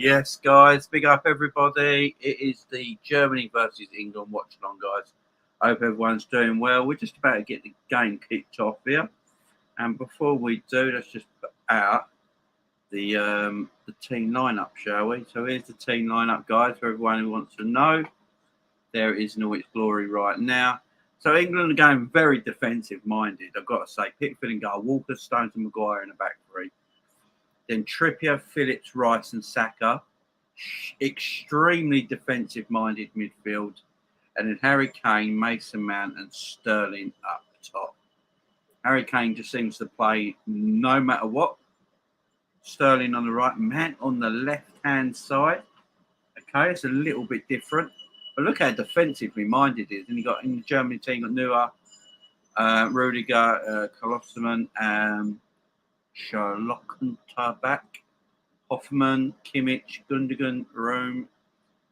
Yes, guys, big up everybody. It is the Germany versus England watch along, guys. I hope everyone's doing well. We're just about to get the game kicked off here. And before we do, let's just put out the team lineup, shall we? So here's the team lineup, guys, for everyone who wants to know. There it is in all its glory right now. So England are going very defensive-minded, I've got to say. Pickford in goal, Walker, Stones and Maguire in the back three. Then Trippier, Phillips, Rice and Saka. Extremely defensive-minded midfield. And then Harry Kane, Mason Mount and Sterling up top. Harry Kane just seems to play no matter what. Sterling on the right, Mount on the left-hand side. Okay, it's a little bit different. But look how defensively minded it is. And you got in the Germany team, got Neuer, Rudiger, Kolosman, Schalockentar back, Hoffman, Kimmich, Gundogan, Rome,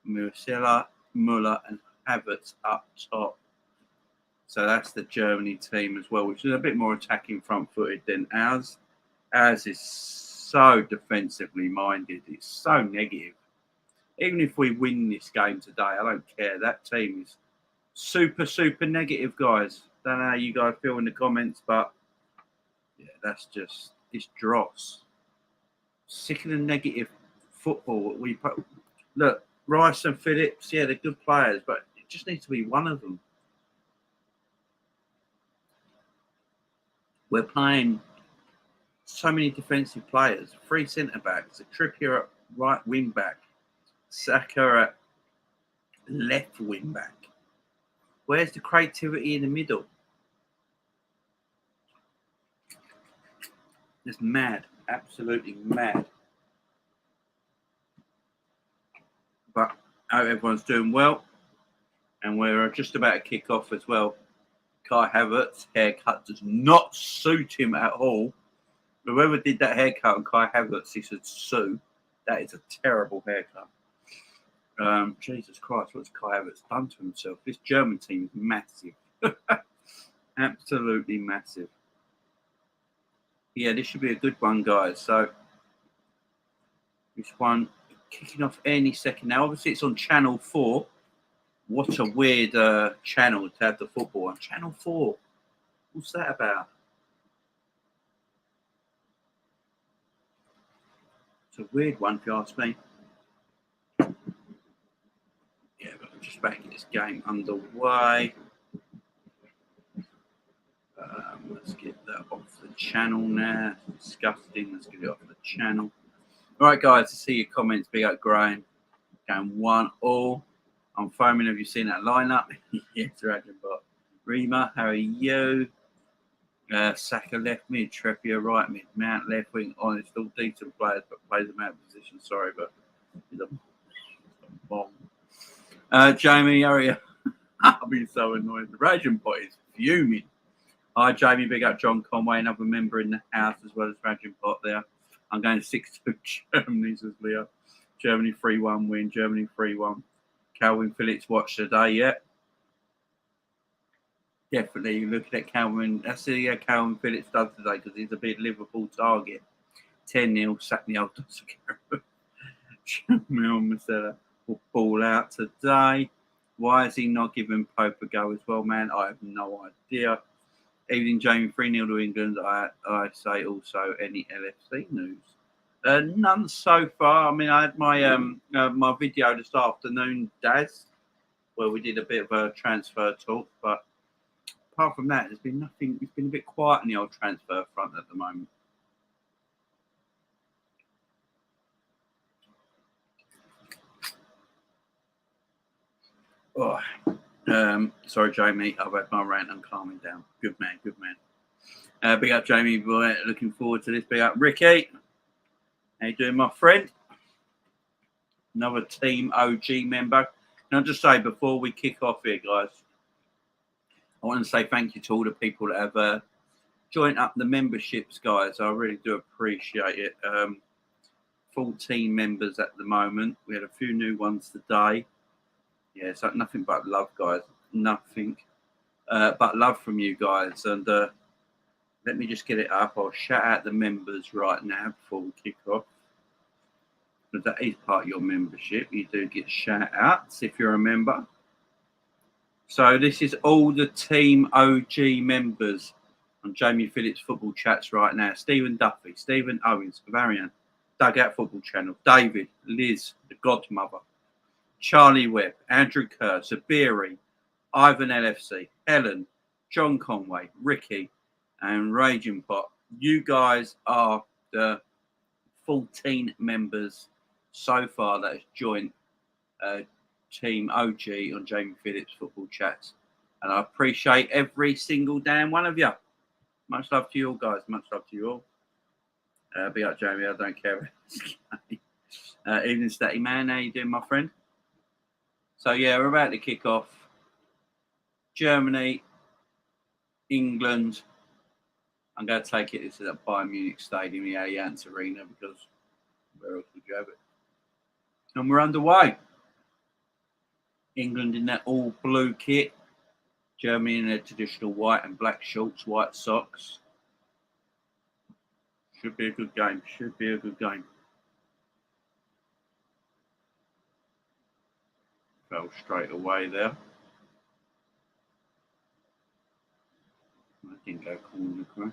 Musiala, Muller, and Havertz up top. So that's the Germany team as well, which is a bit more attacking front-footed than ours. Ours is so defensively minded. It's so negative. Even if we win this game today, I don't care. That team is super, super negative, guys. Don't know how you guys feel in the comments, but yeah, that's just, it's dross. Sick of the negative football we put. Look, Rice and Phillips, yeah, they're good players, but it just needs to be one of them. We're playing so many defensive players, 3 centre-backs, a Trippier at right wing-back, Saka at left wing-back. Where's the creativity in the middle? It's mad, absolutely mad. But I hope everyone's doing well. And we're just about to kick off as well. Kai Havertz's haircut does not suit him at all. Whoever did that haircut on Kai Havertz, he should sue. That is a terrible haircut. Jesus Christ, what's Kai Havertz done to himself? This German team is massive. Absolutely massive. Yeah, this should be a good one, guys. So, this one kicking off any second now. Obviously, it's on Channel 4. What a weird channel to have the football on. Channel 4. What's that about? It's a weird one, if you ask me. Yeah, but I'm just about to get this game underway. Let's get that off the channel now. It's disgusting. Let's get it off the channel. All right, guys, I see your comments. Big up, Graham. Going 1-all. I'm foaming. Have you seen that lineup? Yes, Dragonbot. Rima, how are you? Saka left mid, Trippier right mid, Mount left wing. Honest, all decent players, but plays them out of position. Sorry, but he's a bomb. Jamie, how are you? I've been so annoyed. The Dragonbot is fuming. Hi, Jamie. Big up John Conway, another member in the house as well as Dragonbot there. I'm going 6-2 Germany, says Leo. Germany 3-1 win. Germany 3-1. Calvin Phillips watched today, yeah. Definitely looking at Calvin. That's the Calvin Phillips does today because he's a big Liverpool target. 10-0, sack the old Musiala will ball out today. Why is he not giving Pope a go as well, man? I have no idea. Evening, Jamie, 3-0 to England. I say also any LFC news. None so far. I mean, I had my my video this afternoon, Daz, where we did a bit of a transfer talk. But apart from that, there's been nothing. It's been a bit quiet on the old transfer front at the moment. Oh, sorry, Jamie. I've had my rant. I'm calming down. Good man, good man. Big up, Jamie. Boy, looking forward to this. Big up, Ricky. How you doing, my friend? Another Team OG member. Can I just say, before we kick off here, guys, I want to say thank you to all the people that have joined up the memberships, guys. I really do appreciate it. 14 members at the moment. We had a few new ones today. Yeah, it's like nothing but love, guys. Nothing but love from you guys. And let me just get it up. I'll shout out the members right now before we kick off. because that is part of your membership. You do get shout outs if you're a member. So this is all the Team OG members on Jamie Phillips Football Chats right now. Stephen Duffy, Stephen Owens, Varian, Dugout Football Channel, David, Liz, the Godmother, Charlie Webb, Andrew Kerr, Zabiri, Ivan LFC, Helen, John Conway, Ricky, and Raging Pot. You guys are the 14 members so far that has joined Team OG on Jamie Phillips Football Chats. And I appreciate every single damn one of you. Much love to you all, guys. Much love to you all. Be up, Jamie. I don't care. Evening, Statty Man. How you doing, my friend? So, yeah, we're about to kick off. Germany, England. I'm going to take it to the Bayern Munich Stadium, the Allianz Arena, because where else would you have it? And we're underway. England in that all blue kit. Germany in their traditional white and black shorts, white socks. Should be a good game. Should be a good game. Fell straight away there. I didn't go corner.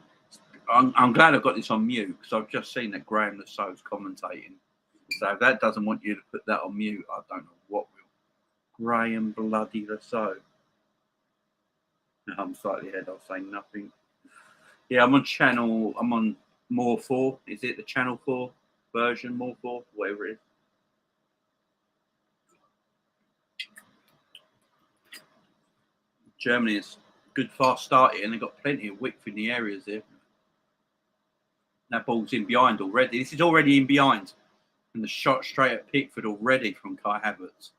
I'm glad I got this on mute because I've just seen that Graham Lassau's commentating. So if that doesn't want you to put that on mute, I don't know what will. Graham bloody Lassau. I'm slightly ahead. I'll say nothing. Yeah, I'm on More 4. Is it the Channel 4 version? More 4? Whatever it is. Germany is good fast start here and they've got plenty of width in the areas here. That ball's in behind already. This is already in behind. And the shot straight at Pickford already from Kai Havertz.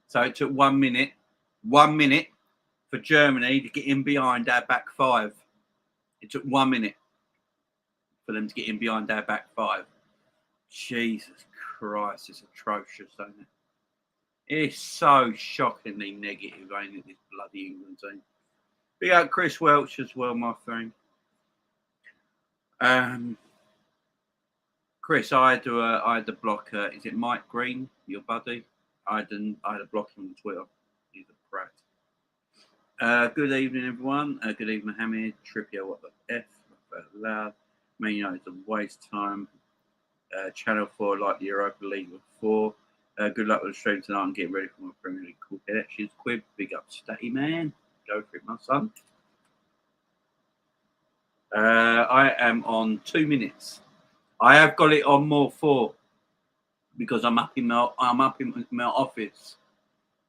So it took 1 minute for Germany to get in behind our back five. It took 1 minute for them to get in behind our back five. Jesus Christ, it's atrocious, isn't it? It's so shockingly negative, ain't it, this bloody England team. Big out Chris Welch as well, my friend. Chris, I had to block. Is it Mike Green, your buddy? I had to block him on Twitter. He's a brat. Good evening, everyone. Good evening, Mohammed. Trippier, what the F? Loud. Man United, it's a waste time. Channel 4, like the Europa League before. Good luck with the stream tonight and get ready for my Premier League connections. Quib, big up, Statty Man. Go for it, my son. I am on 2 minutes. I have got it on More 4 because I'm up in my office,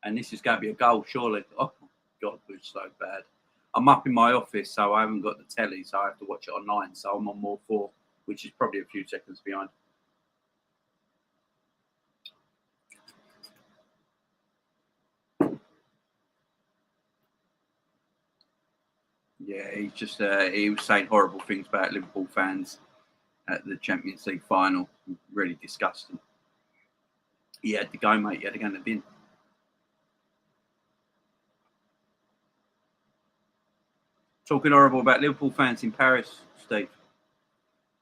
and this is going to be a goal, surely. Oh my God, we're so bad. I'm up in my office, so I haven't got the telly, so I have to watch it online. So I'm on More 4, which is probably a few seconds behind. Yeah, he's just he was saying horrible things about Liverpool fans at the Champions League final. Really disgusting. He had to go, mate. He had to go in the bin. Talking horrible about Liverpool fans in Paris, Steve.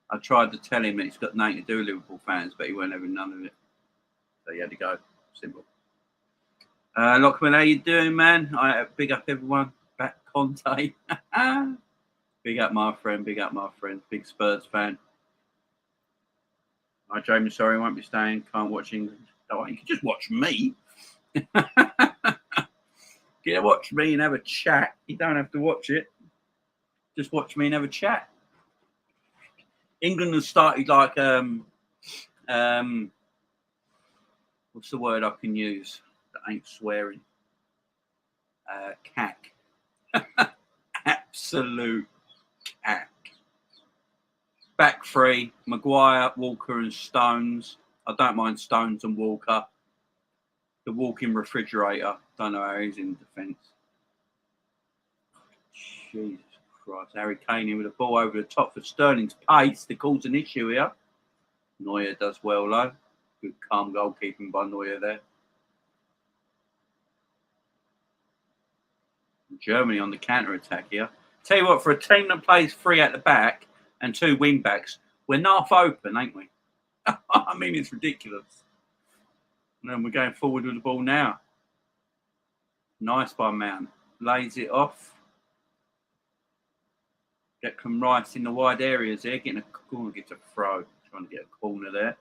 I tried to tell him that it's got nothing to do with Liverpool fans, but he weren't having none of it. So he had to go. Simple. Lockman, how you doing, man? Big up everyone. Back Conte. Big up my friend. Big up my friend. Big Spurs fan. Hi, Jamie. Sorry, I won't be staying. Can't watch England. Oh, you can just watch me. Get to watch me and have a chat. You don't have to watch it. Just watch me and have a chat. England has started like what's the word I can use that ain't swearing? Cack. Absolute cack. Back three, Maguire, Walker and Stones. I don't mind Stones and Walker. The walking refrigerator. Don't know how he's in defence. Jesus Christ. Harry Kane in with a ball over the top for Sterling's pace to cause an issue here. Neuer does well though. Good calm goalkeeping by Neuer there. Germany on the counter-attack here. Tell you what, for a team that plays three at the back and two wing backs, we're half open, ain't we? I mean, it's ridiculous. And then we're going forward with the ball now. Nice by Mount. Lays it off. Declan Rice in the wide areas there. Getting a corner, gets a throw. Trying to get a corner there.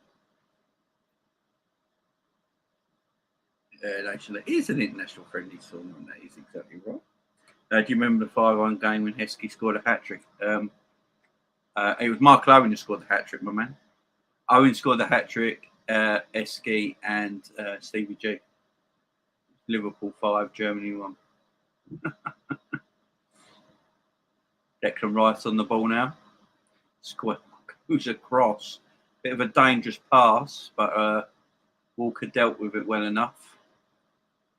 Actually, it is an international friendly tournament. That is exactly right. Do you remember the 5-1 game when Heskey scored a hat-trick? It was Mark Owen who scored the hat-trick, my man. Owen scored the hat-trick, Heskey and Stevie G. Liverpool 5, Germany 1. Declan Rice on the ball now. Square goes across. Bit of a dangerous pass, but Walker dealt with it well enough.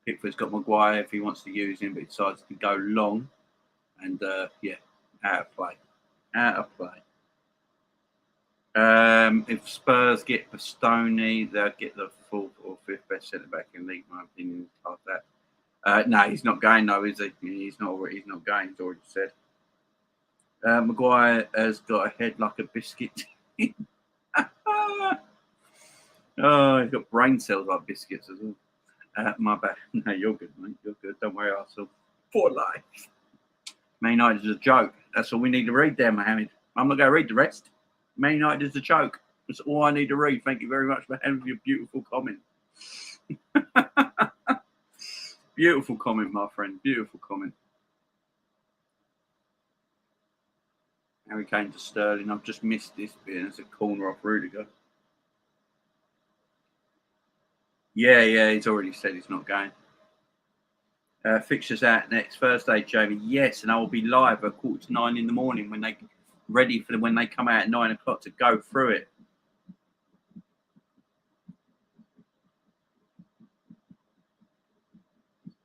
Pickford's got Maguire if he wants to use him, but he decides to go long. And, out of play. Out of play. If Spurs get Bastoni, they'll get the 4th or 5th best centre-back in the league, in my opinion. Like that. No, he's not going, though, is he? He's not going, he's already said. Maguire has got a head like a biscuit. Oh, he's got brain cells like biscuits as well. My bad. No, you're good, mate. You're good. Don't worry, Arsenal. For life. Man United is a joke. That's all we need to read there, Mohammed. I'm not going to read the rest. Man United is a joke. That's all I need to read. Thank you very much for having your beautiful comment. Beautiful comment, my friend. Beautiful comment. Harry Kane to Sterling. I've just missed this bit. It's a corner off Rudiger. Yeah, he's already said he's not going. Fixtures out next Thursday, Jamie. Yes, and I will be live at 8:45 in the morning when they ready for when they come out at 9 o'clock to go through it.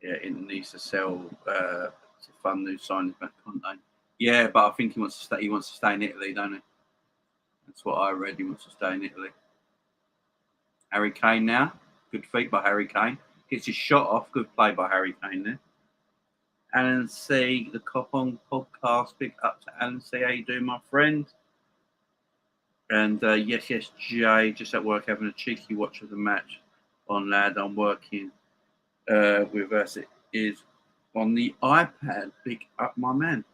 Yeah, it needs to sell to fund new signings back, can't they? Yeah, but I think he wants to stay. He wants to stay in Italy, don't he? That's what I read. He wants to stay in Italy. Harry Kane now. Good feat by Harry Kane. Gets his shot off. Good play by Harry Kane there. Alan C, the Cop-On podcast. Big up to Alan C. How you doing, my friend? And yes, Jay, just at work having a cheeky watch of the match on lad. I'm working with us. It is on the iPad. Big up, my man.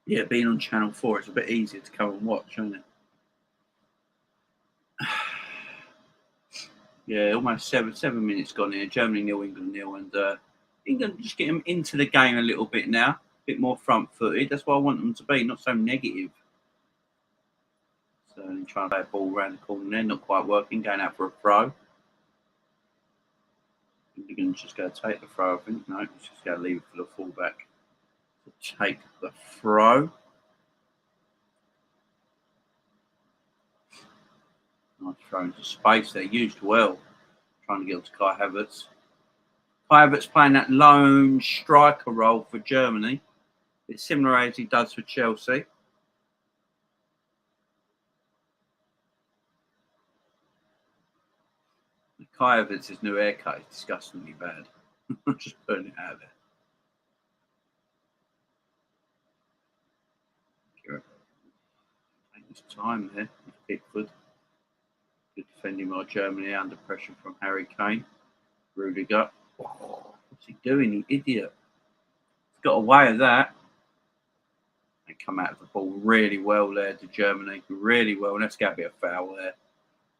Yeah, being on Channel 4, it's a bit easier to come and watch, isn't it? Yeah, almost seven minutes gone here. Germany 0, England 0, and England just get them into the game a little bit now, a bit more front-footed. That's what I want them to be, not so negative. So trying to play a ball around the corner there, not quite working. Going out for a throw. England's just going to take the throw. I think no, it's just going to leave it for the fullback to take the throw. Nice throw into space there, used well. Trying to get to Kai Havertz. Kai Havertz playing that lone striker role for Germany. It's similar as he does for Chelsea. Kai Havertz's new haircut is disgustingly bad. I'm just putting it out there. Take his time there with Pickford. Good defending by Germany under pressure from Harry Kane. Rudiger. Oh, what's he doing, the idiot? He's got away with that. They come out of the ball really well there to Germany. Really well. Let's get a bit of foul there.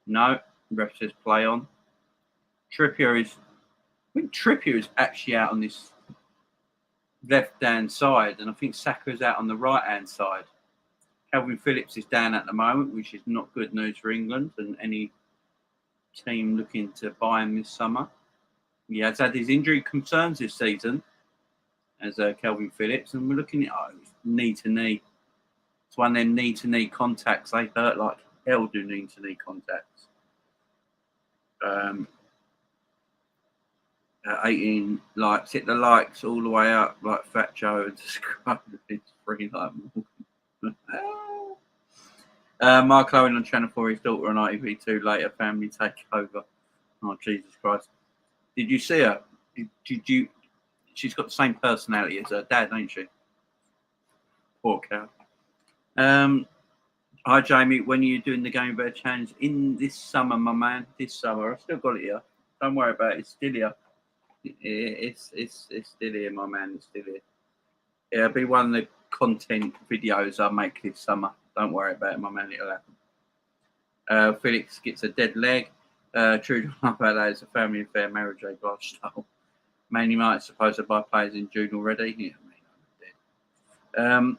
No, ref says play on. I think Trippier is actually out on this left-hand side, and I think Saka is out on the right-hand side. Calvin Phillips is down at the moment, which is not good news for England and any team looking to buy him this summer. He has had his injury concerns this season as Calvin Phillips, and we're looking at knee to knee. It's one of them knee to knee contacts. They hurt like hell do knee to knee contacts. 18 likes, hit the likes all the way up like Fat Joe and subscribe to this free like Mark Owen on Channel 4, his daughter on ITV2 later, family takeover. Oh, Jesus Christ. Did you see her? Did you? She's got the same personality as her dad, ain't she? Poor cow. Hi, Jamie. When are you doing the Game Bear Challenge? In this summer, my man. This summer. I've still got it here. Don't worry about it. It's still here. It's still here, my man. It's still here. It'll be one of the content videos I make this summer. Don't worry about it, my man. It'll happen. Felix gets a dead leg. True about that. It's a family affair, marriage, a lifestyle. Man United supposed to buy players in June already. Yeah, I mean,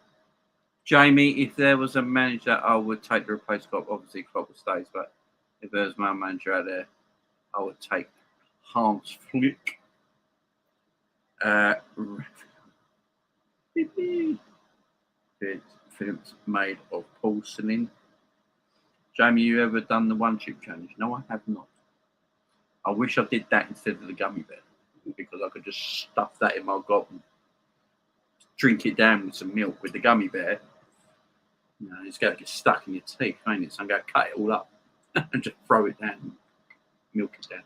Jamie, if there was a manager, I would take the replacement Klopp. Obviously, Klopp stays, but if there was my manager out there, I would take Hans Flick. Phillips made of porcelain. Jamie, you ever done the one chip challenge? No, I have not. I wish I did that instead of the gummy bear, because I could just stuff that in my gob and drink it down with some milk. With the gummy bear, you know, it's going to get stuck in your teeth, ain't it? So I'm going to cut it all up and just throw it down and milk it down.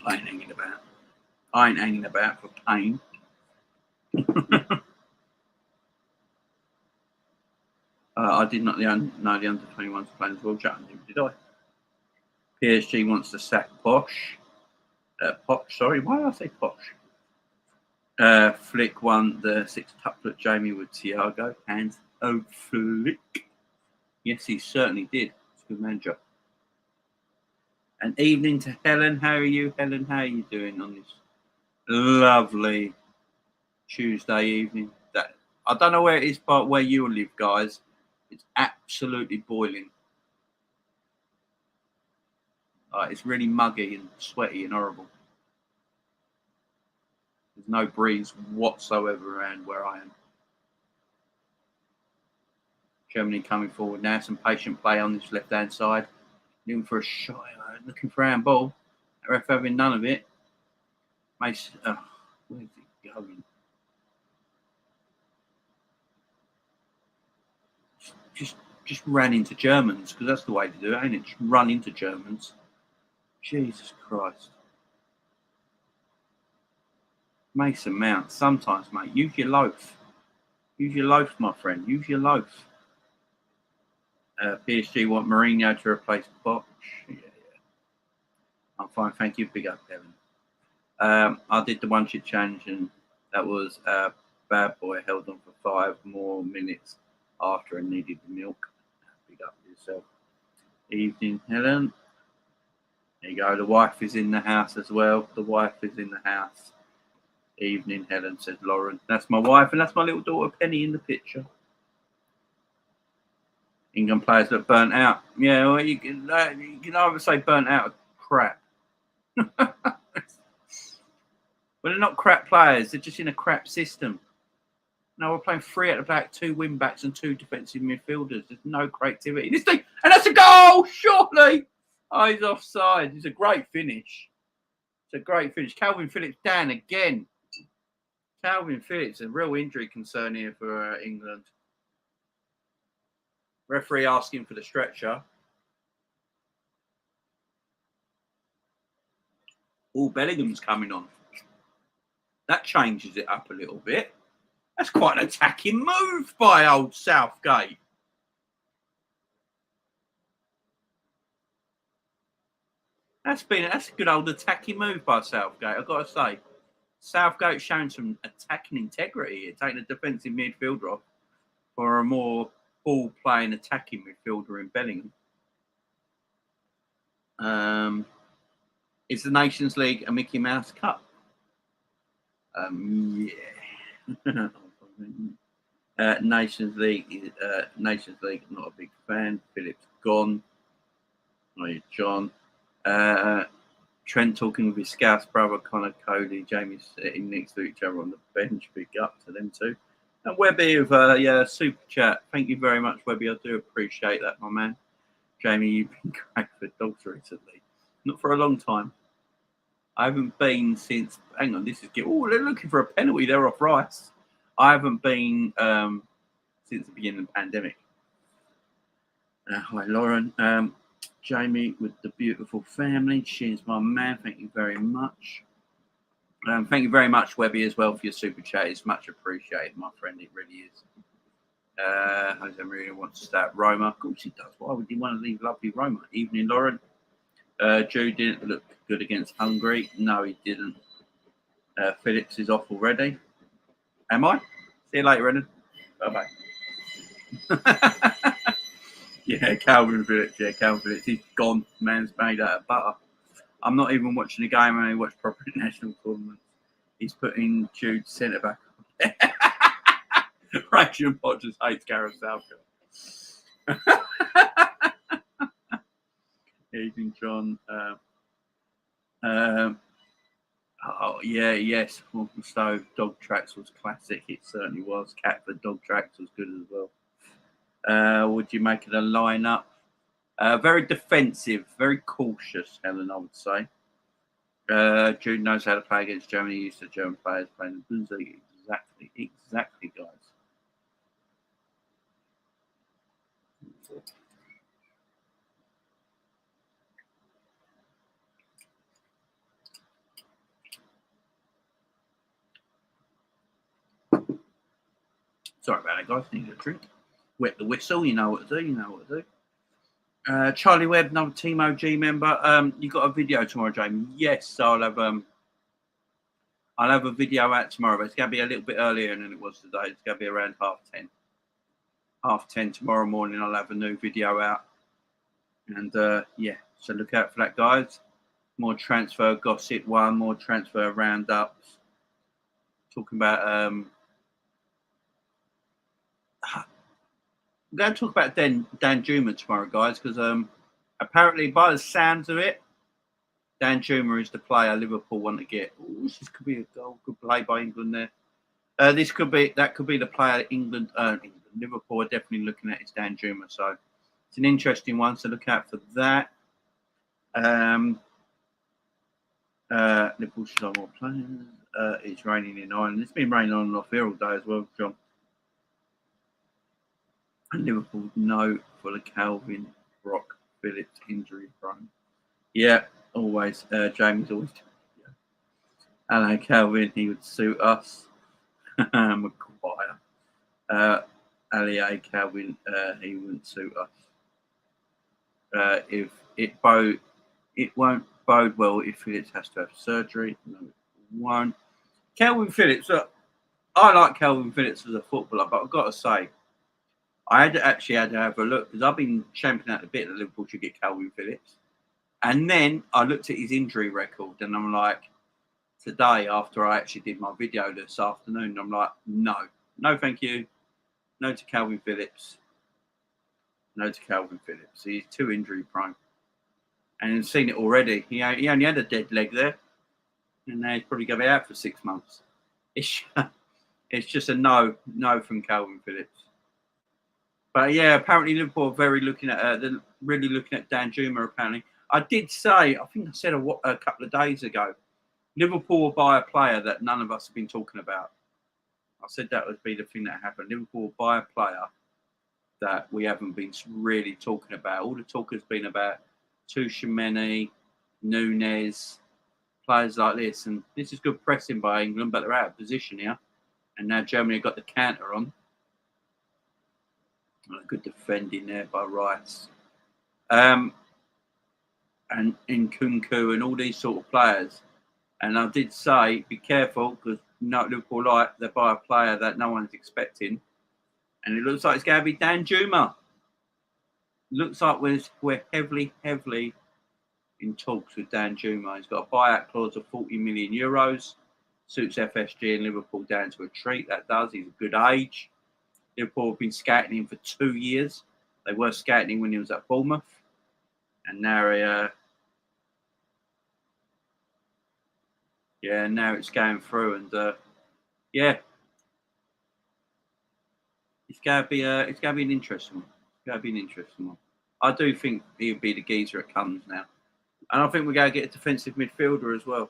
I ain't hanging about. I ain't hanging about for pain. I did not know the under-21s playing as well, Chatting, did I? PSG wants to sack Posh. Sorry, why did I say Posh? Flick won the 6-tuplet Jamie with Thiago. Hands Flick. Yes, he certainly did. It's a good manager. An evening to Helen. How are you, Helen? How are you doing on this lovely Tuesday evening? I don't know where it is, but where you live, guys, it's absolutely boiling. It's really muggy and sweaty and horrible. There's no breeze whatsoever around where I am. Germany coming forward now. Some patient play on this left-hand side. Looking for a shot. Looking for handball. Ref having none of it. Where's it going? Just ran into Germans, because that's the way to do it, ain't it? Just run into Germans. Jesus Christ. Mason Mount, sometimes, mate, use your loaf. Use your loaf, my friend. Use your loaf. PSG want Mourinho to replace Bosch. Yeah. I'm fine, thank you. Big up, Kevin. I did the one chip challenge, and that was a bad boy. Held on for 5 more minutes after and needed the milk. Big up yourself. Evening, Helen. There you go. The wife is in the house as well. The wife is in the house. Evening, Helen, said Lauren. That's my wife, and that's my little daughter Penny in the picture. England players look burnt out. Yeah, well, you can either say burnt out or crap. Well, they're not crap players. They're just in a crap system. No, we're playing 3 at the back, 2 wing backs and 2 defensive midfielders. There's no creativity. This thing, and that's a goal, surely. Oh, he's offside. It's a great finish. It's a great finish. Calvin Phillips down again. Calvin Phillips, a real injury concern here for England. Referee asking for the stretcher. Oh, Bellingham's coming on. That changes it up a little bit. That's quite an attacking move by old Southgate. That's a good old attacking move by Southgate, I've got to say. Southgate's shown some attacking integrity here, taking a defensive midfielder off for a more ball-playing attacking midfielder in Bellingham. Is the Nations League a Mickey Mouse Cup? Yeah. Nations League, not a big fan. Phillips gone. Hi, John. Trent talking with his Scouse brother, Connor Cody, Jamie sitting next to each other on the bench. Big up to them too. And Webby with super chat. Thank you very much, Webby. I do appreciate that, my man. Jamie, you've been great for dogs recently. Not for a long time. I haven't been since. Hang on, this is good. Oh, they're looking for a penalty. They're off Rice. I haven't been since the beginning of the pandemic. Hi, Lauren. Jamie with the beautiful family. She's my man. Thank you very much. Thank you very much, Webby, as well, for your super chat. It's much appreciated, my friend. It really is. Jose Mourinho wants to start Roma. Of course he does. Why would he want to leave lovely Roma? Evening, Lauren. Drew didn't look good against Hungary. No, he didn't. Phillips is off already. Am I? See you later, Renan. Bye-bye. Yeah, Calvin Phillips. Yeah, Calvin Phillips. He's gone. Man's made out of butter. I'm not even watching the game. I only watch proper international tournaments. He's putting Jude centre back. Rachel Pot just hates Gareth Southgate. Evening, John. Oh yeah, yes. Walking Stove Dog Tracks was classic. It certainly was. Catford Dog Tracks was good as well. Would you make it a lineup? Very defensive, very cautious, Helen, I would say. Jude knows how to play against Germany. Used to German players playing the Bundesliga. Exactly, guys. Sorry about that, guys. Need a drink. Wet the whistle. You know what to do. Charlie Webb, another Team OG member. You got a video tomorrow, Jamie? Yes, I'll have a video out tomorrow, but it's going to be a little bit earlier than it was today. It's going to be around 10:30. 10:30 tomorrow morning. I'll have a new video out, and yeah, so look out for that, guys. More transfer gossip, more transfer roundups. Talking about I'm going to talk about Dan Juma tomorrow, guys, because apparently, by the sounds of it, Dan Juma is the player Liverpool want to get. Ooh, this could be a goal. Good play by England there. That could be the player Liverpool are definitely looking at is Dan Juma. So it's an interesting one. So look out for that. Liverpool should have more players. It's raining in Ireland. It's been raining on and off here all day as well, John. And Liverpool no for the Calvin Brock Phillips injury prone. Yeah, always. Jamie's always. Yeah. Hello, Calvin. He would suit us. Maguire. Ali Calvin. He wouldn't suit us. If it won't bode well if Phillips has to have surgery. No, it won't. Calvin Phillips. I like Calvin Phillips as a footballer, but I've got to say, I had to have a look because I've been championing out the bit that Liverpool should get Calvin Phillips. And then I looked at his injury record and I'm like, today, after I actually did my video this afternoon, I'm like, no, thank you. No to Calvin Phillips. He's too injury prone. And I've seen it already. He only had a dead leg there. And now he's probably going to be out for 6 months. It's just a no from Calvin Phillips. But yeah, apparently Liverpool are they're really looking at Dan Juma. Apparently, I did say, I think I said a couple of days ago, Liverpool will buy a player that none of us have been talking about. I said that would be the thing that happened. Liverpool will buy a player that we haven't been really talking about. All the talk has been about Tuchemeni, Nunes, players like this, and this is good pressing by England, but they're out of position here. And now Germany have got the counter on. Good defending there by Rice. And Nkunku and all these sort of players. And I did say, be careful, because Liverpool they buy a player that no one's expecting. And it looks like it's going to be Dan Juma. Looks like we're heavily in talks with Dan Juma. He's got a buyout clause of 40 million euros. Suits FSG and Liverpool down to a treat. That does. He's a good age. Liverpool have been scouting him for 2 years. They were scouting him when he was at Bournemouth. And now now it's going through. And it's going to be an interesting one. I do think he'll be the geezer at Cummins now. And I think we're going to get a defensive midfielder as well.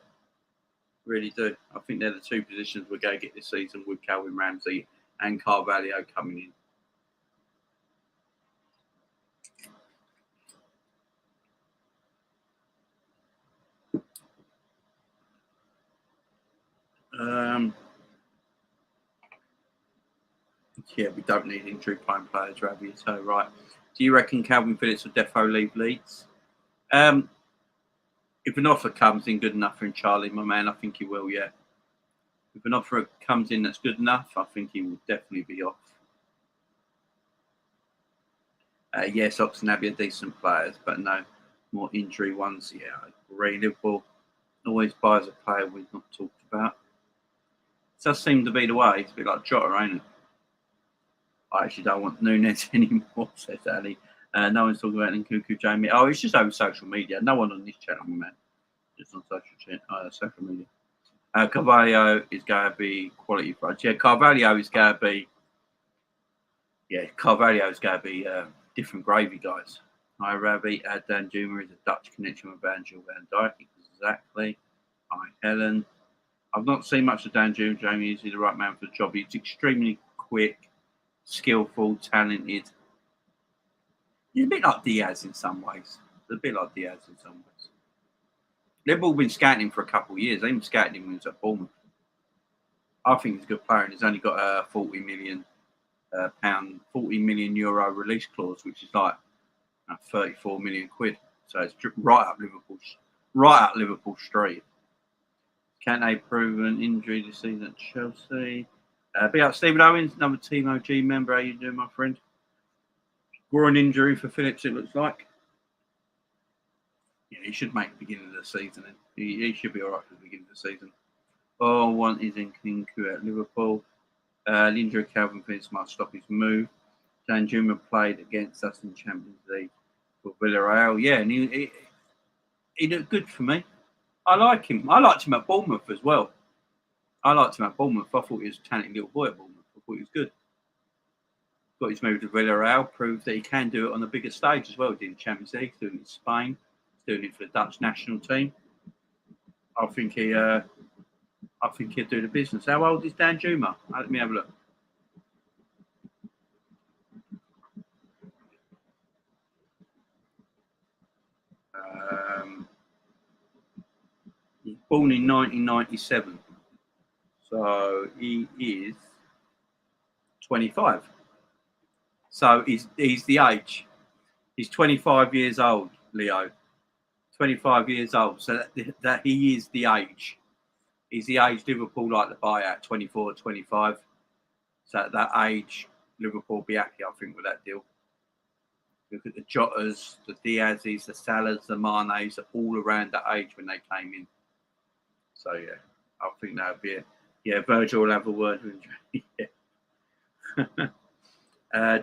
Really do. I think they're the two positions we're going to get this season with Calvin Ramsey and Carvalho coming in. Yeah, we don't need injury-prone players, Ravi. So right. Do you reckon Calvin Phillips will defo leave Leeds? If an offer comes in good enough for Charlie, my man, I think he will. Yeah. If an offer comes in that's good enough, I think he will definitely be off. Yes, Oxen Abbey are decent players, but no more injury ones. Yeah, I agree. Liverpool always buys a player we've not talked about. It does seem to be the way. It's a bit like Jota, ain't it? I actually don't want Nunes anymore, says Ali. No one's talking about Nkunku, Jamie. Oh, it's just over social media. No one on this channel, man. Just on social media. Carvalho is going to be quality for us. Yeah, Carvalho is going to be. Yeah, Carvalho is going to be different gravy, guys. Hi, Ravi. Dan Juma is a Dutch connection with Virgil van Dijk. Exactly. Hi, Helen. I've not seen much of Dan Juma. Jamie, is he the right man for the job? He's extremely quick, skillful, talented. He's a bit like Diaz in some ways. Liverpool been scouting him for a couple of years. They've been scouting him when he was at Bournemouth. I think he's a good player, and he's only got a £40 million release clause, which is like 34 million quid. So it's right up Liverpool street. Can they prove an injury this season at Chelsea? Be up Stephen Owens, another Team OG member. How you doing, my friend? Groin injury for Phillips, it looks like. Yeah, he should make the beginning of the season. He should be all right for the beginning of the season. All one is in Nkunku at Liverpool. The injury of Calvin Phillips might stop his move. Dan Juma played against us in Champions League for Villarreal. Yeah, and he looked good for me. I like him. I liked him at Bournemouth as well. I thought he was a talented little boy at Bournemouth. I thought he was good. Got his move to Villarreal, proved that he can do it on the bigger stage as well. He did the Champions League, doing it in Spain, doing it for the Dutch national team. I think he'll do the business. How old is Dan Juma? Let me have a look. He's born in 1997, so he is 25. So he's the age. He's 25 years old, Leo. 25 years old. So that he is the age. He's the age Liverpool like to buy at 24, 25. So at that age, Liverpool will be happy, I think, with that deal. Look at the Jotas, the Diazes, the Salahs, the Manes, all around that age when they came in. So, yeah, I think that would be it. Yeah, Virgil will have a word with him.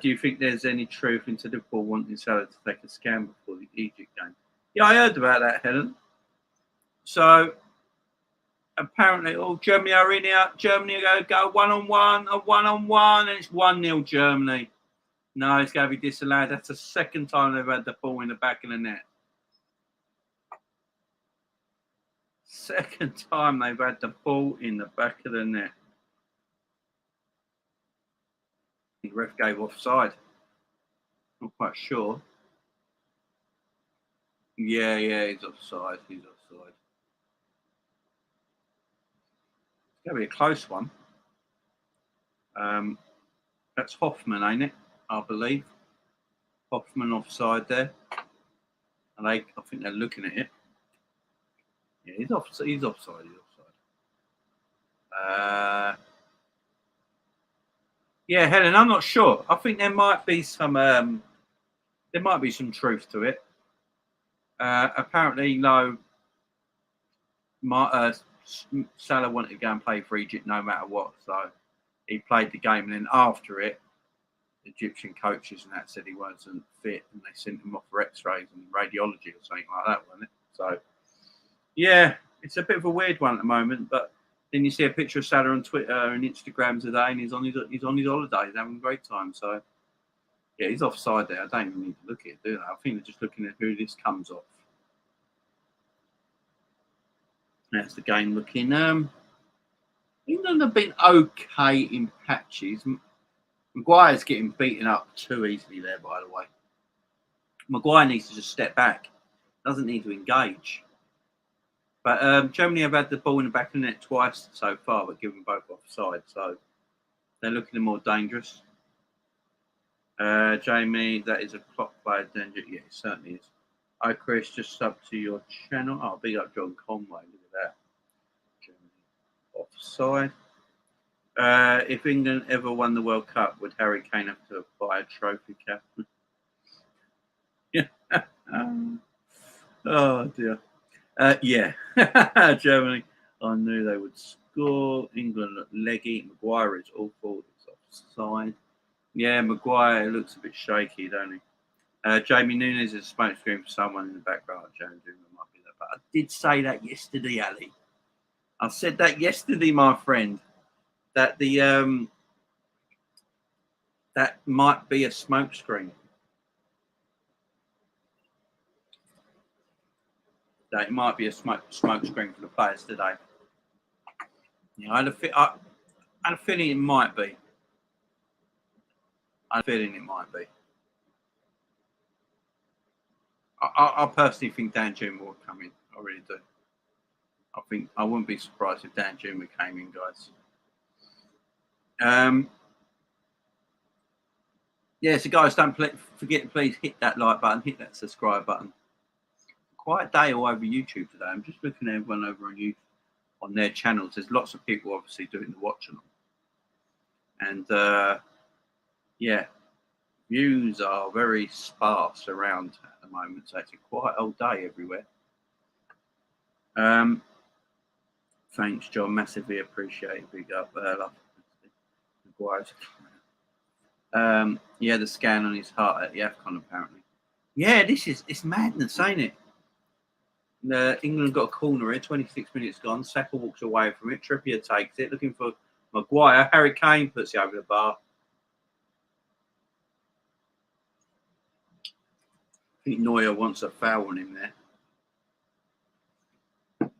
Do you think there's any truth into Liverpool wanting Salah to take a scan before the Egypt game? Yeah, I heard about that, Helen. So, apparently, Germany are in here. Germany are going to go one-on-one, and it's 1-0 Germany. No, it's going to be disallowed. That's the second time they've had the ball in the back of the net. Second time they've had the ball in the back of the net. The ref gave offside. Not quite sure. Yeah, he's offside. It's going to be a close one. That's Hoffman, ain't it? I believe. Hoffman offside there. And I think they're looking at it. Yeah, he's offside. Yeah, Helen, I'm not sure. I think there might be some truth to it. Apparently, no. Salah wanted to go and play for Egypt no matter what, so he played the game, and then after it, Egyptian coaches and that said he wasn't fit, and they sent him off for X-rays and radiology or something like that, wasn't it? So, yeah, it's a bit of a weird one at the moment. But then you see a picture of Salah on Twitter and Instagram today, and he's on his holiday, he's having a great time. So, yeah, he's offside there. I don't even need to look at it, do I? I think they're just looking at who this comes off. That's the game looking. England have been okay in patches. Maguire's getting beaten up too easily there, by the way. Maguire needs to just step back. Doesn't need to engage. But Germany have had the ball in the back of the net twice so far, but given both offside. So they're looking more dangerous. Jamie, that is a clock player danger. Yeah, it certainly is. Hi, Chris, just sub to your channel. Oh, big up John Conway. Look at that. Germany offside. If England ever won the World Cup, would Harry Kane have to buy a trophy cap? Yeah. Oh, dear. Yeah. Germany. I knew they would score. England look leggy. Maguire is awful. It's offside. Yeah, Maguire looks a bit shaky, don't he? Jamie Nunes is a smoke screen for someone in the background. James might be that. But I did say that yesterday, Ali. I said that yesterday, my friend. That the that might be a smoke screen. That it might be a smoke screen for the players today. Yeah, I had a feeling it might be. I had a feeling it might be. I personally think Dan Juma will come in. I really do. I think I wouldn't be surprised if Dan Juma came in, guys. Yeah, so guys, don't forget to please hit that like button, hit that subscribe button. Quite a day all over YouTube today. I'm just looking at everyone over on YouTube on their channels. There's lots of people obviously doing the watching, and yeah, views are very sparse around at the moment. So it's a quite old day everywhere. Thanks, John. Massively appreciate. Big up, Maguire's. Yeah, the scan on his heart at the AFCON apparently. Yeah, it's madness, ain't it? England got a corner here, 26 minutes gone. Saka walks away from it. Trippier takes it, looking for Maguire. Harry Kane puts it over the bar. I think Neuer wants a foul on him there.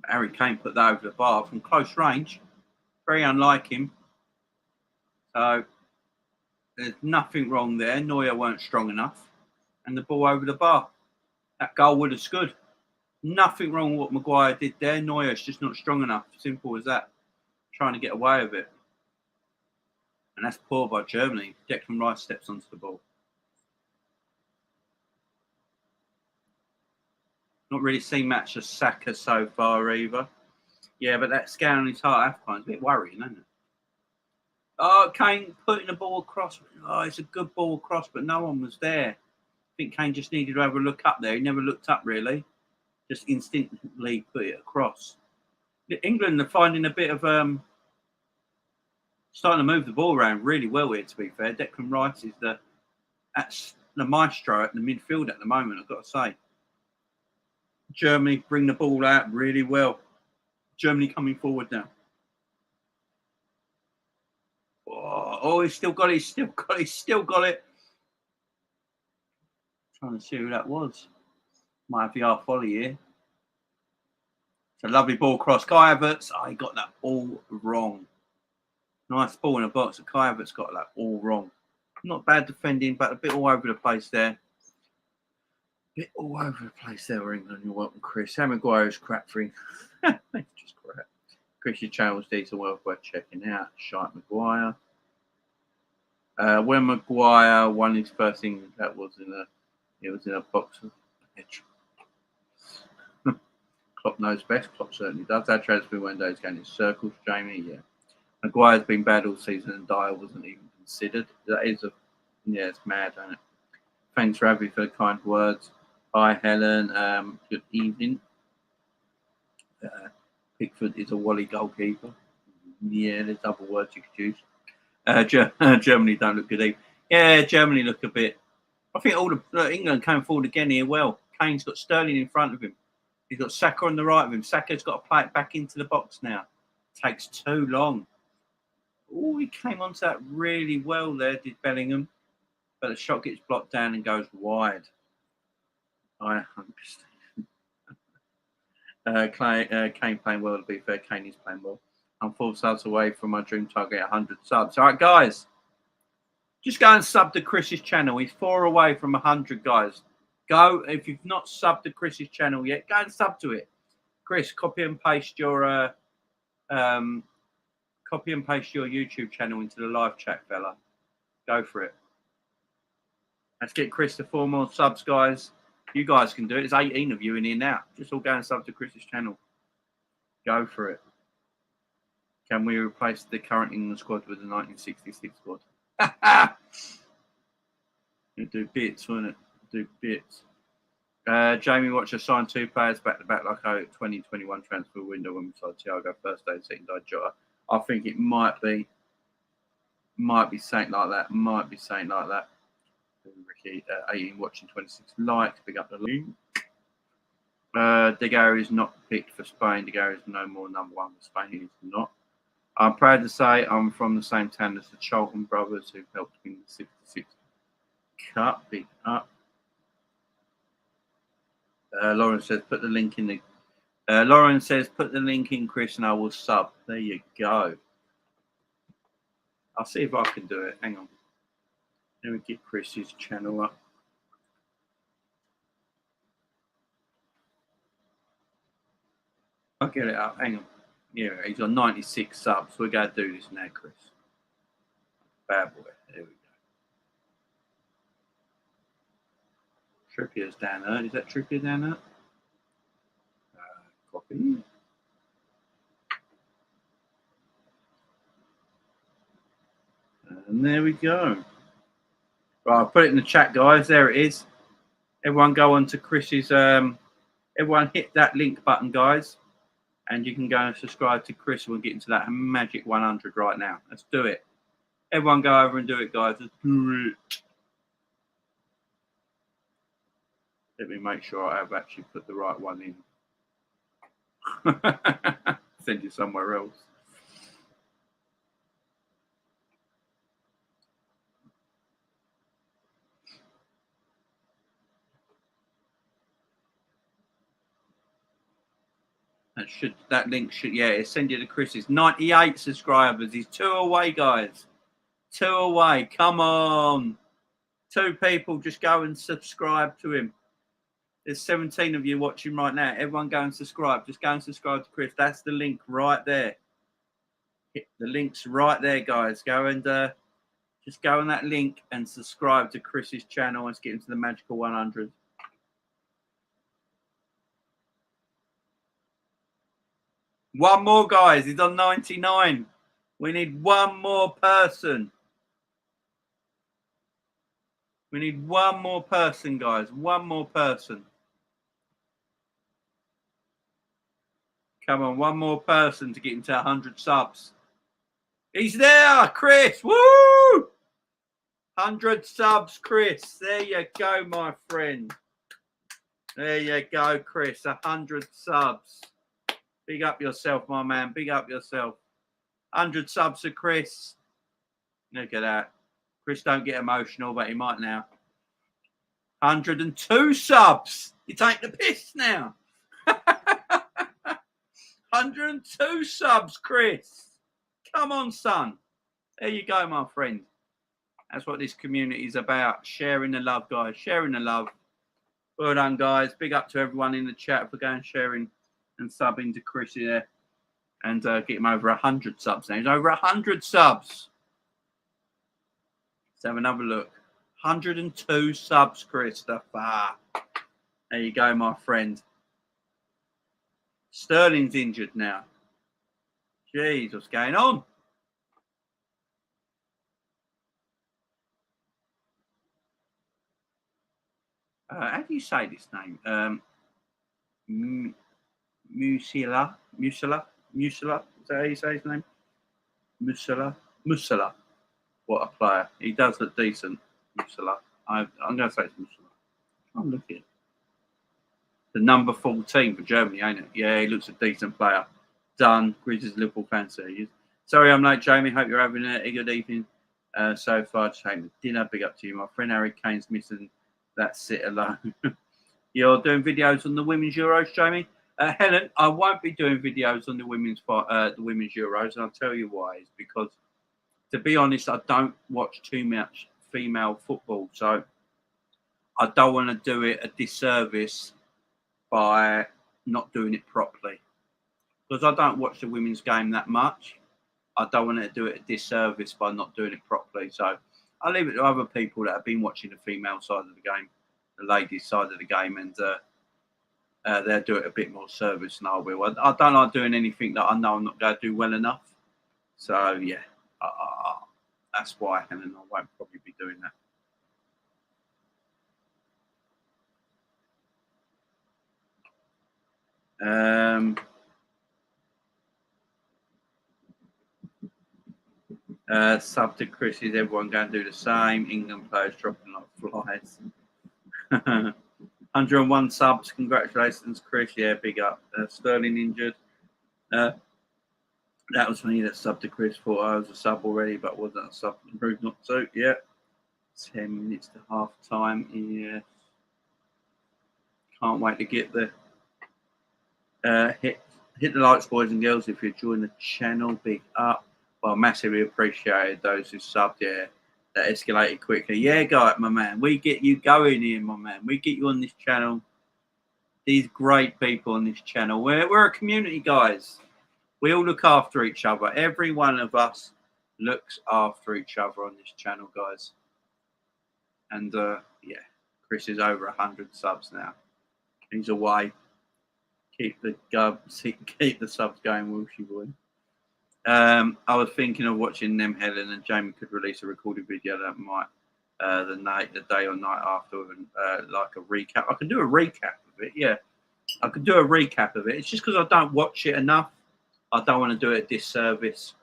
Harry Kane put that over the bar from close range. Very unlike him. So there's nothing wrong there. Neuer weren't strong enough. And the ball over the bar. That goal would have scored. Nothing wrong with what Maguire did there. Neuer's just not strong enough. Simple as that. Trying to get away with it. And that's poor by Germany. Declan Rice steps onto the ball. Not really seen match of Saka so far either. Yeah, but that scan on his heart AFCON is a bit worrying, isn't it? Oh, Kane putting the ball across. Oh, it's a good ball across, but no one was there. I think Kane just needed to have a look up there. He never looked up, really. Just instinctively put it across. England are finding a bit of starting to move the ball around really well here, to be fair. Declan Rice is the maestro at the midfield at the moment, I've got to say. Germany bring the ball out really well. Germany coming forward now. Oh, he's still got it. He's still got it. Trying to see who that was. Might have the half volley here. It's a lovely ball cross. Kai Havertz. Oh, he got that all wrong. Nice ball in the box. Kai Havertz got that all wrong. Not bad defending, but a bit all over the place there. Bit all over the place there, England. You're welcome, Chris. Harry Maguire's crap free. Just crap. Chris, your channel's decent, well worth checking out. Shite Maguire. When Maguire won his first thing, it was in a box of Klopp knows best. Klopp certainly does. That transfer window is going in circles, Jamie. Yeah. Maguire's been bad all season and Dyer wasn't even considered. That is it's mad, isn't it? Thanks, Ravi, for the kind words. Hi, Helen. Good evening. Pickford is a Wally goalkeeper. Yeah, there's other words you could use. Germany don't look good either. Yeah, Germany look a bit. I think England came forward again here well. Kane's got Sterling in front of him. He's got Saka on the right of him. Saka's got to play it back into the box now. Takes too long. Oh, he came onto that really well there, did Bellingham. But the shot gets blocked down and goes wide. I understand. Kane playing well, to be fair. Kane is playing well. I'm 4 subs away from my dream target, 100 subs. All right, guys. Just go and sub to Chris's channel. He's 4 away from 100, guys. Go. If you've not subbed to Chris's channel yet, go and sub to it. Chris, copy and paste your YouTube channel into the live chat, fella. Go for it. Let's get Chris to 4 more subs, guys. You guys can do it. There's 18 of you in here now. Just all go and sub to Chris's channel. Go for it. Can we replace the current England squad with the 1966 squad? You do bits, won't it? Do bits. Jamie Watcher signed 2 players back-to-back like a 2021 transfer window when we saw Thiago first day and second day Jota. I think it might be something like that. Might be something like that. Ricky, 18 watching 26 likes. Big up the link. De Gea is not picked for Spain. De Gea is no more number 1 for Spain. He is not. I'm proud to say I'm from the same town as the Charlton brothers who helped win the 66 Cup. Big up. Lauren says put the link in the. Lauren says put the link in, Chris, and I will sub. There you go. I'll see if I can do it. Hang on. Let me get Chris's channel up. I'll get it up. Hang on. Yeah, he's on 96 subs. We're going to do this now, Chris. Bad boy. There we go. Trippier's down there. Is that Trippier down there? Copy. And there we go. Right, I'll put it in the chat, guys. There it is. Everyone go on to Chris's. Everyone hit that link button, guys. And you can go and subscribe to Chris. We'll get into that magic 100 right now. Let's do it. Everyone go over and do it, guys. Let's do it. Let me make sure I have actually put the right one in. Send you somewhere else. That link should send you to Chris's 98 subscribers. He's 2 away, guys. 2 away. Come on. 2 people, just go and subscribe to him. There's 17 of you watching right now. Everyone go and subscribe. Just go and subscribe to Chris. That's the link right there. The link's right there, guys. Go and just go on that link and subscribe to Chris's channel. Let's get into the magical 100. One more, guys. He's on 99. We need one more person. We need one more person, guys. One more person. Come on, one more person to get into 100 subs. He's there, Chris. Woo! 100 subs, Chris. There you go, my friend. There you go, Chris. 100 subs. Big up yourself, my man. Big up yourself. 100 subs to Chris. Look at that. Chris don't get emotional, but he might now. 102 subs. You take the piss now. 102 subs, Chris. Come on, son. There you go, my friend. That's what this community is about. Sharing the love, guys. Sharing the love. Well done, guys. Big up to everyone in the chat for going sharing and subbing to Chris here. And get him over 100 subs now. He's over 100 subs. Let's have another look. 102 subs, Christopher. There you go, my friend. Sterling's injured now. Jeez, what's going on? How do you say this name? Musila. Is that how you say his name? Musila. What a player. He does look decent. Musila. I'm going to say it's Musila. I'm looking. The number 14 for Germany, ain't it? Yeah, he looks a decent player. Done. Grizzlies Liverpool fan series. Sorry, I'm late, Jamie. Hope you're having a good evening so far. Just having dinner. Big up to you, my friend. Harry Kane's missing that sit alone. You're doing videos on the women's Euros, Jamie? Helen, I won't be doing videos on the women's Euros, and I'll tell you why. It's because, to be honest, I don't watch too much female football, so I don't want to do it a disservice by not doing it properly. Because I don't watch the women's game that much, I don't want to do it a disservice by not doing it properly. So I leave it to other people that have been watching the female side of the game, the ladies side of the game, and they'll do it a bit more service than I will. I don't like doing anything that I know I'm not going to do well enough. So yeah, that's why, and I won't probably be doing that. Sub to Chris, is everyone going to do the same? England players dropping like flies. 101 subs, congratulations, Chris. Yeah, big up. Sterling injured. That was me that subbed to Chris. Thought I was a sub already, but wasn't a sub. Improved not to. Yeah. 10 minutes to half time. Yeah. Can't wait to get the hit the likes, boys and girls. If you're joining the channel, big up. Well, massively appreciated those who subbed. Yeah, that escalated quickly. Yeah, guy, my man. We get you going here, my man. We get you on this channel. These great people on this channel. We're a community, guys. We all look after each other. Every one of us looks after each other on this channel, guys. And yeah, Chris is over 100 subs now. He's away. Keep the subs going, Wilshy boy. I was thinking of watching them, Helen, and Jamie could release a recorded video that might the day or night after, like a recap. I can do a recap of it. Yeah, I could do a recap of it. It's just because I don't watch it enough. I don't want to do it a disservice.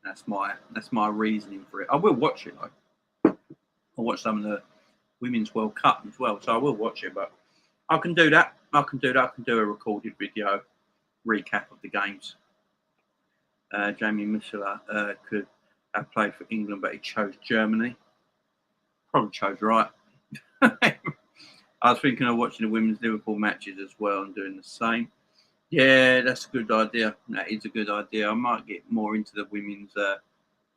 That's my reasoning for it. I will watch it. I'll watch some of the Women's World Cup as well, so I will watch it. But I can do that. I can do a recorded video recap of the games. Jamie Missler could have played for England, but he chose Germany. Probably chose right. I was thinking of watching the women's Liverpool matches as well and doing the same. Yeah, that's a good idea. That is a good idea. I might get more into the women's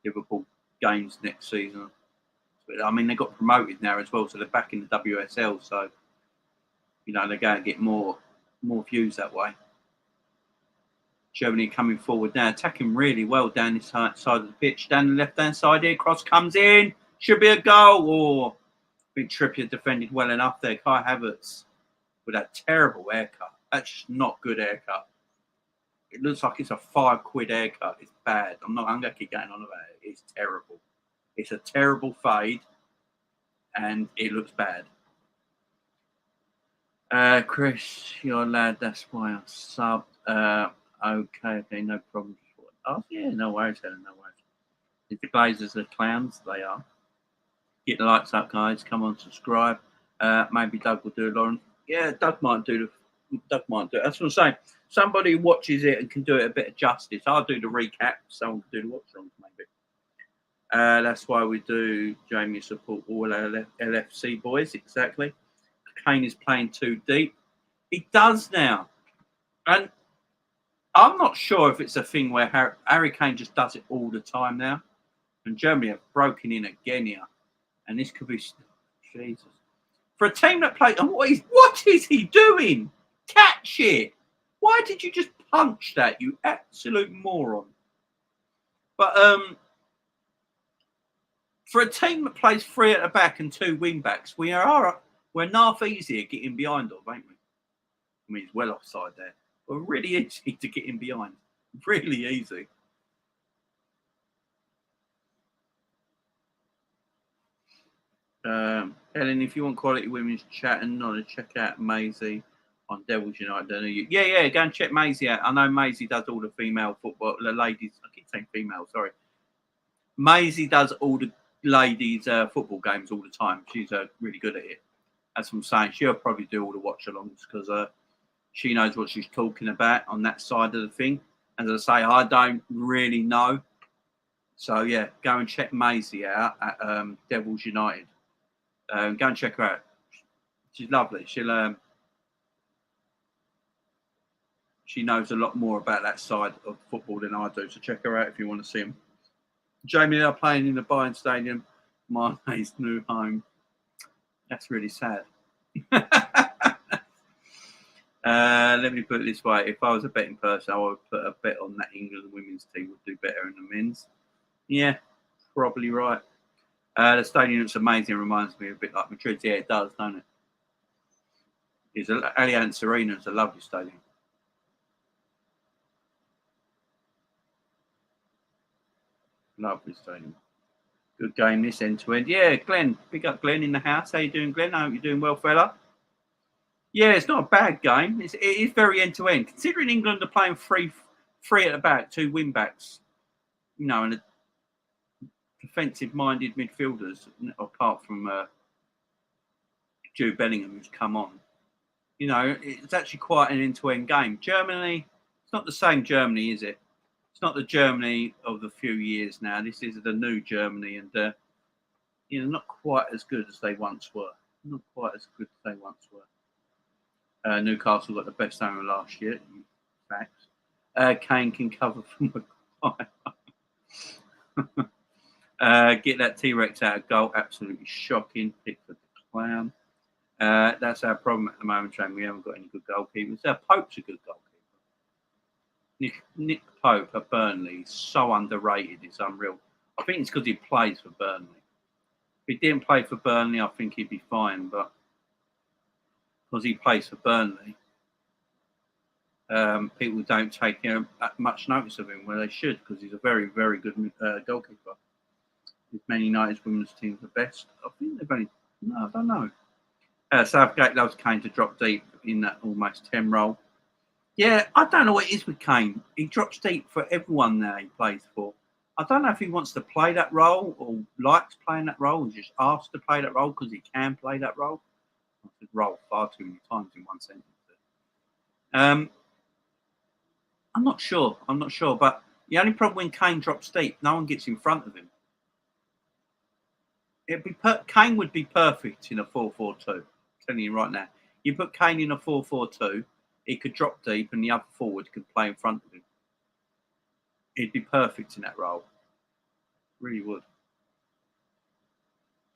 Liverpool games next season. But, I mean, they got promoted now as well, so they're back in the WSL. So, you know, they're going to get more views that way. Germany coming forward now, attacking really well down this side of the pitch. Down the left-hand side here, cross comes in. Should be a goal. Or I think Trippier defended well enough there. Kai Havertz with that terrible haircut. That's just not good haircut. It looks like it's a £5 haircut. It's bad. I'm going to keep going on about it. It's terrible. It's a terrible fade, and it looks bad. Chris, your lad, that's why I subbed. Okay, no problem. Oh, yeah, no worries, Helen, no worries. If the Glazers are clowns, they are. Get the likes up, guys. Come on, subscribe. Maybe Doug will do it, Lauren. Yeah, Doug might do it. That's what I'm saying. Somebody who watches it and can do it a bit of justice. I'll do the recap. Someone can do the watch-alongs, maybe. That's why we do Jamie support all our LFC boys. Exactly. Kane is playing too deep. He does now. And I'm not sure if it's a thing where Harry Kane just does it all the time now. And Germany have broken in again here. And this could be... Jesus. For a team that plays... What is he doing? Catch it. Why did you just punch that, you absolute moron? But for a team that plays 3 at the back and 2 wing backs, we're enough easier getting behind of, ain't we? I mean, he's well offside there. But really easy to get in behind. Really easy. Helen, if you want quality women's chat and knowledge, check out Maisie on Devils United. Don't you? Yeah, go and check Maisie out. I know Maisie does all the female football, the ladies. I keep saying female, sorry. Maisie does all the ladies' football games all the time. She's really good at it. That's what I'm saying. She'll probably do all the watch-alongs because she knows what she's talking about on that side of the thing. As I say, I don't really know. So, yeah, go and check Maisie out at Devils United. Go and check her out. She's lovely. She knows a lot more about that side of football than I do. So check her out if you want to see them. Jamie, they're playing in the Bayern Stadium. Mane's new home. That's really sad. Let me put it this way. If I was a betting person, I would put a bet on that England women's team would do better than the men's. Yeah, probably right. The stadium looks amazing. It reminds me a bit like Madrid. Yeah, it does, don't it? It's Allianz Arena. It's a lovely stadium. Lovely stadium. Good game this end to end. Yeah, Glenn. Big up Glenn in the house. How you doing, Glenn? I hope you're doing well, fella. Yeah, it's not a bad game. It is very end to end. Considering England are playing three at the back, two wing backs, and a defensive-minded midfielders, apart from Jude Bellingham, who's come on. It's actually quite an end-to-end game. Germany, it's not the same Germany, is it? It's not the Germany of the few years now. This is the new Germany, and not quite as good as they once were. Not quite as good as they once were. Newcastle got the best owner last year. Facts. Kane can cover from get that T-Rex out of goal. Absolutely shocking. Pickford the clown. That's our problem at the moment, Shane. We haven't got any good goalkeepers. Pope's a good goalkeeper. Nick Pope at Burnley is so underrated. It's unreal. I think it's because he plays for Burnley. If he didn't play for Burnley, I think he'd be fine. But because he plays for Burnley, people don't take much notice of him where they should, because he's a very, very good goalkeeper. If Man United's women's team's the best, I think they've only. No, I don't know. Southgate loves Kane to drop deep in that almost 10 role. Yeah, I don't know what it is with Kane. He drops deep for everyone now he plays for. I don't know if he wants to play that role or likes playing that role and just asked to play that role because he can play that role. I said role far too many times in one sentence. I'm not sure. But the only problem when Kane drops deep, no one gets in front of him. Kane would be perfect in a 4-4-2. I'm telling you right now. You put Kane in a 4-4-2, he could drop deep and the other forward could play in front of him. He'd be perfect in that role. Really would.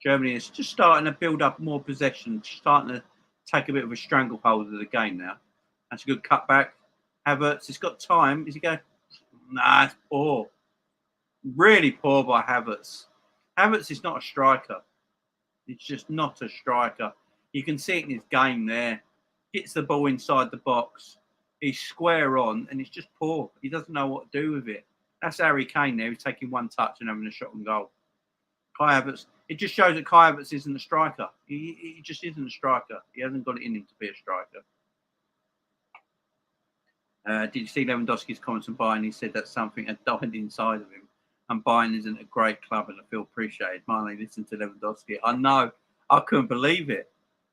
Germany is just starting to build up more possession, starting to take a bit of a stranglehold of the game now. That's a good cutback. Havertz has got time. Is he going? Nah, it's poor. Really poor by Havertz. Havertz is not a striker. He's just not a striker. You can see it in his game there. Gets the ball inside the box. He's square on, and it's just poor. He doesn't know what to do with it. That's Harry Kane there. He's taking one touch and having a shot on goal. Kai Havertz. It just shows that Kai Havertz isn't a striker. He just isn't a striker. He hasn't got it in him to be a striker. Did you see Lewandowski's comments on Bayern? He said that something had died inside of him. And Bayern isn't a great club and I feel appreciated. Marley, listen to Lewandowski. I know. I couldn't believe it.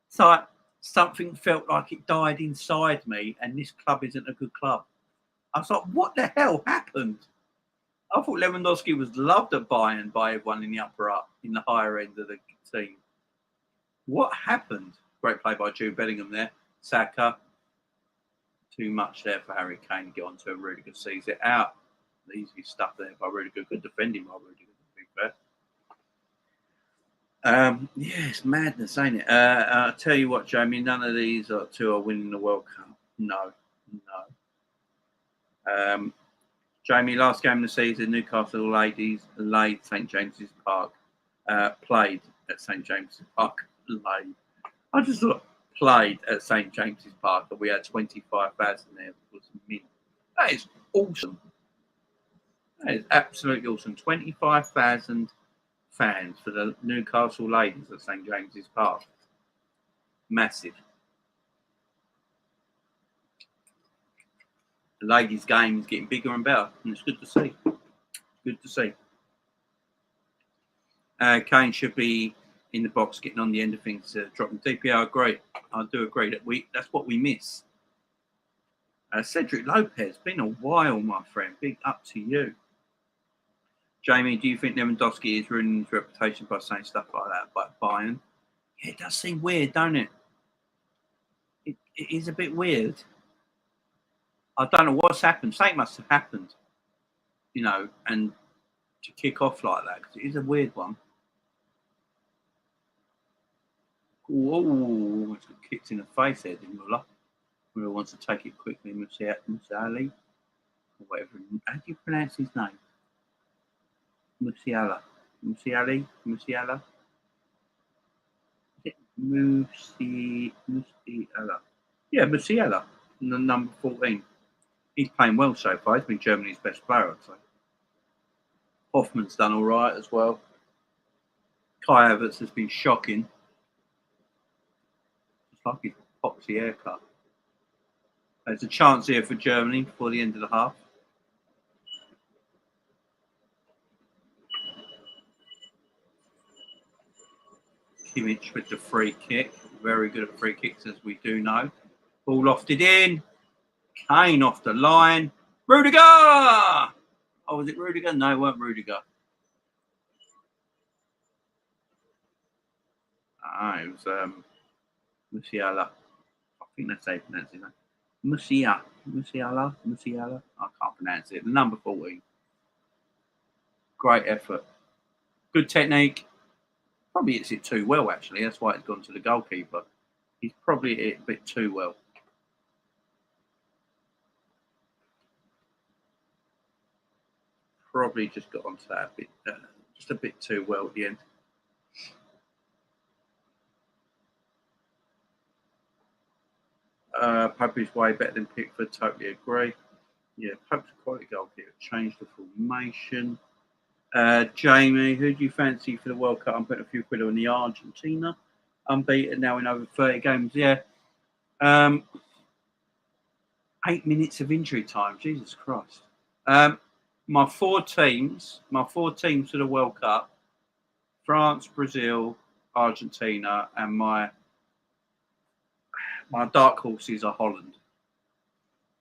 It's like something felt like it died inside me and this club isn't a good club. I was like, what the hell happened? I thought Lewandowski was loved at Bayern by everyone in the higher end of the team. What happened? Great play by Jude Bellingham there. Saka. Too much there for Harry Kane to get onto a really good season. Out. Easy stuff there by really good defending by really good. Yeah, it's madness, ain't it? I'll tell you what, Jamie, none of these two are winning the World Cup. No. Jamie, last game of the season, Newcastle ladies laid St James's Park. Played at St James's Park. Laid. I just thought played at St James's Park, but we had 25,000 there. It was mint. That is awesome. That is absolutely awesome. 25,000 fans for the Newcastle ladies at St James's Park. Massive. The ladies' game is getting bigger and better, and it's good to see. Good to see. Kane should be in the box, getting on the end of things, dropping deep. Yeah, I agree. I do agree that that's what we miss. Cedric Lopez, been a while, my friend. Big up to you. Jamie, do you think Lewandowski is ruining his reputation by saying stuff like that by Bayern? Yeah, it does seem weird, don't it? It is a bit weird. I don't know what's happened. Something must have happened, and to kick off like that, because it is a weird one. Whoa, almost got kicked in the face there, didn't Muller? Who wants to take it quickly? Musiali, or whatever. How do you pronounce his name? Musiala. Musiala. Is it Musiala? Yeah, Musiala, number 14. He's playing well so far. He's been Germany's best player, I'd say. Hoffman's done all right as well. Kai Havertz has been shocking. It's like his poxy haircut. There's a chance here for Germany before the end of the half. Kimmich with the free kick. Very good at free kicks, as we do know. Ball lofted in. Kane off the line. Rudiger! Oh, was it Rudiger? No, it weren't Rudiger. It was Musiala. I think that's how you pronounce it. Musiala. I can't pronounce it. The number 14. Great effort. Good technique. Probably hits it too well, actually. That's why it's gone to the goalkeeper. He's probably hit it a bit too well. Probably just got onto that a bit, just a bit too well at the end. Pope is way better than Pickford. Totally agree. Yeah, Pope's a quality goalkeeper. Changed the formation. Jamie, who do you fancy for the World Cup? I'm putting a few quid on the Argentina. Unbeaten now in over 30 games. Yeah. 8 minutes of injury time. Jesus Christ. My four teams for the World Cup: France, Brazil, Argentina, and my dark horses are Holland.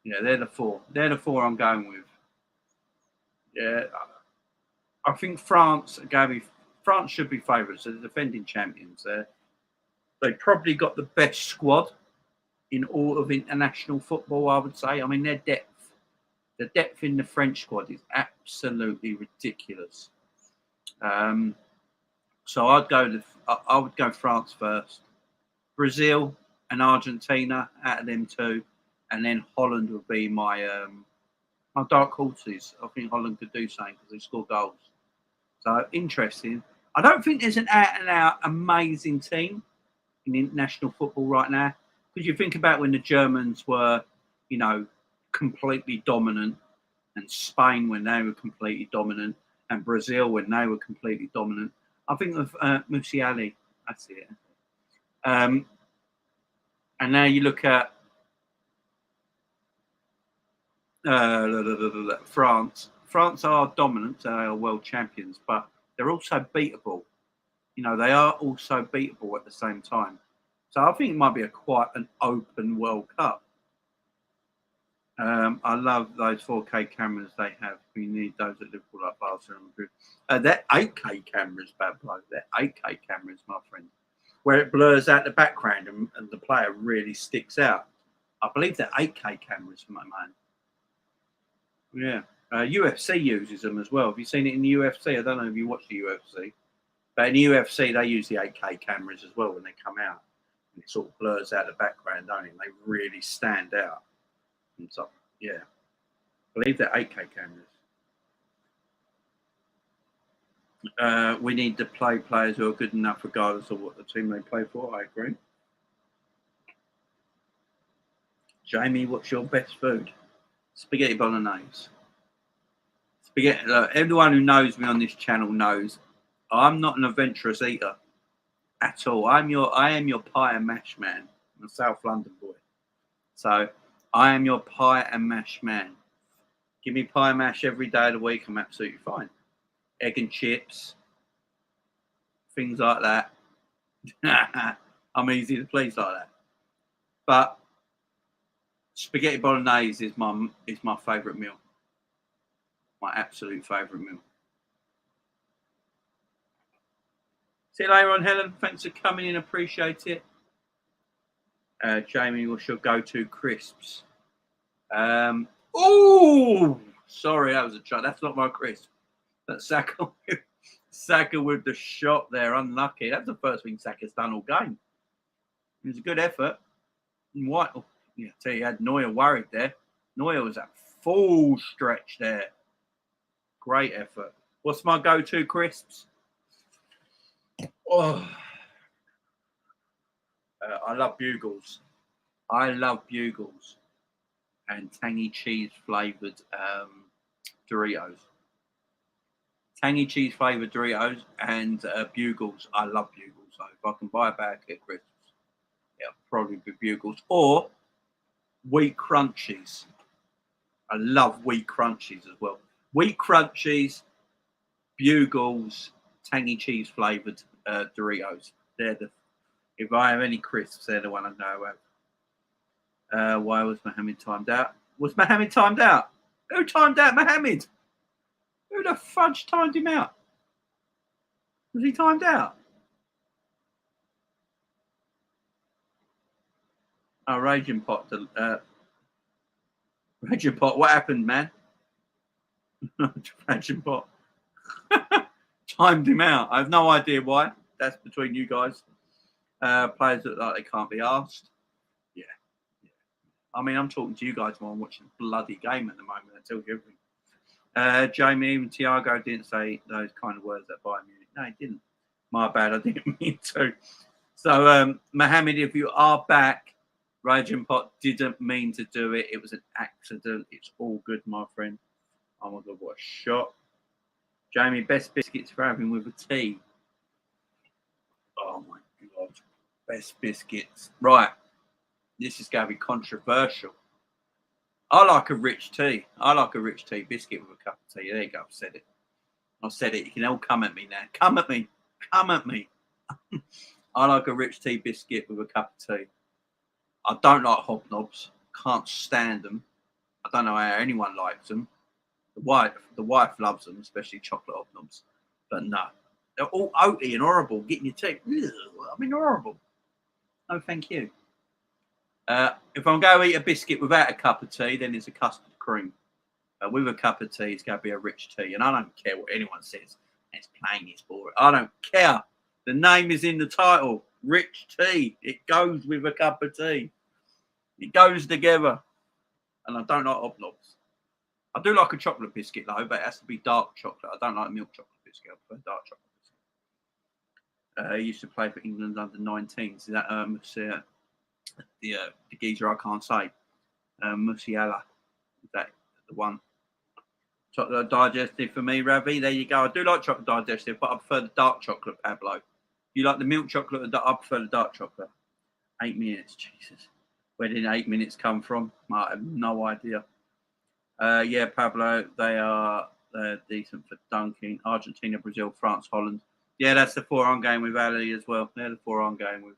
Yeah, they're the four. They're the four I'm going with. Yeah, I think France should be favourites. They're the defending champions. They probably got the best squad in all of international football, I would say. I mean, the depth in the French squad is absolutely ridiculous. So I would go France first, Brazil and Argentina out of them two, and then Holland would be my dark horses. I think Holland could do something because they score goals. So interesting. I don't think there's an out-and-out amazing team in international football right now. Because you think about when the Germans were, completely dominant, and Spain when they were completely dominant, and Brazil when they were completely dominant. I think of Musiala. That's it. And now you look at France. France are dominant. They are world champions, but they're also beatable. They are also beatable at the same time. So I think it might be quite an open World Cup. I love those 4K cameras they have. We need those at Liverpool, like Barcelona. They're 8K cameras, bad bloke. They're 8K cameras, my friend, where it blurs out the background and the player really sticks out. I believe they're 8K cameras, my man. Yeah. UFC uses them as well. Have you seen it in the UFC? I don't know if you watch the UFC. But in the UFC, they use the 8K cameras as well when they come out. And it sort of blurs out the background, don't it? And they really stand out. And so, yeah. I believe they're 8K cameras. We need to play players who are good enough regardless of what the team they play for. I agree. Jamie, what's your best food? Spaghetti bolognese. Spaghetti. Look, everyone who knows me on this channel knows I'm not an adventurous eater at all. I am your pie and mash man. I'm a South London boy. So I am your pie and mash man. Give me pie and mash every day of the week. I'm absolutely fine. Egg and chips. Things like that. I'm easy to please like that. But spaghetti bolognese is my favourite meal. My absolute favourite meal. See you later on, Helen. Thanks for coming in. Appreciate it. Jamie, what's your go-to crisps? Oh, sorry, that was a try. That's not my crisp. That's Saka with the shot there. Unlucky. That's the first thing Saka's done all game. It was a good effort. Yeah, I tell you, had Neuer worried there. Neuer was at full stretch there. Great effort. What's my go-to crisps? Oh, I love Bugles. I love Bugles and tangy cheese flavored Doritos. Tangy cheese flavored Doritos and Bugles. I love Bugles. So if I can buy a bag of crisps, it'll probably be Bugles or wheat crunchies. I love wheat crunchies as well. Wheat crunchies, Bugles, tangy cheese flavored Doritos. They're the. If I have any crisps, they're the one I know have. Why was Mohammed timed out? Was Mohammed timed out? Who timed out Mohammed? Who the fudge timed him out? Was he timed out? Oh, Raging Pot. Raging Pot, what happened, man? Raging Pot. Timed him out. I have no idea why. That's between you guys. Players look like they can't be asked. Yeah. I mean, I'm talking to you guys while I'm watching a bloody game at the moment. That tells you everything. Jamie, even Thiago didn't say those kind of words at Bayern Munich. No, he didn't. My bad. I didn't mean to. So, Mohammed, if you are back, Raging Pot didn't mean to do it. It was an accident. It's all good, my friend. Oh, my God, what a shot. Jamie, best biscuits for having with a tea. Oh, my God. Best biscuits. Right. This is going to be controversial. I like a rich tea. I like a rich tea biscuit with a cup of tea. There you go. I've said it. I've said it. You can all come at me now. Come at me. Come at me. I like a rich tea biscuit with a cup of tea. I don't like hobnobs. Can't stand them. I don't know how anyone likes them. The wife loves them, especially chocolate hobnobs. But no. They're all oaty and horrible. Getting your teeth. I mean, horrible. No, thank you. If I'm going to eat a biscuit without a cup of tea, then it's a custard cream. With a cup of tea, it's going to be a rich tea. And I don't care what anyone says. It's plain, it's boring. I don't care. The name is in the title. Rich tea. It goes with a cup of tea. It goes together. And I don't like hobnobs. I do like a chocolate biscuit, though, but it has to be dark chocolate. I don't like milk chocolate biscuit. I prefer dark chocolate biscuit. I used to play for England under 19s. Is that the geezer I can't say? Musiala. Is that the one? Chocolate digestive for me, Ravi. There you go. I do like chocolate digestive, but I prefer the dark chocolate, Pablo. You like the milk chocolate? I prefer the dark chocolate. 8 minutes, Jesus. Where did 8 minutes come from? I have no idea. Yeah, Pablo, they're decent for dunking. Argentina, Brazil, France, Holland. Yeah, that's the 4 I'm going with Ali as well. They're the 4 I'm going with.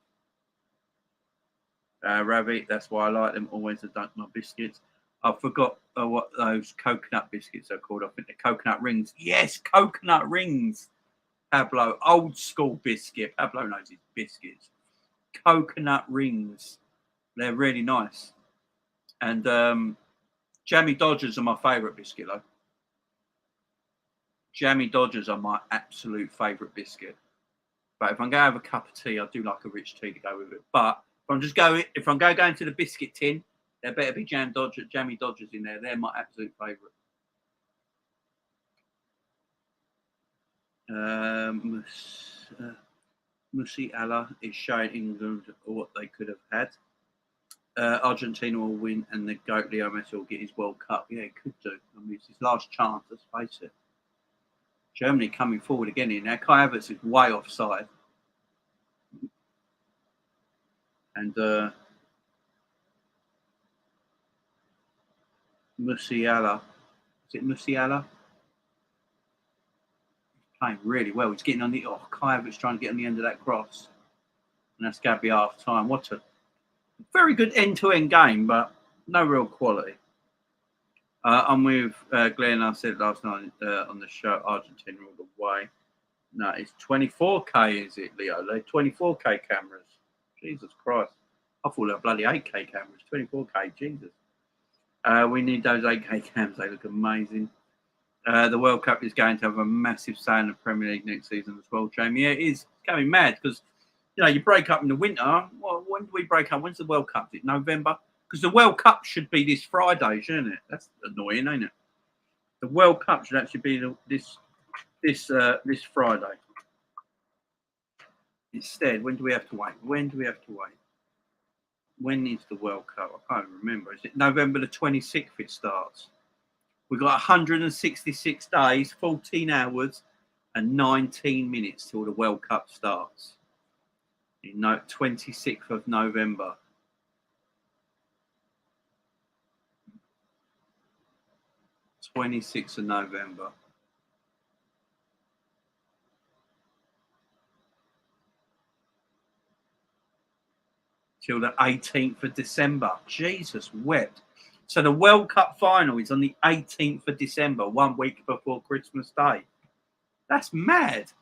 Ravi, that's why I like them. Always to dunk my biscuits. I forgot what those coconut biscuits are called. I think they're coconut rings. Yes, coconut rings. Pablo, old school biscuit. Pablo knows his biscuits. Coconut rings. They're really nice. And Jammy Dodgers are my favourite biscuit, though. Jammy Dodgers are my absolute favourite biscuit. But if I'm going to have a cup of tea, I do like a rich tea to go with it. But if I'm going to the biscuit tin, there better be Jammy Dodgers in there. They're my absolute favourite. Musiala is showing England what they could have had. Argentina will win and the GOAT Leo Messi will get his World Cup. Yeah, he could do. I mean, it's his last chance, let's face it. Germany coming forward again here now. Kai Havertz is way offside. And Musiala. Is it Musiala? He's playing really well. He's getting on the... Oh, Kai Havertz trying to get on the end of that cross. And that's going to be half time. What a very good end-to-end game, but no real quality. I'm with Glenn. I said last night on the show, Argentina all the way. No, it's 24K, is it, Leo? They're 24K cameras. Jesus Christ. I thought they were bloody 8K cameras. 24K, Jesus. We need those 8K cams. They look amazing. The World Cup is going to have a massive say in the Premier League next season as well, Jamie. Yeah, it is going mad because, you break up in the winter. Well, when do we break up? When's the World Cup? Is it November? Because the World Cup should be this Friday, shouldn't it? That's annoying, ain't it? The World Cup should actually be this Friday. Instead, when do we have to wait? When is the World Cup? I can't remember. Is it November the 26th it starts? We've got 166 days, 14 hours, and 19 minutes till the World Cup starts. 26th of November. '26th of November. Till the 18th of December. Jesus wept. So the World Cup final is on the 18th of December, 1 week before Christmas Day. That's mad.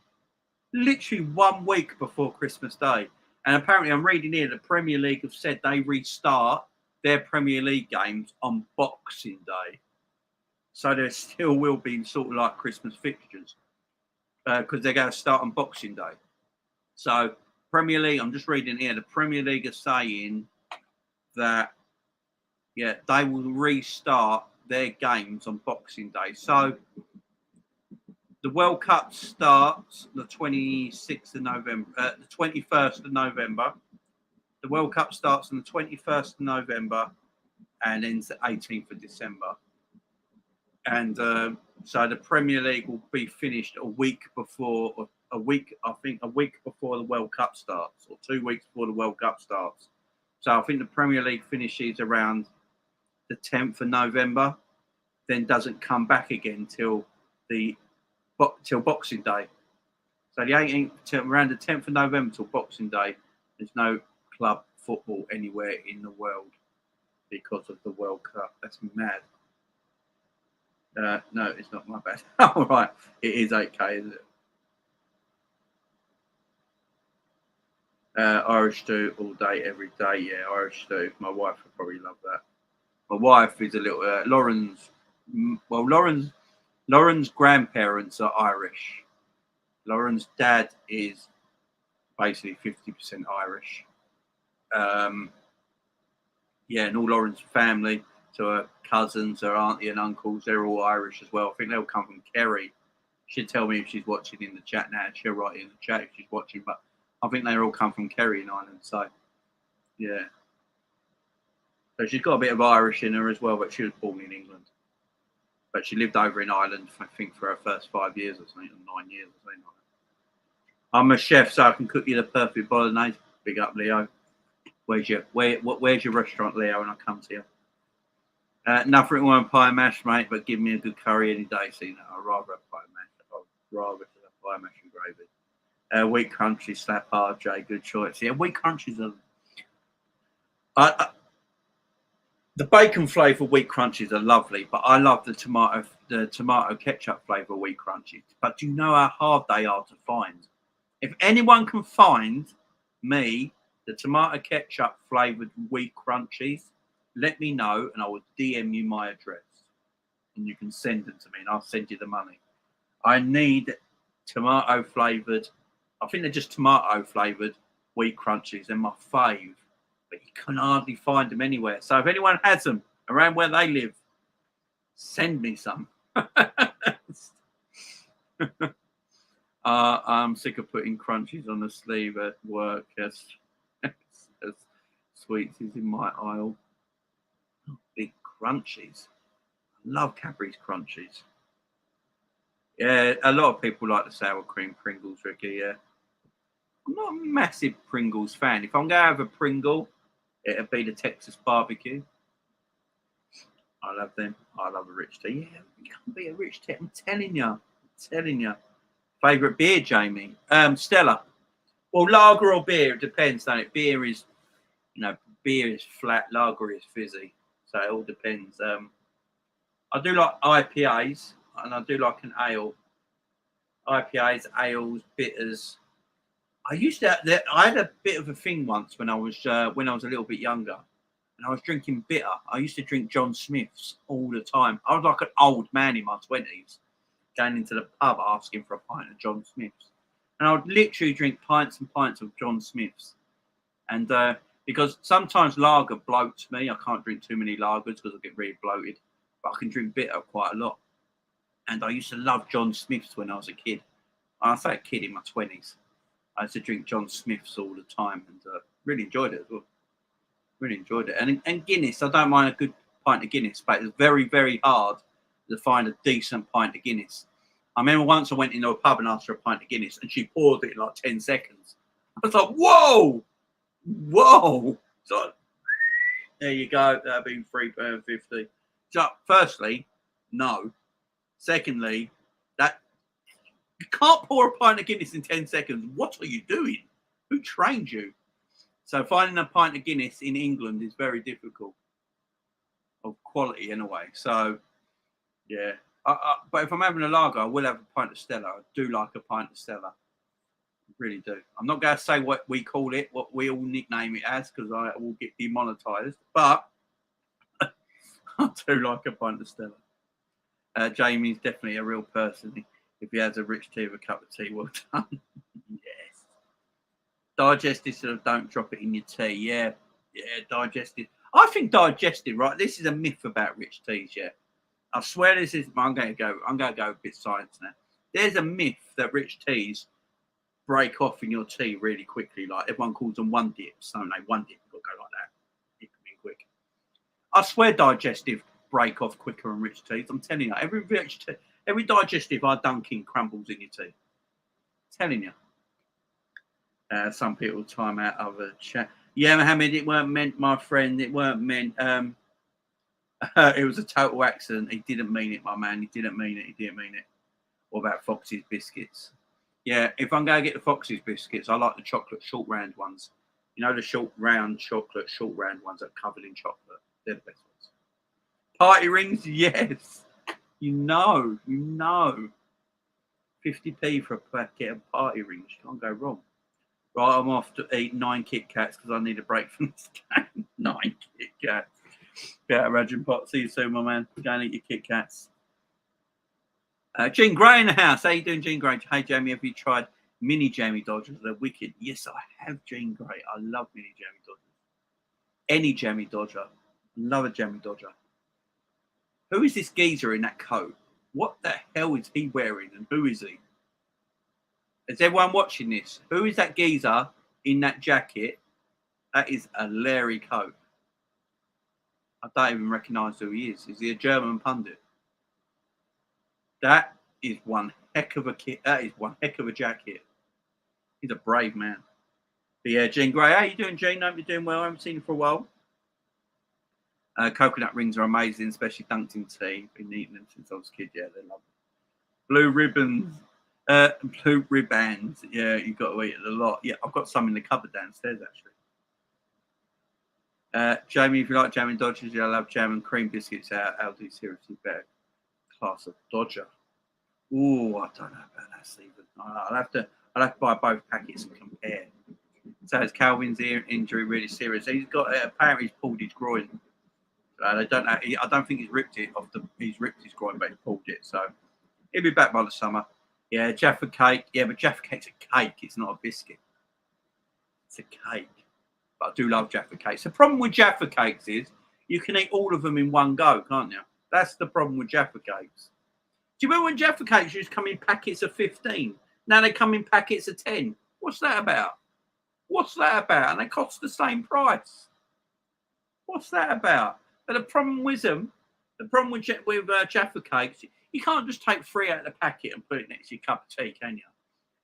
Literally 1 week before Christmas Day. And apparently I'm reading here, the Premier League have said they restart their Premier League games on Boxing Day. So there still will be sort of like Christmas fixtures. Because they're going to start on Boxing Day. So Premier League, I'm just reading here, the Premier League are saying that, yeah, they will restart their games on Boxing Day. So the World Cup starts the 26th of November, the 21st of November. The World Cup starts on the 21st of November and ends the 18th of December. And so the Premier League will be finished a week before the World Cup starts, or 2 weeks before the World Cup starts. So I think the Premier League finishes around the 10th of November, then doesn't come back again till Boxing Day. So the 18th, around the 10th of November till Boxing Day, there's no club football anywhere in the world because of the World Cup. That's mad. No, it's not my bad. All right, it is 8K, isn't it? Irish stew all day, every day. Yeah, Irish stew. My wife would probably love that. My wife is a little Lauren's grandparents are Irish. Lauren's dad is basically 50% Irish. Yeah, and all Lauren's family, so her cousins, her auntie and uncles, they're all Irish as well. I think they'll come from Kerry. She'd tell me if she's watching in the chat now. She'll write in the chat if she's watching, but I think they all come from Kerry in Ireland. So, yeah. So she's got a bit of Irish in her as well, but she was born in England. But she lived over in Ireland, I think, for her first 5 years or something, or 9 years or something like that. I'm a chef, so I can cook you the perfect bolognese. Big up, Leo. Where's your restaurant, Leo, when I come to you? Nothing wrong with pie and mash, mate, but give me a good curry any day. So, I'd rather have pie and mash. I'd rather have pie and mash and gravy. Wheat crunchies, slap hard, Jay. Good choice. Yeah, wheat crunchies are... the bacon flavour wheat crunchies are lovely, but I love the tomato ketchup flavour wheat crunchies. But do you know how hard they are to find? If anyone can find me the tomato ketchup flavoured wheat crunchies, let me know and I will DM you my address. And you can send them to me and I'll send you the money. I need tomato flavoured, I think they're just tomato flavoured wheat crunchies. They're my fave. But you can hardly find them anywhere. So if anyone has them around where they live, send me some. I'm sick of putting crunchies on the sleeve at work. As sweets is in my aisle. Big crunchies. I love Cadbury's crunchies. Yeah, a lot of people like the sour cream Pringles, Ricky. Yeah, I'm not a massive Pringles fan. If I'm going to have a Pringle, it'll be the Texas barbecue. I love them. I love a rich tea. Yeah, you can't beat a rich tea. I'm telling you. Favourite beer, Jamie? Stella. Well, lager or beer, it depends, don't it? Beer is flat, lager is fizzy. So it all depends. I do like IPAs and I do like an ale. IPAs, ales, bitters. I had a bit of a thing once when I was a little bit younger, and I was drinking bitter. I used to drink John Smith's all the time. I was like an old man in my 20s, going into the pub asking for a pint of John Smith's, and I would literally drink pints and pints of John Smith's. And because sometimes lager bloats me. I can't drink too many lagers because I get really bloated, but I can drink bitter quite a lot. And I used to love John Smith's when I was a kid. I say a kid in my 20s. I used to drink John Smith's all the time and really enjoyed it as well. Really enjoyed it. And Guinness, I don't mind a good pint of Guinness, but it's very, very hard to find a decent pint of Guinness. I remember once I went into a pub and asked for a pint of Guinness and she poured it in like 10 seconds. I was like, whoa! So there you go. That'd be £3.50. So firstly, no. Secondly, that you can't pour a pint of Guinness in 10 seconds. What are you doing? Who trained you? So finding a pint of Guinness in England is very difficult. Of quality anyway. So yeah. But if I'm having a lager, I will have a pint of Stella. I do like a pint of Stella. I really do. I'm not going to say what we call it, what we all nickname it as, because I will get demonetized. But I do like a pint of Stella. Jamie's definitely a real person. If he has a rich tea with a cup of tea, well done. Yes. Digested, so don't drop it in your tea. Yeah, digested. I think digested, right? This is a myth about rich teas, yeah. I swear this is. I'm going to go a bit science now. There's a myth that rich teas break off in your tea really quickly. Like everyone calls them one dips. Don't they? One dip, you've got to go like that. It can be quick. I swear digestive break off quicker than rich teas. I'm telling you, every digestive I dunk in crumbles in your tea. I'm telling you. Some people time out of a chat. Yeah, Mohammed, it weren't meant, my friend. It weren't meant. It was a total accident. He didn't mean it, my man. He didn't mean it. What about Fox's biscuits? Yeah, if I'm going to get the Fox's biscuits, I like the chocolate short round ones. You know, the short round ones that are covered in chocolate. They're the best ones. Party rings, yes. You know. 50p for a packet of party rings. You can't go wrong. Right, I'm off to eat 9 Kit Kats because I need a break from this game. 9 Kit Kats. Get out, Rajin Pot. See you soon, my man. Go and eat your Kit Kats. Jean Gray in the house. How you doing, Jean Gray? Hey, Jamie, have you tried mini Jamie Dodgers? They're wicked. Yes, I have, Jean Gray. I love mini Jamie Dodgers. Any Jamie Dodger. Love a Jamie Dodger. Who is this geezer in that coat? What the hell is he wearing and who is he? Is everyone watching this? Who is that geezer in that jacket? That is a Larry coat. I don't even recognise who he is. Is he a German pundit? That is one heck of a kit. That is one heck of a jacket. He's a brave man. But yeah, Jean Gray. How you doing, Jean? Hope you're doing well. I haven't seen you for a while. Coconut rings are amazing, especially dunked in tea. Been eating them since I was a kid. Yeah, they're lovely. Blue ribbons. Blue ribbons. Yeah, you've got to eat it a lot. Yeah, I've got some in the cupboard downstairs, actually. Jamie, if you like Jam and Dodgers, I love jam and cream biscuits. Aldi seriously better class of Dodger. Oh, I don't know about that, Stephen. I'll have to buy both packets and compare. So is Calvin's injury really serious? He's got apparently he's pulled his groin. They don't know. I don't think he's ripped it off. He's ripped his groin, but he's pulled it. So he'll be back by the summer. Yeah, Jaffa cake. Yeah, but Jaffa cake's a cake. It's not a biscuit. It's a cake. But I do love Jaffa cakes. The problem with Jaffa cakes is you can eat all of them in one go, can't you? That's the problem with Jaffa cakes. Do you remember when Jaffa cakes used to come in packets of 15? Now they come in packets of 10. What's that about? And they cost the same price. What's that about? But the problem with them, Jaffa cakes, you can't just take 3 out of the packet and put it next to your cup of tea, can you?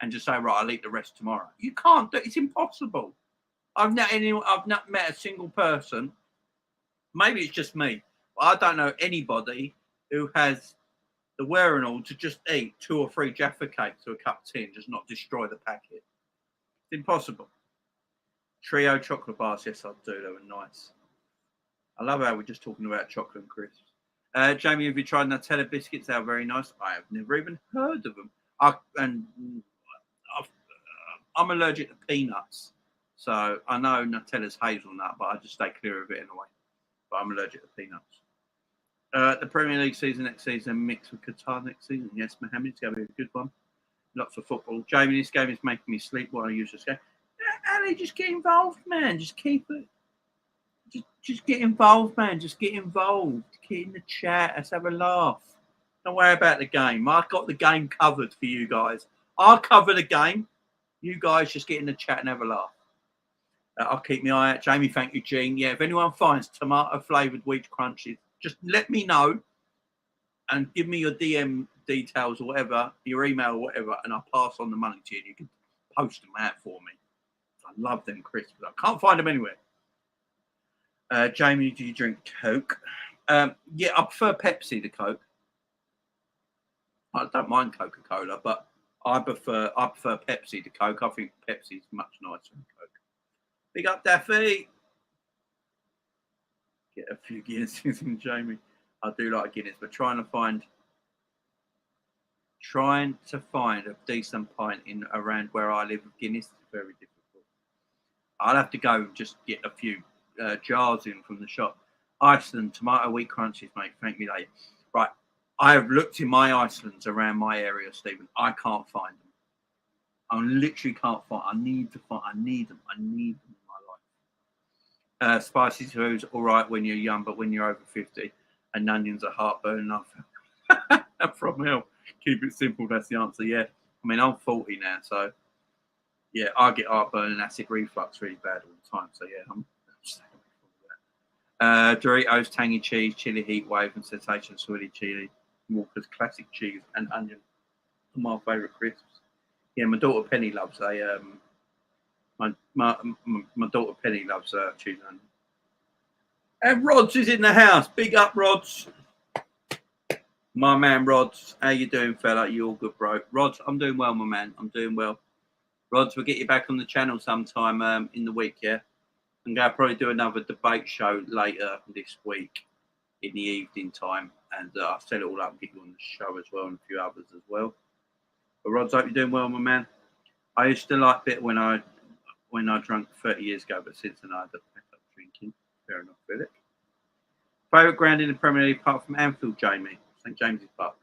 And just say, right, I'll eat the rest tomorrow. You can't do it. It's impossible. I've not met a single person. Maybe it's just me. But I don't know anybody who has the wherewithal to just eat 2 or 3 Jaffa cakes or a cup of tea and just not destroy the packet. It's impossible. Trio chocolate bars, yes, I do. They were nice. I love how we're just talking about chocolate and crisps. Jamie, have you tried Nutella biscuits? They are very nice. I have never even heard of them. I'm allergic to peanuts. So I know Nutella's hazelnut, but I just stay clear of it anyway. But I'm allergic to peanuts. The Premier League season next season mixed with Qatar next season. Yes, Mohammed, it's going to be a good one. Lots of football. Jamie, this game is making me sleep while I use this game. Ali, just get involved, man. Just keep it. Just get involved, man. Just get involved. Get in the chat. Let's have a laugh. Don't worry about the game. I've got the game covered for you guys. I'll cover the game. You guys just get in the chat and have a laugh. I'll keep my eye out. Jamie, thank you, Gene. Yeah, if anyone finds tomato-flavoured wheat crunches, just let me know and give me your DM details or whatever, your email or whatever, and I'll pass on the money to you. You can post them out for me. I love them crisps. I can't find them anywhere. Jamie, do you drink Coke? Yeah, I prefer Pepsi to Coke. I don't mind Coca-Cola, but I prefer Pepsi to Coke. I think Pepsi is much nicer than Coke. Big up, Daffy. Get a few Guinnesses in Jamie. I do like Guinness, but trying to find a decent pint in around where I live of Guinness is very difficult. I'll have to go and just get a few jars in from the shop. Iceland tomato wheat crunches, mate. Thank me later. Right, I have looked in my Icelands around my area, Stephen. I can't find them. I literally can't find. I need them. I need them in my life. Spicy foods, all right when you're young, but when you're over 50, and onions are heartburn enough. From hell. Keep it simple. That's the answer. Yeah. I mean, I'm 40 now, so yeah, I get heartburn and acid reflux really bad all the time. So yeah, I'm staying away from that. Doritos, tangy cheese, chili heat wave, and sensation sweaty chili. Walker's classic cheese and onion are my favourite crisps. Yeah, my daughter Penny loves my daughter Penny loves cheese and onion. And Rods is in the house. Big up, Rods. My man, Rods. How you doing, fella? You all good, bro? Rods, I'm doing well, my man. I'm doing well. Rods, we'll get you back on the channel sometime in the week, yeah? I'm going to probably do another debate show later this week in the evening time. And I'll set it all up and get you on the show as well and a few others as well. But Rods, hope you're doing well, my man. I used to like it when I drank 30 years ago, but since then I had to pack up drinking. Fair enough, Philip. Favourite ground in the Premier League apart from Anfield, Jamie? St James's Park.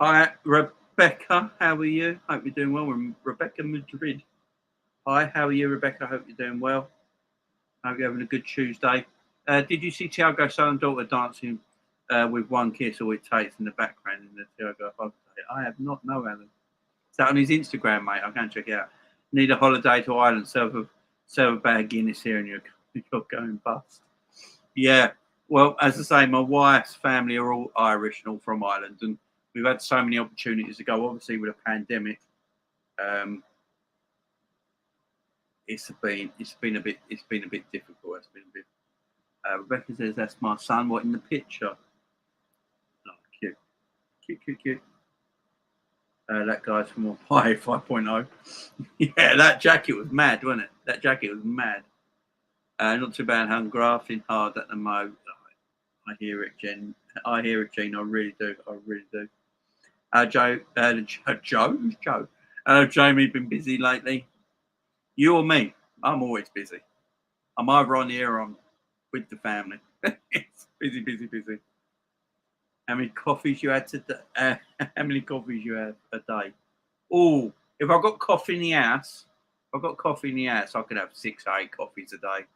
Hi, Rebecca. How are you? Hope you're doing well. We're Rebecca Madrid. Hi, how are you, Rebecca? Hope you're doing well. Hope you're having a good Tuesday. Did you see Thiago son and daughter dancing with one kiss all it takes in the background in the Thiago holiday? I have not, no, Alan. Is that on his Instagram, mate? I'll go and check it out. Need a holiday to Ireland. Serve a bag of Guinness here and you're going bust. Yeah. Well, as I say, my wife's family are all Irish and all from Ireland, and we've had so many opportunities to go. Obviously, with a pandemic, it's been a bit difficult. It's been a bit. Rebecca says that's my son. What in the picture? Oh, cute. That guy's from Hawaii 5.0. Yeah, that jacket was mad, wasn't it? That jacket was mad. Not too bad. I'm grafting hard at the moment. I hear it, Jen. I really do. Joe. Who's Joe? Jamie, been busy lately? You or me? I'm always busy. I'm either on here or I'm with the family. It's busy. How many coffees you had today? How many coffees you have a day? Oh, if I've got coffee in the house, I could have 6 or 8 coffees a day.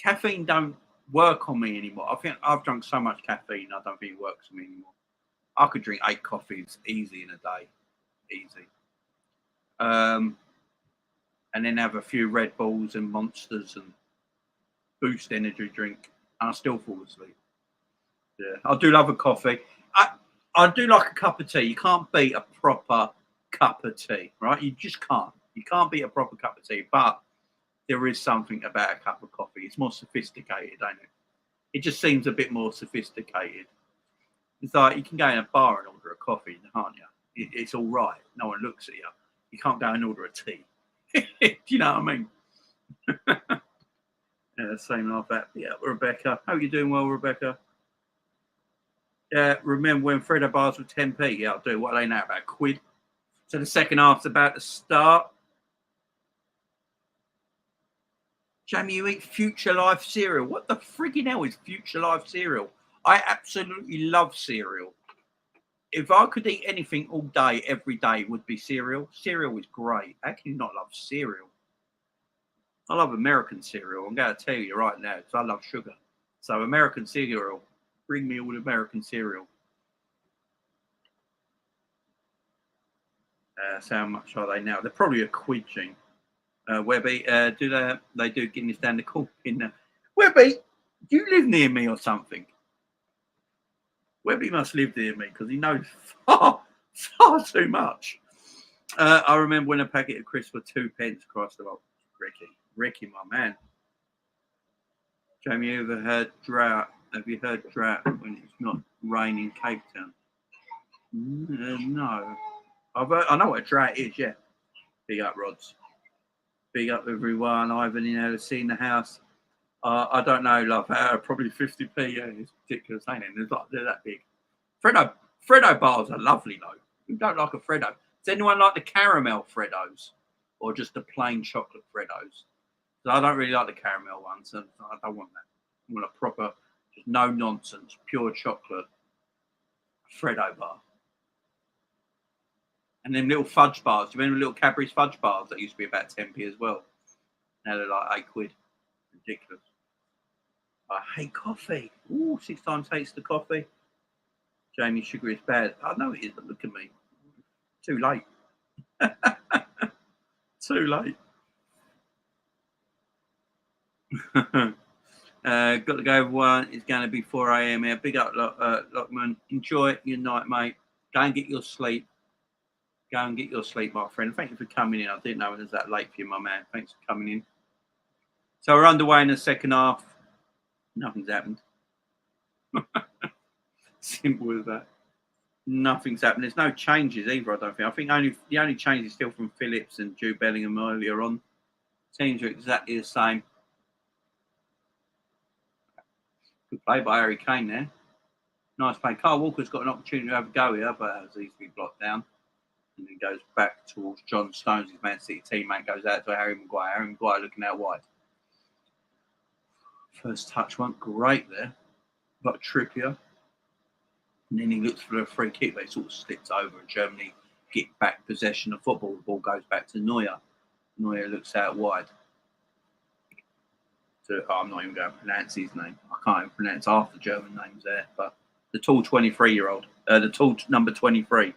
Caffeine don't work on me anymore. I think I've drunk so much caffeine, I don't think it works on me anymore. I could drink 8 coffees easy in a day. Easy. And then have a few Red Bulls and Monsters and Boost energy drink, and I still fall asleep. Yeah, I do love a coffee. I do like a cup of tea. You can't beat a proper cup of tea, right? You just can't. You can't beat a proper cup of tea, but there is something about a cup of coffee. It's more sophisticated, ain't it? It just seems a bit more sophisticated. It's like you can go in a bar and order a coffee, can't you? It's all right. No one looks at you. You can't go and order a tea. Do you know what I mean? Yeah, same like that. Yeah, Rebecca. Hope you're doing well, Rebecca. Yeah, remember when Freddo bars were 10p? Yeah, I'll do. What are they now? About £1. So the second half's about to start. Jamie, you eat Future Life cereal. What the friggin' hell is Future Life cereal? I absolutely love cereal. If I could eat anything all day, every day, it would be cereal. Cereal is great. How can you not love cereal? I love American cereal. I'm going to tell you right now because I love sugar. So American cereal, bring me all American cereal. So how much are they now? They're probably a quid, Gene. Webby, do they do Guinness down the coffin now? Webby, do you live near me or something? Webby must live near me because he knows far too much. I remember when a packet of crisps for 2p crossed the road. Ricky, my man. Jamie, you ever heard drought? Have you heard drought when it's not raining in Cape Town? No. I know what a drought is, yeah. Big up, Rods. Big up, everyone. Ivan in LC in the house. I don't know, love. Probably 50p. Yeah, it's ridiculous, ain't it? They're that big. Freddo bars are lovely, though. Who don't like a Freddo? Does anyone like the caramel Freddos? Or just the plain chocolate Freddos? So I don't really like the caramel ones, and I don't want that. I want a proper, just no nonsense, pure chocolate Freddo bar. And then little fudge bars. Do you remember little Cadbury's fudge bars that used to be about 10p as well? Now they're like 8 quid. Ridiculous. I hate coffee. Ooh, 6 times hates the coffee. Jamie, sugar is bad. I know it is, but look at me. Too late. Too late. Got to go, everyone. It's going to be 4 a.m. here. Big up, Lockman. Enjoy your night, mate. Go and get your sleep. Go and get your sleep, my friend. Thank you for coming in. I didn't know it was that late for you, my man. Thanks for coming in. So we're underway in the second half. Nothing's happened. Simple as that. Nothing's happened. There's no changes either, I don't think. I think the only change is still from Phillips and Jude Bellingham earlier on. Teams are exactly the same. Good play by Harry Kane there. Nice play. Carl Walker's got an opportunity to have a go here, but that was easily blocked down. And then goes back towards John Stones, his Man City teammate, goes out to Harry Maguire. Harry Maguire looking out wide. First touch went great there. But Trippier. And then he looks for a free kick, but it sort of slips over and Germany get back possession of football. The ball goes back to Neuer. Neuer looks out wide. I'm not even going to pronounce his name. I can't even pronounce half the German names there. But the tall 23-year-old, the tall number 23.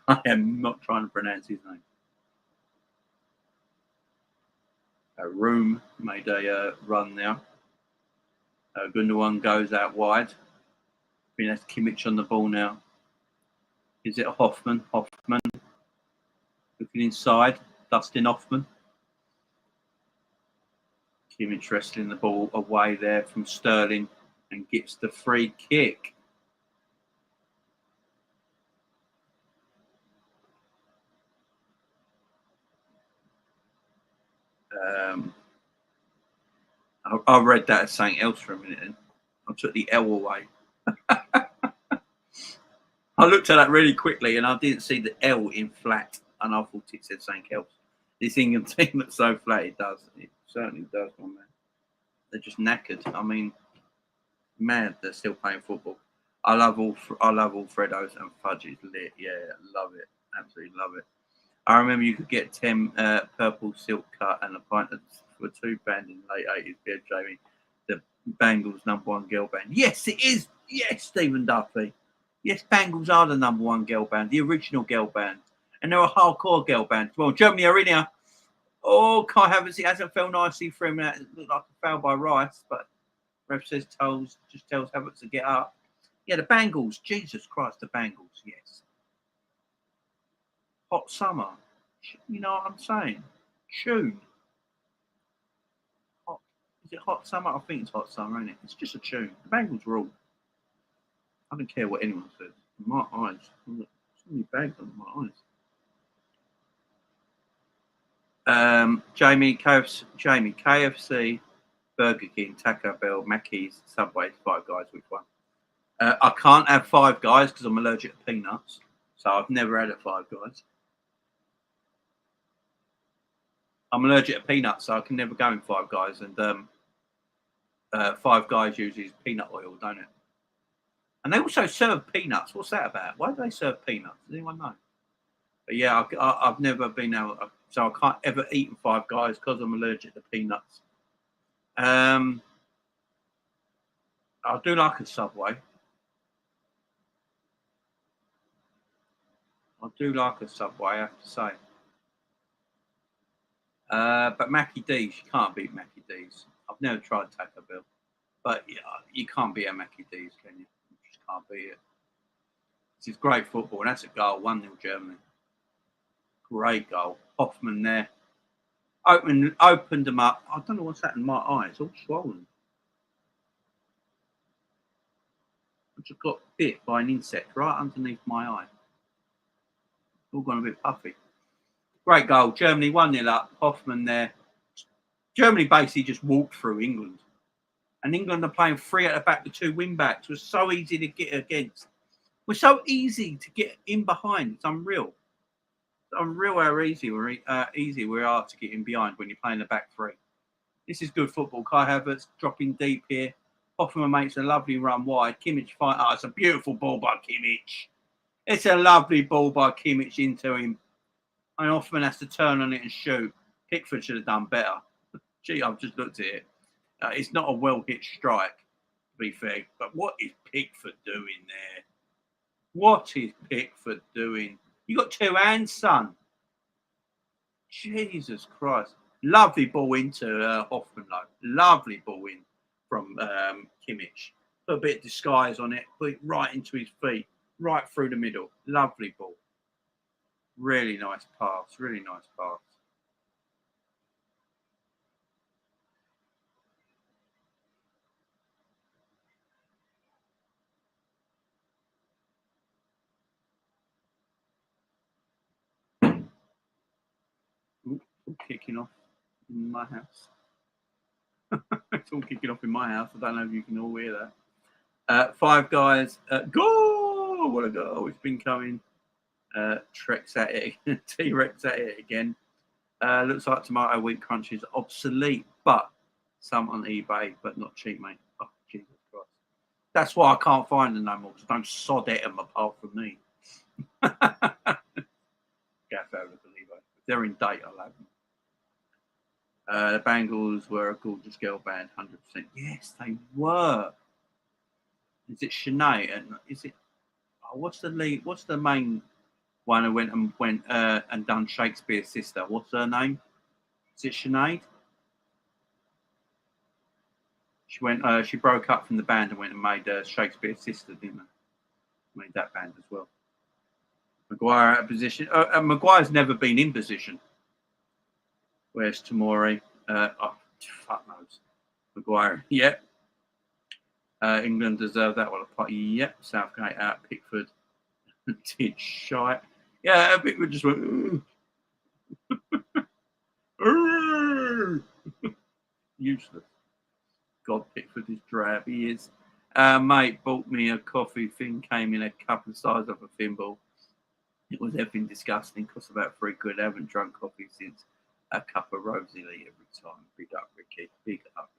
I am not trying to pronounce his name. Room made a run now. Gundogan goes out wide. I think that's Kimmich on the ball now. Is it Hoffman? Hoffman looking inside. Dustin Hoffman. Kimmich wrestling the ball away there from Sterling and gets the free kick. I read that as something else for a minute and I took the L away. I looked at that really quickly and I didn't see the L in flat and I thought it said something else. This England team looks so flat, it does. It certainly does, my man. They're just knackered. I mean, mad they're still playing football. I love all Freddos and fudges lit. Yeah, love it. Absolutely love it. I remember you could get 10 purple silk cut and a pint for £2 in the late 80s. Yeah, Jamie, the Bangles #1 girl band. Yes, it is. Yes, Stephen Duffy. Yes, Bangles are the #1 girl band, the original girl band. And they're a hardcore girl band. Well, Germany are in here. Oh, Kai Havertz, it hasn't felt nicely for him. It looked like a foul by Rice, but ref says tells Havertz to get up. Yeah, the Bangles. Jesus Christ, the Bangles. Yes. Hot summer. You know what I'm saying? Tune. Hot. Is it hot summer? I think it's hot summer, isn't it? It's just a tune. The Bangles rule. I don't care what anyone says. My eyes. Look, so many bags on my eyes. Jamie, KFC, Burger King, Taco Bell, Mackey's, Subway, Five Guys. Which one? I can't have Five Guys because I'm allergic to peanuts. So I've never had a Five Guys. I'm allergic to peanuts, so I can never go in Five Guys. And Five Guys uses peanut oil, don't it? And they also serve peanuts. What's that about? Why do they serve peanuts? Does anyone know? But yeah, I've never been able, so I can't ever eat in Five Guys because I'm allergic to peanuts. I do like a Subway. I do like a Subway, I have to say. But Mackie D's, you can't beat Mackie D's. I've never tried Taco Bell, but yeah, you can't beat a Mackie D's, can you? You just can't beat it. This is great football, and that's a goal, 1-0 Germany. Great goal. Hoffman there. Opened them up. I don't know what's happened. My eyes all swollen. I just got bit by an insect right underneath my eye. All gone a bit puffy. Great goal. Germany 1-0 up. Hoffman there. Germany basically just walked through England. And England are playing 3 at the back with 2 wing backs. It was so easy to get against. We're so easy to get in behind. It's unreal. It's unreal how easy we are to get in behind when you're playing the back 3. This is good football. Kai Havertz dropping deep here. Hoffman makes a lovely run wide. Kimmich fight. Oh, it's a beautiful ball by Kimmich. It's a lovely ball by Kimmich into him. And Hoffman has to turn on it and shoot. Pickford should have done better. Gee, I've just looked at it. It's not a well-hit strike, to be fair. But what is Pickford doing there? What is Pickford doing? You got 2 hands, son. Jesus Christ. Lovely ball into Hoffman, though. Lovely ball in from Kimmich. Put a bit of disguise on it. Put it right into his feet. Right through the middle. Lovely ball. Really nice pass. Really nice pass. All kicking off in my house. It's all kicking off in my house. I don't know if you can all hear that. Five Guys. Goal! What a goal. It's been coming. Trex at it. T-Rex at it again. Looks like Tomato Wheat Crunch is obsolete, but some on eBay, but not cheap, mate. Oh, Jesus Christ. That's why I can't find them no more, because I don't sod at them apart from me. Gaff out of eBay. If they're in date, I'll have them. The Bangles were a gorgeous girl band, 100%. Yes, they were. Is it Sinead? And is it? Oh, what's the lead? What's the main one who went and done Shakespeare's sister? What's her name? Is it Sinead? She went. She broke up from the band and went and made Shakespeare's sister, didn't she? Made that band as well. Maguire out of position. Maguire's never been in position. Where's Tomori? Oh, fuck knows. Maguire. Yep. England deserved that one. Yep. Southgate out. Pickford did shite. Yeah, Pickford just went. Useless. God, Pickford is drab. He is. Mate bought me a coffee thing. Came in a cup the size of a thimble. It was effing disgusting. Cost about £3. I haven't drunk coffee since a cup of Rosie Lee every time. Big up, Ricky. Big up.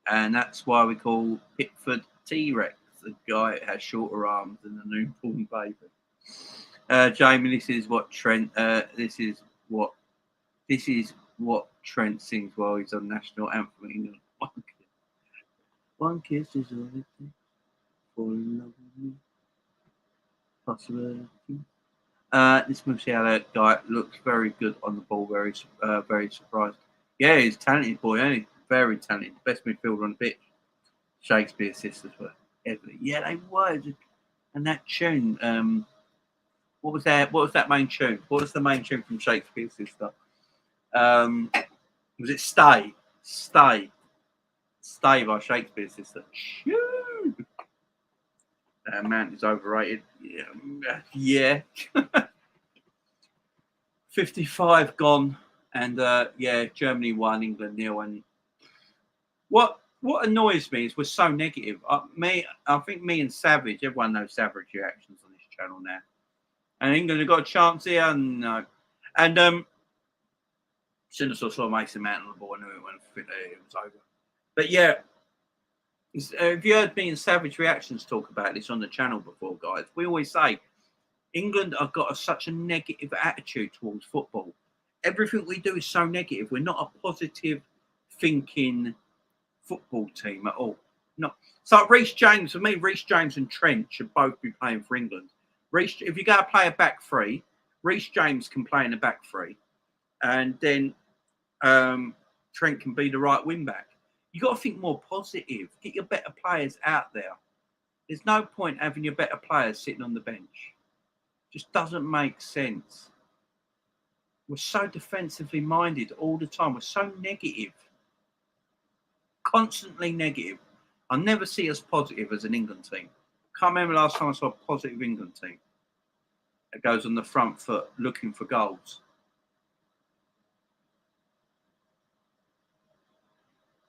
And that's why we call Pickford T-Rex. The guy that has shorter arms than a newborn baby. Jamie, this is what Trent Trent sings while he's on national anthem England. One kiss is all it takes. Fall in love with you. Possibility. This Musiala guy looks very good on the ball. Very surprised. Yeah, he's a talented boy, ain't he? Very talented. Best midfielder on the pitch. Shakespeare's sisters were heavily. Yeah, they were. And that tune. What was that main tune? What was the main tune from Shakespeare's sister? Was it Stay? Stay by Shakespeare's sister. Shoo! Mount is overrated. Yeah. 55 gone, and Germany won, England 0. And what annoys me is we're so negative. I think me and Savage, everyone knows Savage reactions on this channel now. And England have got a chance here, no. And as soon as I saw Mason Mount on the ball, I knew it was over. But yeah, have you heard me and Savage reactions talk about this on the channel before, guys? We always say England have got such a negative attitude towards football. Everything we do is so negative. We're not a positive thinking football team at all. No. So Reece James, for me, Reece James and Trent should both be playing for England. Reece, if you go to play a back three, Reece James can play in a back three, and then Trent can be the right wing back. You got to think more positive. Get your better players out there. There's no point having your better players sitting on the bench. Just doesn't make sense. We're so defensively minded all the time. We're so negative. Constantly negative. I never see us positive as an England team. Can't remember last time I saw a positive England team that goes on the front foot looking for goals.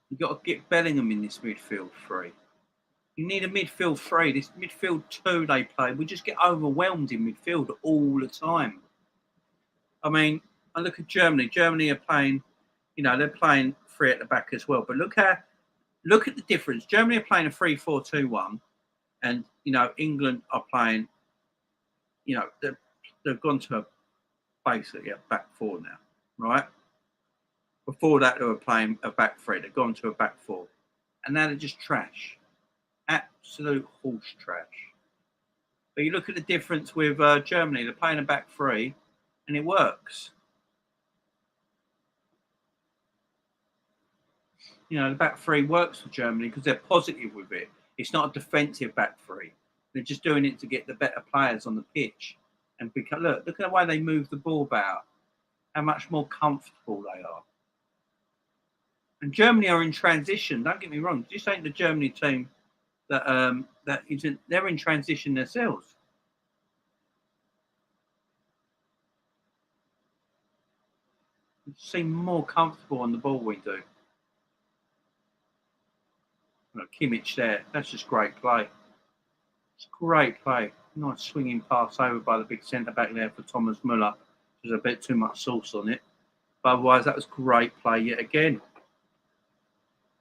You've got to get Bellingham in this midfield three. You need a midfield three. This midfield two they play, we just get overwhelmed in midfield all the time. I mean, I look at Germany. Germany are playing, they're playing three at the back as well. But look at the difference. Germany are playing a 3-4-2-1, and England are playing. They've gone to basically a back four now, right? Before that, they were playing a back three. They've gone to a back four, and now they're just trash, absolute horse trash. But you look at the difference with Germany. They're playing a back three, and it works. The back three works for Germany because they're positive with it. It's not a defensive back three. They're just doing it to get the better players on the pitch. And look at the way they move the ball about, how much more comfortable they are. And Germany are in transition. Don't get me wrong. This ain't the Germany team that isn't. They're in transition themselves. They seem more comfortable on the ball we do. Kimmich there. That's just great play. It's great play. Nice swinging pass over by the big centre back there for Thomas Müller. There's a bit too much sauce on it. But otherwise, that was great play yet again.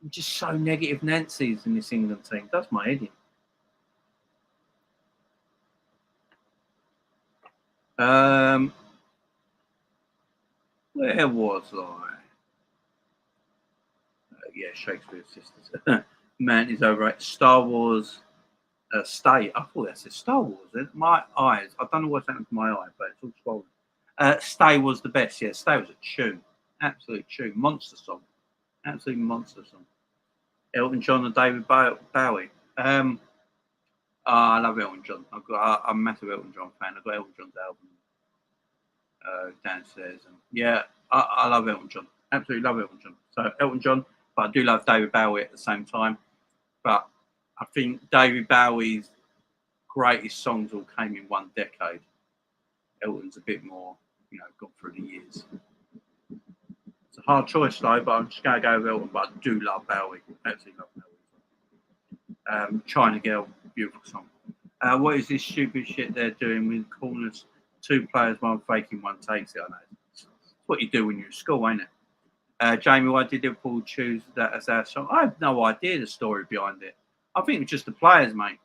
I'm just so negative Nancy's in this England team. Does my head in. Where was I? Yeah, Shakespeare's Sisters. Man is over at Star Wars. Stay. I thought that said Star Wars. My eyes. I don't know what's happened to my eye, but it's all swollen. Stay was the best. Yeah, Stay was a tune. Absolute tune. Monster song. Absolute monster song. Elton John and David Bowie. I love Elton John. I'm a massive Elton John fan. I've got Elton John's album downstairs. And yeah, I love Elton John. Absolutely love Elton John. So Elton John, but I do love David Bowie at the same time. But I think David Bowie's greatest songs all came in one decade. Elton's a bit more, gone through the years. It's a hard choice though, but I'm just going to go with Elton. But I do love Bowie. Absolutely love Bowie. China Girl, beautiful song. What is this stupid shit they're doing with corners? Two players, one faking, one takes it. I know. It's what you do when you're at school, ain't it? Jamie, why did Liverpool choose that as our song? I have no idea the story behind it. I think it's just the players, mate.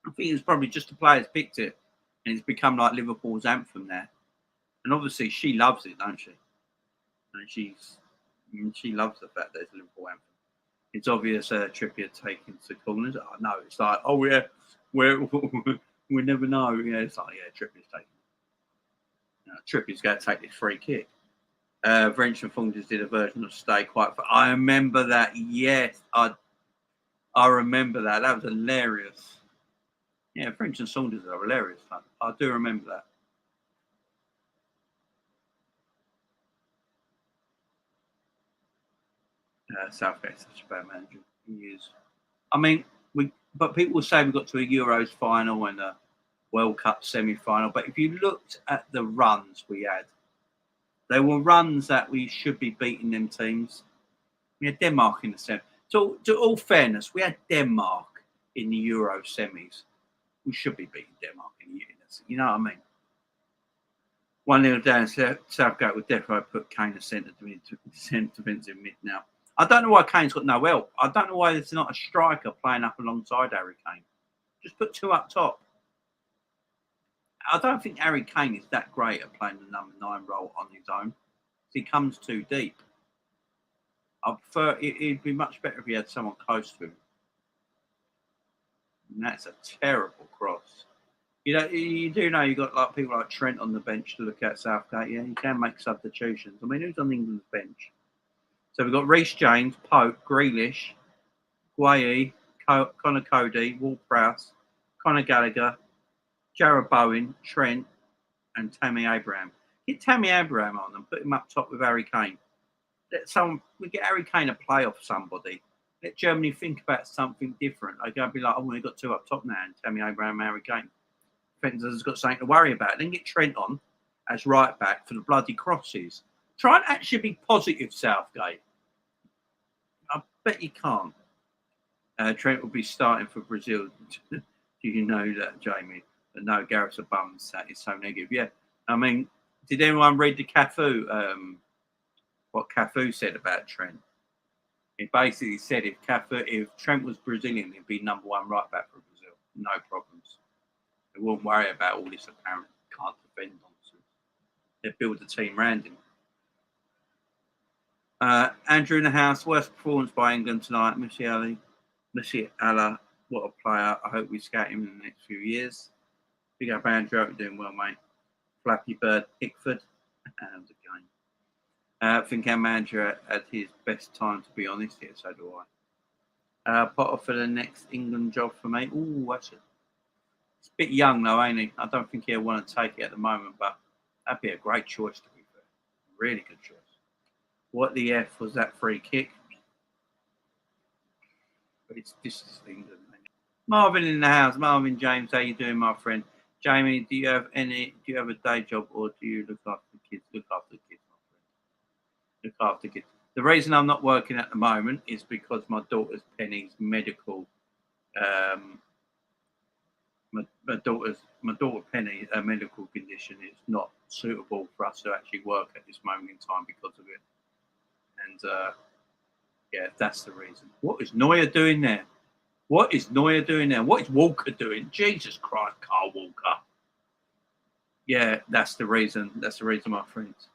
I think it's probably just the players picked it, and it's become like Liverpool's anthem now. And obviously, she loves it, don't she? And she loves the fact that it's Liverpool anthem. It's obvious Trippier taking to corners. I know it's like, oh yeah, we never know. Yeah, it's like Trippier's taking. Trippier's going to take this free kick. Vrench and Fung just did a version of Stay Quiet. I remember that. Yes, I remember that. That was hilarious. Yeah, French and Saunders are hilarious. I do remember that. Southgate's such a bad manager. He is. I mean, but people say we got to a Euros final and a World Cup semi-final. But if you looked at the runs we had, they were runs that we should be beating them teams. We had Denmark in the semi. So, to all fairness, we had Denmark in the Euro semis. We should be beating Denmark in the Euros. You know what I mean? 1-0 down. Southgate would definitely put Kane as centre defensive mid now. I don't know why Kane's got no help. I don't know why there's not a striker playing up alongside Harry Kane. Just put two up top. I don't think Harry Kane is that great at playing the number 9 role on his own. He comes too deep. I prefer it'd be much better if he had someone close to him. And that's a terrible cross. You do know you got like people like Trent on the bench to look at Southgate. Yeah, you can make substitutions. I mean, who's on England's bench? So we've got Reece James, Pope, Grealish, Gueye, Connor Cody, Ward-Prowse, Conor Gallagher, Jarrod Bowen, Trent, and Tammy Abraham. Get Tammy Abraham on and put him up top with Harry Kane. We get Harry Kane a play off somebody. Let Germany think about something different. They're going to be like, oh, we've got 2 up top now, and Tammy Abraham and Harry Kane. Defenders has got something to worry about. Then get Trent on as right back for the bloody crosses. Try and actually be positive, Southgate. I bet you can't. Trent will be starting for Brazil. Do you know that, Jamie? But no, Gareth's a bum. That is so negative. Yeah. I mean, did anyone read the Cafu, what Cafu said about Trent? He basically said if Trent was Brazilian, he'd be number 1 right back for Brazil. No problems. They won't worry about all this apparent can't defend nonsense. They build the team around him. Andrew in the house, worst performance by England tonight. Musiala, what a player. I hope we scout him in the next few years. Big up Andrew, hope you're doing well, mate. Flappy Bird, Pickford, and again. I think our manager at his best time, to be honest. Yeah, so do I. Potter for the next England job for me. Ooh, that's it. It's a bit young though, ain't he? I don't think he'll want to take it at the moment, but that'd be a great choice to be fair. Really good choice. What the F was that free kick? But this is England. Marvin in the house. Marvin James, how you doing, my friend? Jamie, do you have a day job or do you look after the kids? Look after the kids, my friend. Look after the kids. The reason I'm not working at the moment is because my daughter's Penny's medical. My daughter Penny, a medical condition is not suitable for us to actually work at this moment in time because of it. And yeah, that's the reason. What is Neuer doing there? What is Neuer doing there? What is Walker doing? Jesus Christ, Carl Walker. Yeah, that's the reason. That's the reason, my friends.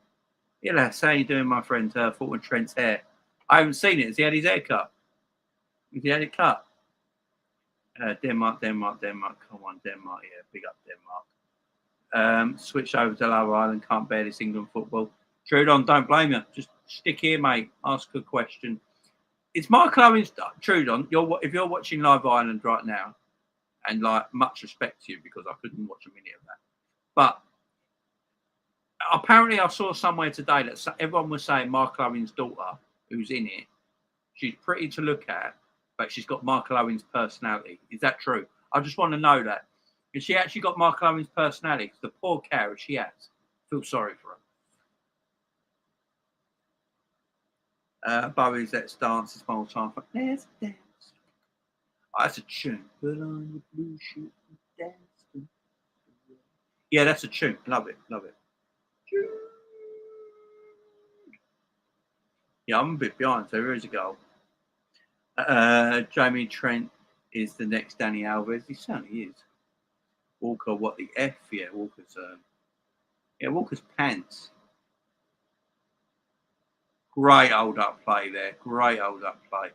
Yeah, that's how you doing, my friend? Fulton Trent's hair. I haven't seen it. Has he had his hair cut? Has he had it cut? Denmark. Come on, Denmark. Yeah, big up Denmark. Switch over to Love Island. Can't bear this England football. Trudon, don't blame you. Just stick here, mate. Ask a question. It's Mark Owen's Trudon. If you're watching Live Island right now, and like much respect to you because I couldn't watch a minute of that. But apparently, I saw somewhere today that everyone was saying Mark Owen's daughter, who's in it, she's pretty to look at, but she's got Mark Owen's personality. Is that true? I just want to know that. Has she actually got Mark Owen's personality? Because the poor cow she has. I feel sorry for her. Bowie's Let's Dance is my time. Let's dance. Oh, that's a tune. Put on your blue shoe and dance. Yeah, that's a tune. Love it. Yeah, I'm a bit behind, so here is a goal. Jamie Trent is the next Danny Alves. He certainly is. Walker, what the F? Yeah, Walker's pants. Great hold up play there. Great hold up play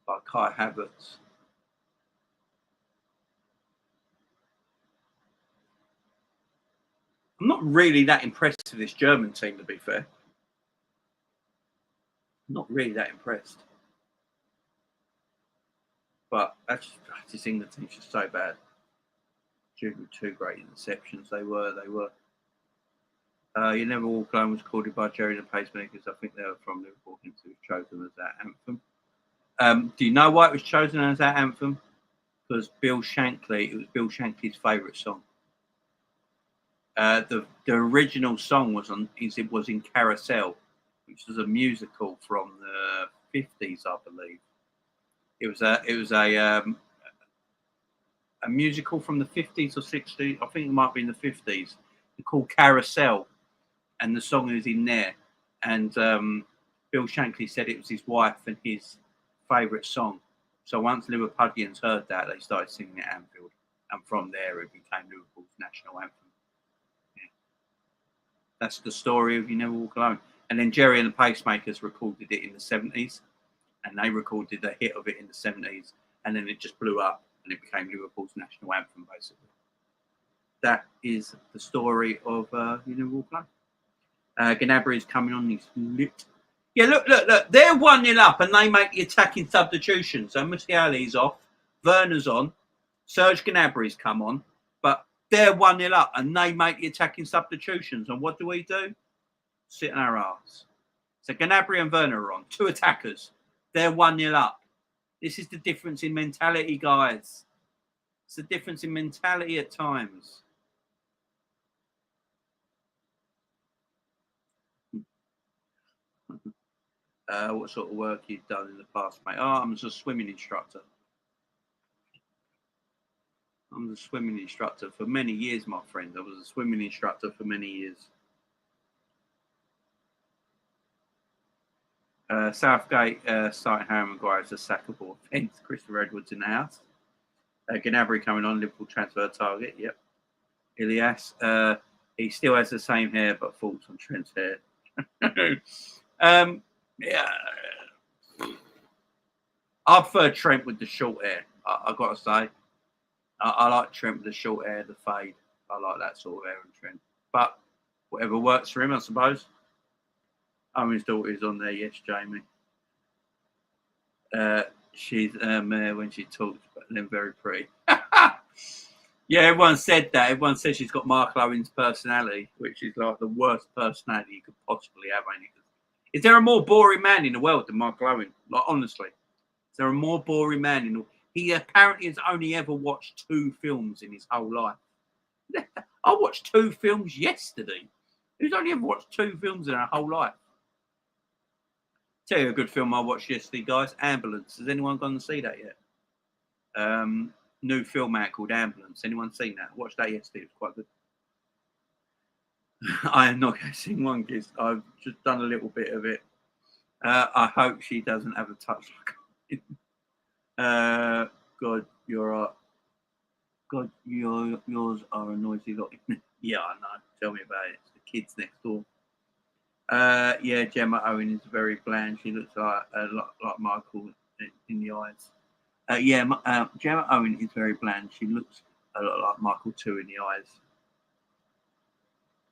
by Kai Havertz. I'm not really that impressed with this German team, to be fair. I'm not really that impressed. But this England team's just so bad. Due to 2 great interceptions, they were. You Never Walk Alone was recorded by Jerry the Pacemakers. I think they were from Liverpool, who was chosen as that anthem. Do you know why it was chosen as that anthem? Because it was Bill Shankly's favourite song. The original song was in Carousel, which was a musical from the 50s, I believe. It was a musical from the 50s or 60s. I think it might be in the 50s. It's called Carousel, and the song is in there. And Bill Shankly said it was his wife and his favourite song. So once Liverpudlians heard that, they started singing it at Anfield. And from there, it became Liverpool's national anthem. Yeah. That's the story of You Never Walk Alone. And then Jerry and the Pacemakers recorded it in the 70s, and they recorded a hit of it in the 70s, and then it just blew up, and it became Liverpool's national anthem, basically. That is the story of You Never Walk Alone. Gnabry is coming on. He's lit. Yeah, look. They're 1-0 up, and they make the attacking substitution. So Musiala's off. Werner's on. Serge Gnabry's come on. But they're 1-0 up, and they make the attacking substitutions. And what do? Sit on our arse. So Gnabry and Werner are on. 2 attackers. They're 1-0 up. This is the difference in mentality, guys. It's the difference in mentality at times. What sort of work you've done in the past, mate? Oh, I'm a swimming instructor. I'm a swimming instructor for many years, my friend. I was a swimming instructor for many years. Southgate citing Harry Maguire as a sackable offence. Christopher Edwards in the house. Gnabry coming on, Liverpool transfer target. Yep. Ilias, he still has the same hair, but faults on Trent's hair. Yeah, I prefer Trent with the short hair. I got to say, I like Trent with the short hair, the fade. I like that sort of hair in Trent. But whatever works for him, I suppose. Owen's daughter is on there, yes, Jamie. She's when she talks, but then very pretty. Yeah, everyone said that. Everyone says she's got Mark Owen's personality, which is like the worst personality you could possibly have, ain't it? Is there a more boring man in the world than Mark Owen? Like, honestly, is there a more boring man in the world? He apparently has only ever watched 2 films in his whole life. I watched 2 films yesterday. Who's only ever watched 2 films in her whole life? Tell you a good film I watched yesterday, guys. Ambulance. Has anyone gone to see that yet? New film out called Ambulance. Anyone seen that? Watched that yesterday. It was quite good. I am not going to sing one kiss. I've just done a little bit of it. I hope she doesn't have a touch like God, yours are a noisy lot. Yeah, I know. Tell me about it. It's the kids next door. Yeah, Gemma Owen is very bland. She looks like a lot like Michael in the eyes. Gemma Owen is very bland. She looks a lot like Michael too in the eyes.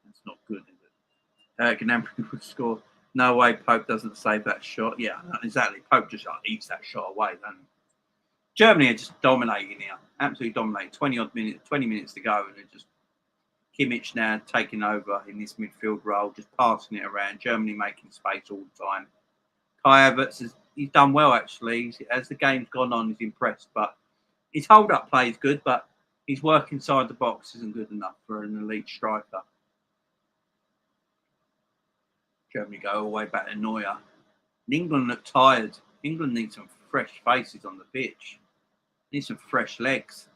That's not good, is it? Gnabry would score. No way Pope doesn't save that shot. Yeah, exactly. Pope just eats that shot away, doesn't he? Germany are just dominating here. Absolutely dominating. 20 minutes to go, and they're just Kimmich now taking over in this midfield role, just passing it around. Germany making space all the time. Kai Havertz he's done well, actually. As the game's gone on, he's impressed, but his hold-up play is good, but his work inside the box isn't good enough for an elite striker. Germany go all the way back to Neuer. And England look tired. England needs some fresh faces on the pitch. Need some fresh legs.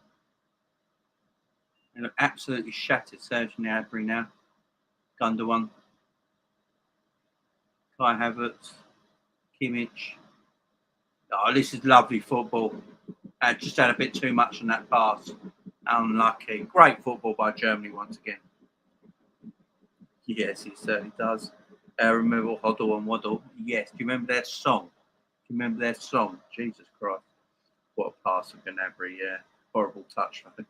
They look absolutely shattered. Serge Gnabry now. Gundogan. Kai Havertz. Kimmich. Oh, this is lovely football. Just had a bit too much on that pass. Unlucky. Great football by Germany once again. Yes, it certainly does. Remember Hoddle and Waddle? Yes. Do you remember their song? Jesus Christ. What a pass of Gnabry, yeah. Horrible touch, I think.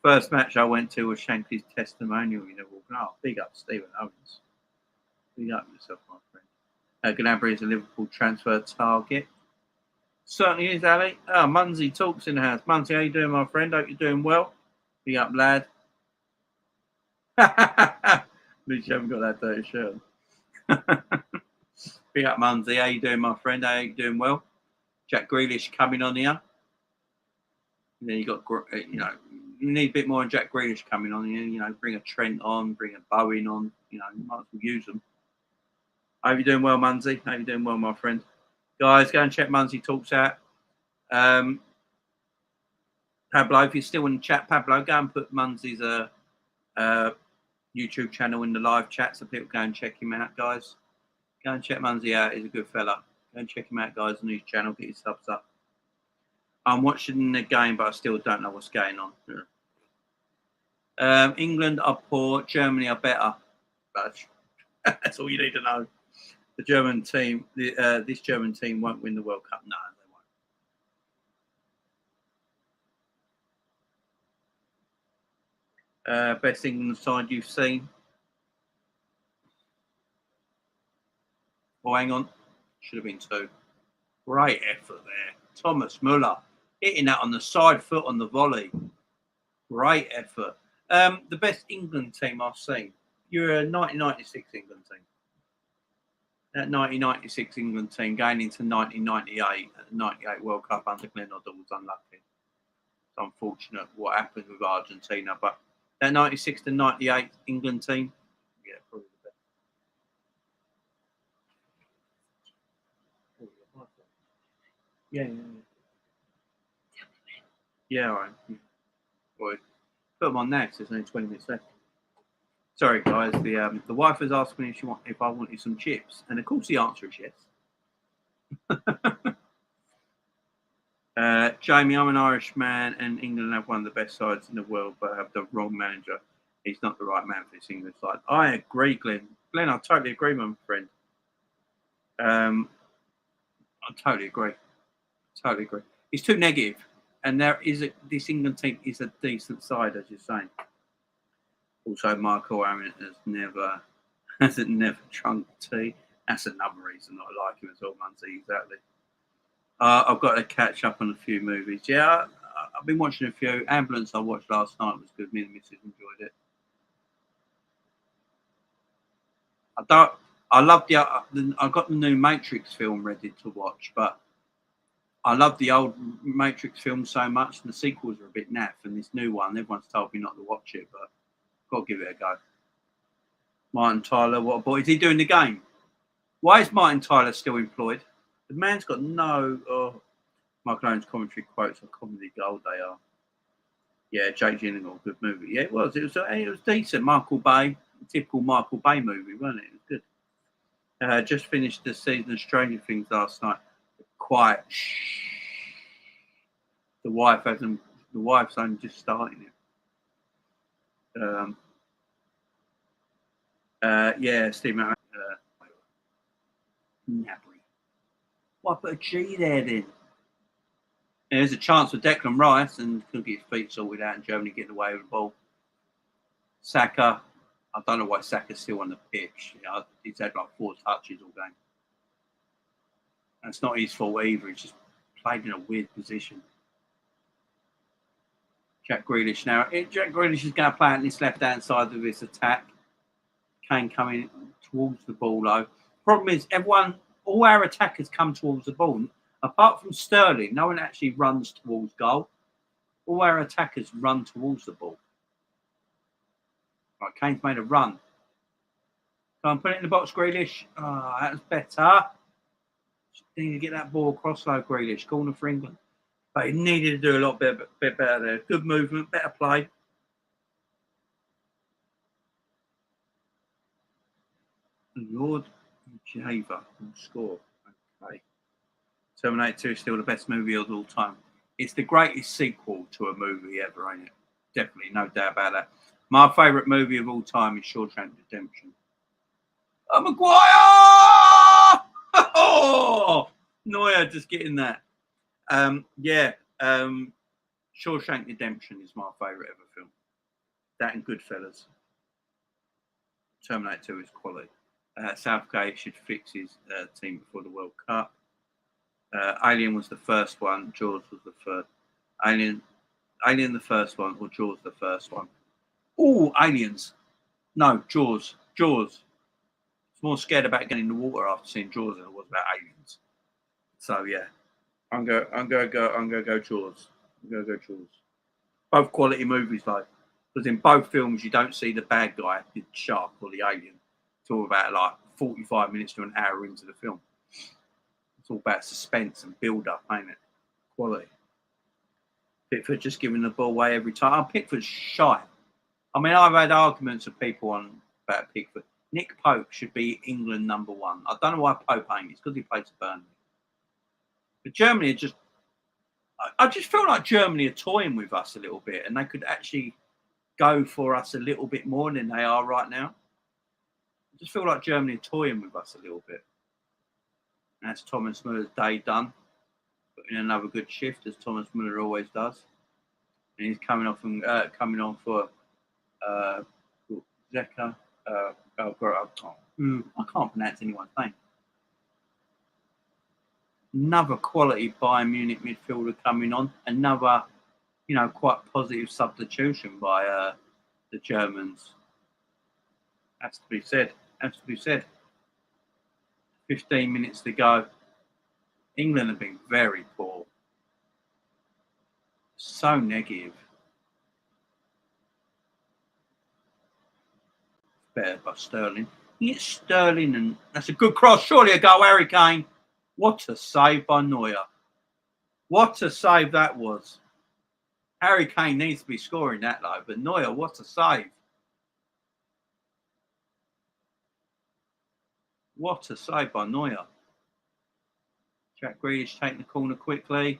First match I went to was Shankly's testimonial. Big up Stephen Owens. Big up yourself, my friend. Gnabry is a Liverpool transfer target. Certainly is, Ali. Oh, Munsey talks in the house. Munsey, how you doing, my friend? Hope you're doing well. Big up, lad. At least you haven't got that dirty shirt. Big up, Munsey. How you doing, my friend? How you doing well? Jack Grealish coming on here. And then you got, you need a bit more on Jack Grealish coming on here. Bring a Trent on, bring a Bowen on. You might as well use them. How you doing well, Munsey? How you doing well, my friend? Guys, go and check Munsey Talks out. Pablo, if you're still in the chat, Pablo, go and put Munsey's YouTube channel in the live chat so people go and check him out, guys. Go and check Munsey out. He's a good fella. Go and check him out, guys, on his channel. Get his subs up. I'm watching the game, but I still don't know what's going on. England are poor. Germany are better. That's all you need to know. The German team, this German team won't win the World Cup. No, they won't. Best England side you've seen? Oh, hang on. Should have been two. Great effort there. Thomas Muller hitting that on the side foot on the volley. Great effort. The best England team I've seen. You're a 1996 England team. That 1996 England team going into 1998, the 98 World Cup under Glenn Hoddle was unlucky. It's unfortunate what happened with Argentina, but that 96 to 98 England team, yeah, probably the best. Yeah. Yeah, all right. Boy, put them on now because there's only 20 minutes left. Sorry, guys. The wife has asked me if I wanted some chips, and of course the answer is yes. Jamie, I'm an Irish man, and England have one of the best sides in the world, but have the wrong manager. He's not the right man for this England side. I agree, Glenn. Glenn, I totally agree, my friend. I totally agree. Totally agree. He's too negative, and this England team is a decent side, as you're saying. Also, Michael Aaron hasn't never drunk tea. That's another reason I like him as well, Muncie, exactly. I've got to catch up on a few movies. Yeah, I've been watching a few. Ambulance I watched last night was good. Me and the missus enjoyed it. I got the new Matrix film ready to watch, but I love the old Matrix film so much, and the sequels are a bit naff. And this new one, everyone's told me not to watch it, but I've got to give it a go. Martin Tyler, what a boy! Is he doing the game? Why is Martin Tyler still employed? The man's got no. Oh, Michael Owen's commentary quotes are comedy gold. They are. Yeah, Jake Gyllenhaal, good movie. Yeah, it was. It was decent. Michael Bay, typical Michael Bay movie, wasn't it? It was good. Just finished the season of Stranger Things last night. Quiet. Shh. The wife's only just starting it. Yeah, Steve McMahon. Nabry. Why put a G there then? There's a chance for Declan Rice and could get his feet sorted out in Germany getting away with the ball. Saka, I don't know why Saka's still on the pitch. He's had like 4 touches all game. That's not his fault either. He's just played in a weird position. Jack Grealish now. Jack Grealish is going to play out in this left-hand side of this attack. Kane coming towards the ball though. Problem is, all our attackers come towards the ball. Apart from Sterling, no one actually runs towards goal. All our attackers run towards the ball. Right, Kane's made a run. Come on, put it in the box, Grealish. Oh, that was better. Just need to get that ball across though, Grealish. Corner for England. But he needed to do a lot bit better there. Good movement, better play. Lord Java will score. Okay. Terminator 2 is still the best movie of all time. It's the greatest sequel to a movie ever, ain't it? Definitely, no doubt about that. My favourite movie of all time is Shawshank Redemption. Oh, Maguire! Oh, Neuer just getting that. Shawshank Redemption is my favourite ever film. That and Goodfellas. Terminator 2 is quality. Southgate should fix his team before the World Cup. Alien was the first one. Jaws was the third. Alien the first one, or Jaws the first one. Oh, Aliens. No, Jaws. Jaws. I was more scared about getting in the water after seeing Jaws than I was about aliens. So yeah, I'm gonna go Jaws. I'm gonna go Jaws. Both quality movies though, because in both films you don't see the bad guy, the shark or the alien. It's all about like 45 minutes to an hour into the film. It's all about suspense and build up, ain't it? Quality. Pickford just giving the ball away every time. Pickford's shy. I mean, I've had arguments with people about Pickford. Nick Pope should be England number 1. I don't know why Pope ain't. It's because he plays for Burnley. But Germany are just, I just feel like Germany are toying with us a little bit, and they could actually go for us a little bit more than they are right now. I just feel like Germany are toying with us a little bit. That's Thomas Muller's day done. Putting another good shift, as Thomas Muller always does. And he's coming off and coming on for Zeka. I can't pronounce anyone's name. Another quality Bayern Munich midfielder coming on. Another, quite positive substitution by the Germans. Has to be said. 15 minutes to go. England have been very poor. So negative. Better by Sterling. It's Sterling, and that's a good cross. Surely a goal, Harry Kane. What a save by Neuer. What a save that was. Harry Kane needs to be scoring that, though. But Neuer, what a save. What a save by Neuer. Jack Grealish taking the corner quickly.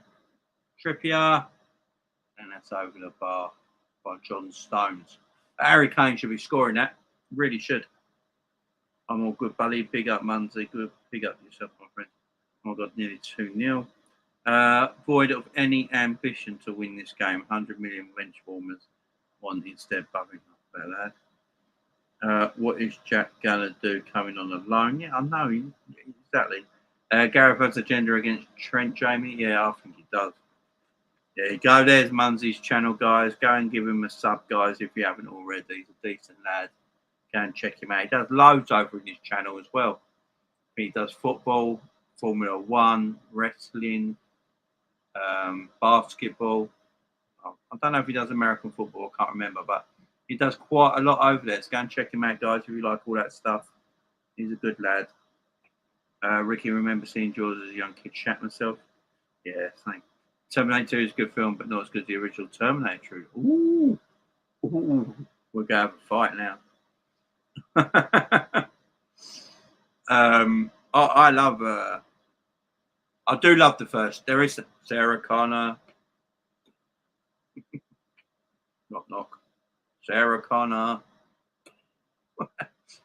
Trippier. And that's over the bar by John Stones. Harry Kane should be scoring that. Really should. I'm all good, buddy. Big up, Munzy. Good. Big up yourself, my friend. Oh, my God, nearly 2-0. Void of any ambition to win this game. 100 million bench warmers want instead bubbling up about that. What is Jack gonna do coming on a loan? Yeah, I know. Exactly. Gareth has agenda against Trent, Jamie. Yeah, I think he does. There you go. There's Munzy's channel, guys. Go and give him a sub, guys, if you haven't already. He's a decent lad. Go and check him out. He does loads over in his channel as well. He does football, Formula 1, wrestling, basketball. I don't know if he does American football. I can't remember, but he does quite a lot over there. So go and check him out, guys, if you like all that stuff. He's a good lad. Ricky, remember seeing Jaws as a young kid shat myself? Yeah, same. Terminator 2 is a good film, but not as good as the original Terminator. Ooh. We're going to have a fight now. I love... I do love the first. There is Sarah Connor. Knock, knock. Sarah Connor.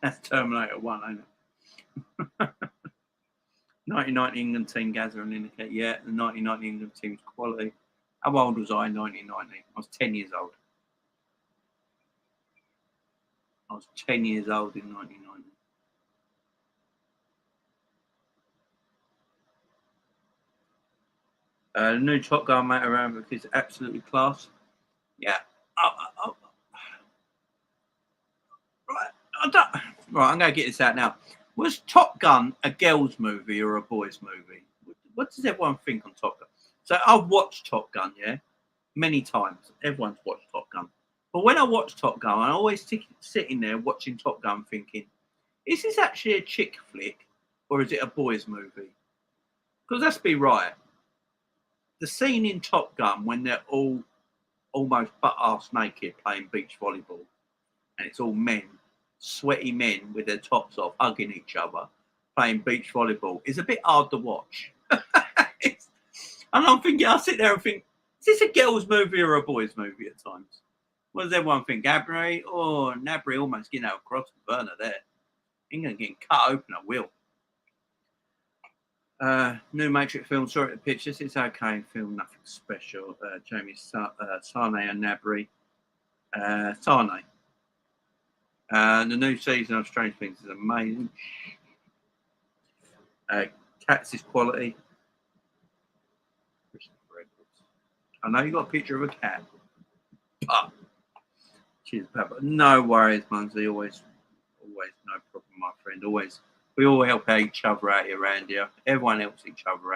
That's Terminator 1, ain't it? 1990 England team gather and indicate. Yeah, the 1990 England team's quality. How old was I in 1990? I was 10 years old. I was 10 years old in 1990. The new Top Gun mate around because it's absolutely class. Yeah. Right, I'm going to get this out now. Was Top Gun a girls' movie or a boys' movie? What does everyone think on Top Gun? So I've watched Top Gun, yeah, many times. Everyone's watched Top Gun. But when I watch Top Gun, I always sitting there watching Top Gun thinking, is this actually a chick flick or is it a boys' movie? Because let's be right. The scene in Top Gun when they're all almost butt-ass naked playing beach volleyball and it's all men, sweaty men with their tops off, hugging each other, playing beach volleyball is a bit hard to watch. And I'm thinking, I sit there and think, is this a girls' movie or a boys' movie at times? What does everyone think? Nabry? Oh, Nabry almost getting out across the burner there. England getting cut open at will. New Matrix film, sorry to pitch this. It's okay film, nothing special. Jamie Sane and Nabry. Sane. The new season of Strange Things is amazing. Cats is quality. I know you got a picture of a cat. But cheers, Papa. No worries, Munzy. Always no problem, my friend. Always. We all help each other out here around here. Everyone helps each other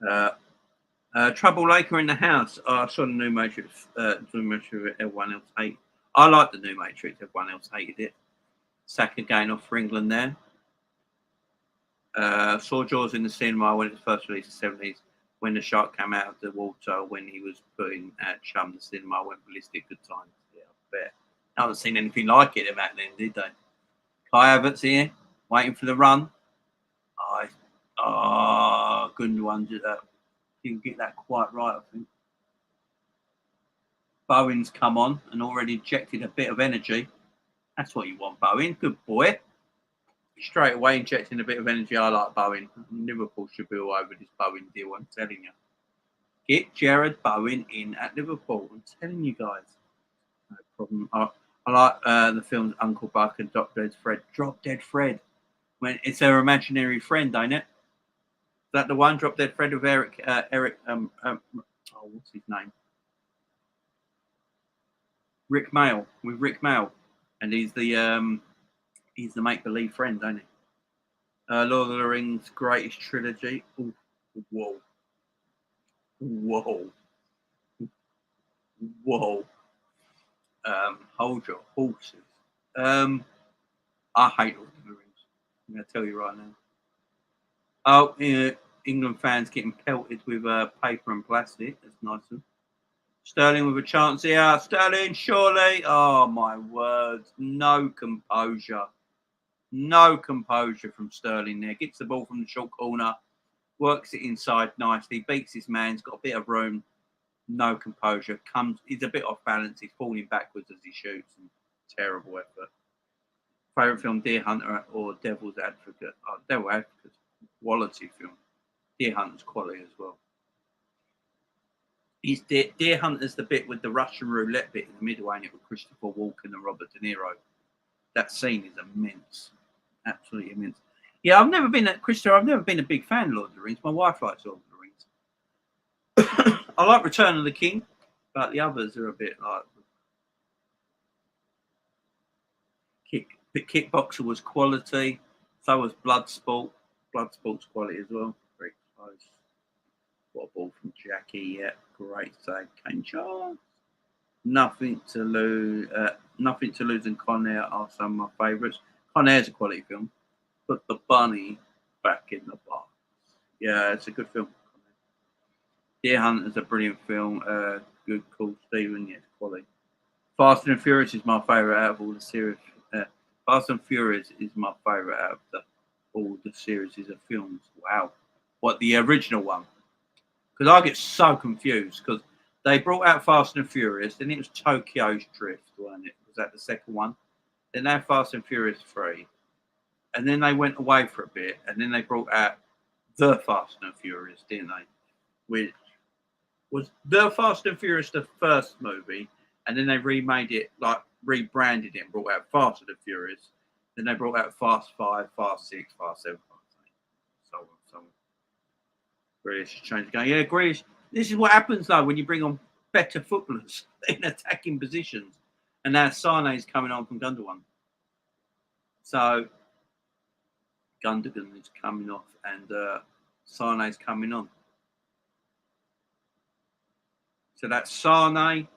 out. Trouble Laker in the house. I saw the new Matrix. Everyone else hated. I like the new Matrix. Everyone else hated it. Saka going off for England there. Saw Jaws in the cinema when it was first released in the 70s. When the shark came out of the water, when he was putting at Chum, the cinema went ballistic. Good times. Yeah, I bet. I haven't seen anything like it back then, did they? Kai Havertz here, waiting for the run. Good one. Didn't get that quite right, I think. Bowen's come on and already injected a bit of energy. That's what you want, Bowen. Good boy. Straight away injecting a bit of energy. I like Bowen. Liverpool should be all over this Bowen deal, I'm telling you. Get Jared Bowen in at Liverpool. I'm telling you guys. No problem. I like the films Uncle Buck and Drop Dead Fred. Drop Dead Fred. When it's their imaginary friend, ain't it? Is that the one? Drop Dead Fred with Eric. What's his name? Rick Mail, with Rick Mail, and he's the make-believe friend, ain't he? Lord of the Rings greatest trilogy. Ooh, whoa. Hold your horses. I hate Lord of the Rings. I'm going to tell you right now. Oh, yeah, England fans getting pelted with paper and plastic. That's nice of them. Sterling with a chance here. Sterling, surely. Oh, my words. No composure. No composure from Sterling there. Gets the ball from the short corner. Works it inside nicely. Beats his man. He's got a bit of room. No composure. He's a bit off balance. He's falling backwards as he shoots. And terrible effort. Favourite film, Deer Hunter or Devil's Advocate? Oh, Devil's Advocate. Quality film. Deer Hunter's quality as well. He's Deer Hunter's the bit with the Russian roulette bit in the middle, ain't it, with Christopher Walken and Robert De Niro. That scene is immense. Absolutely immense. Yeah, I've never been a big fan of Lord of the Rings. My wife likes Lord of the Rings. I like Return of the King, but the others are a bit like... The Kickboxer was quality. So was Bloodsport. Bloodsport's quality as well. Very close. What a ball from Jackie. Yeah, great save. Kane chance. Nothing to lose. And Con Air are some of my favourites. Con Air's a quality film. Put the bunny back in the box. Yeah, it's a good film. Deer Hunter's a brilliant film. Good call, Stephen. Yeah, it's quality. Fast and Furious is my favourite out of all the series. Fast and Furious is my favourite out of all the series of films. Wow. What, the original one? Because I get so confused because they brought out Fast and Furious, then it was Tokyo's Drift, wasn't it? Was that the second one? Then they had Fast and Furious 3. And then they went away for a bit, and then they brought out The Fast and Furious, didn't they? Which was The Fast and Furious, the first movie, and then they remade it, like rebranded it and brought out Fast and Furious. Then they brought out Fast 5, Fast 6, Fast 7, Fast 8, so on. Grealish changed the game. Yeah, Grealish. This is what happens though when you bring on better footballers in attacking positions. And now Sane's coming on from Gundogan. So Gundogan is coming off and Sane's coming on. So that's Sane,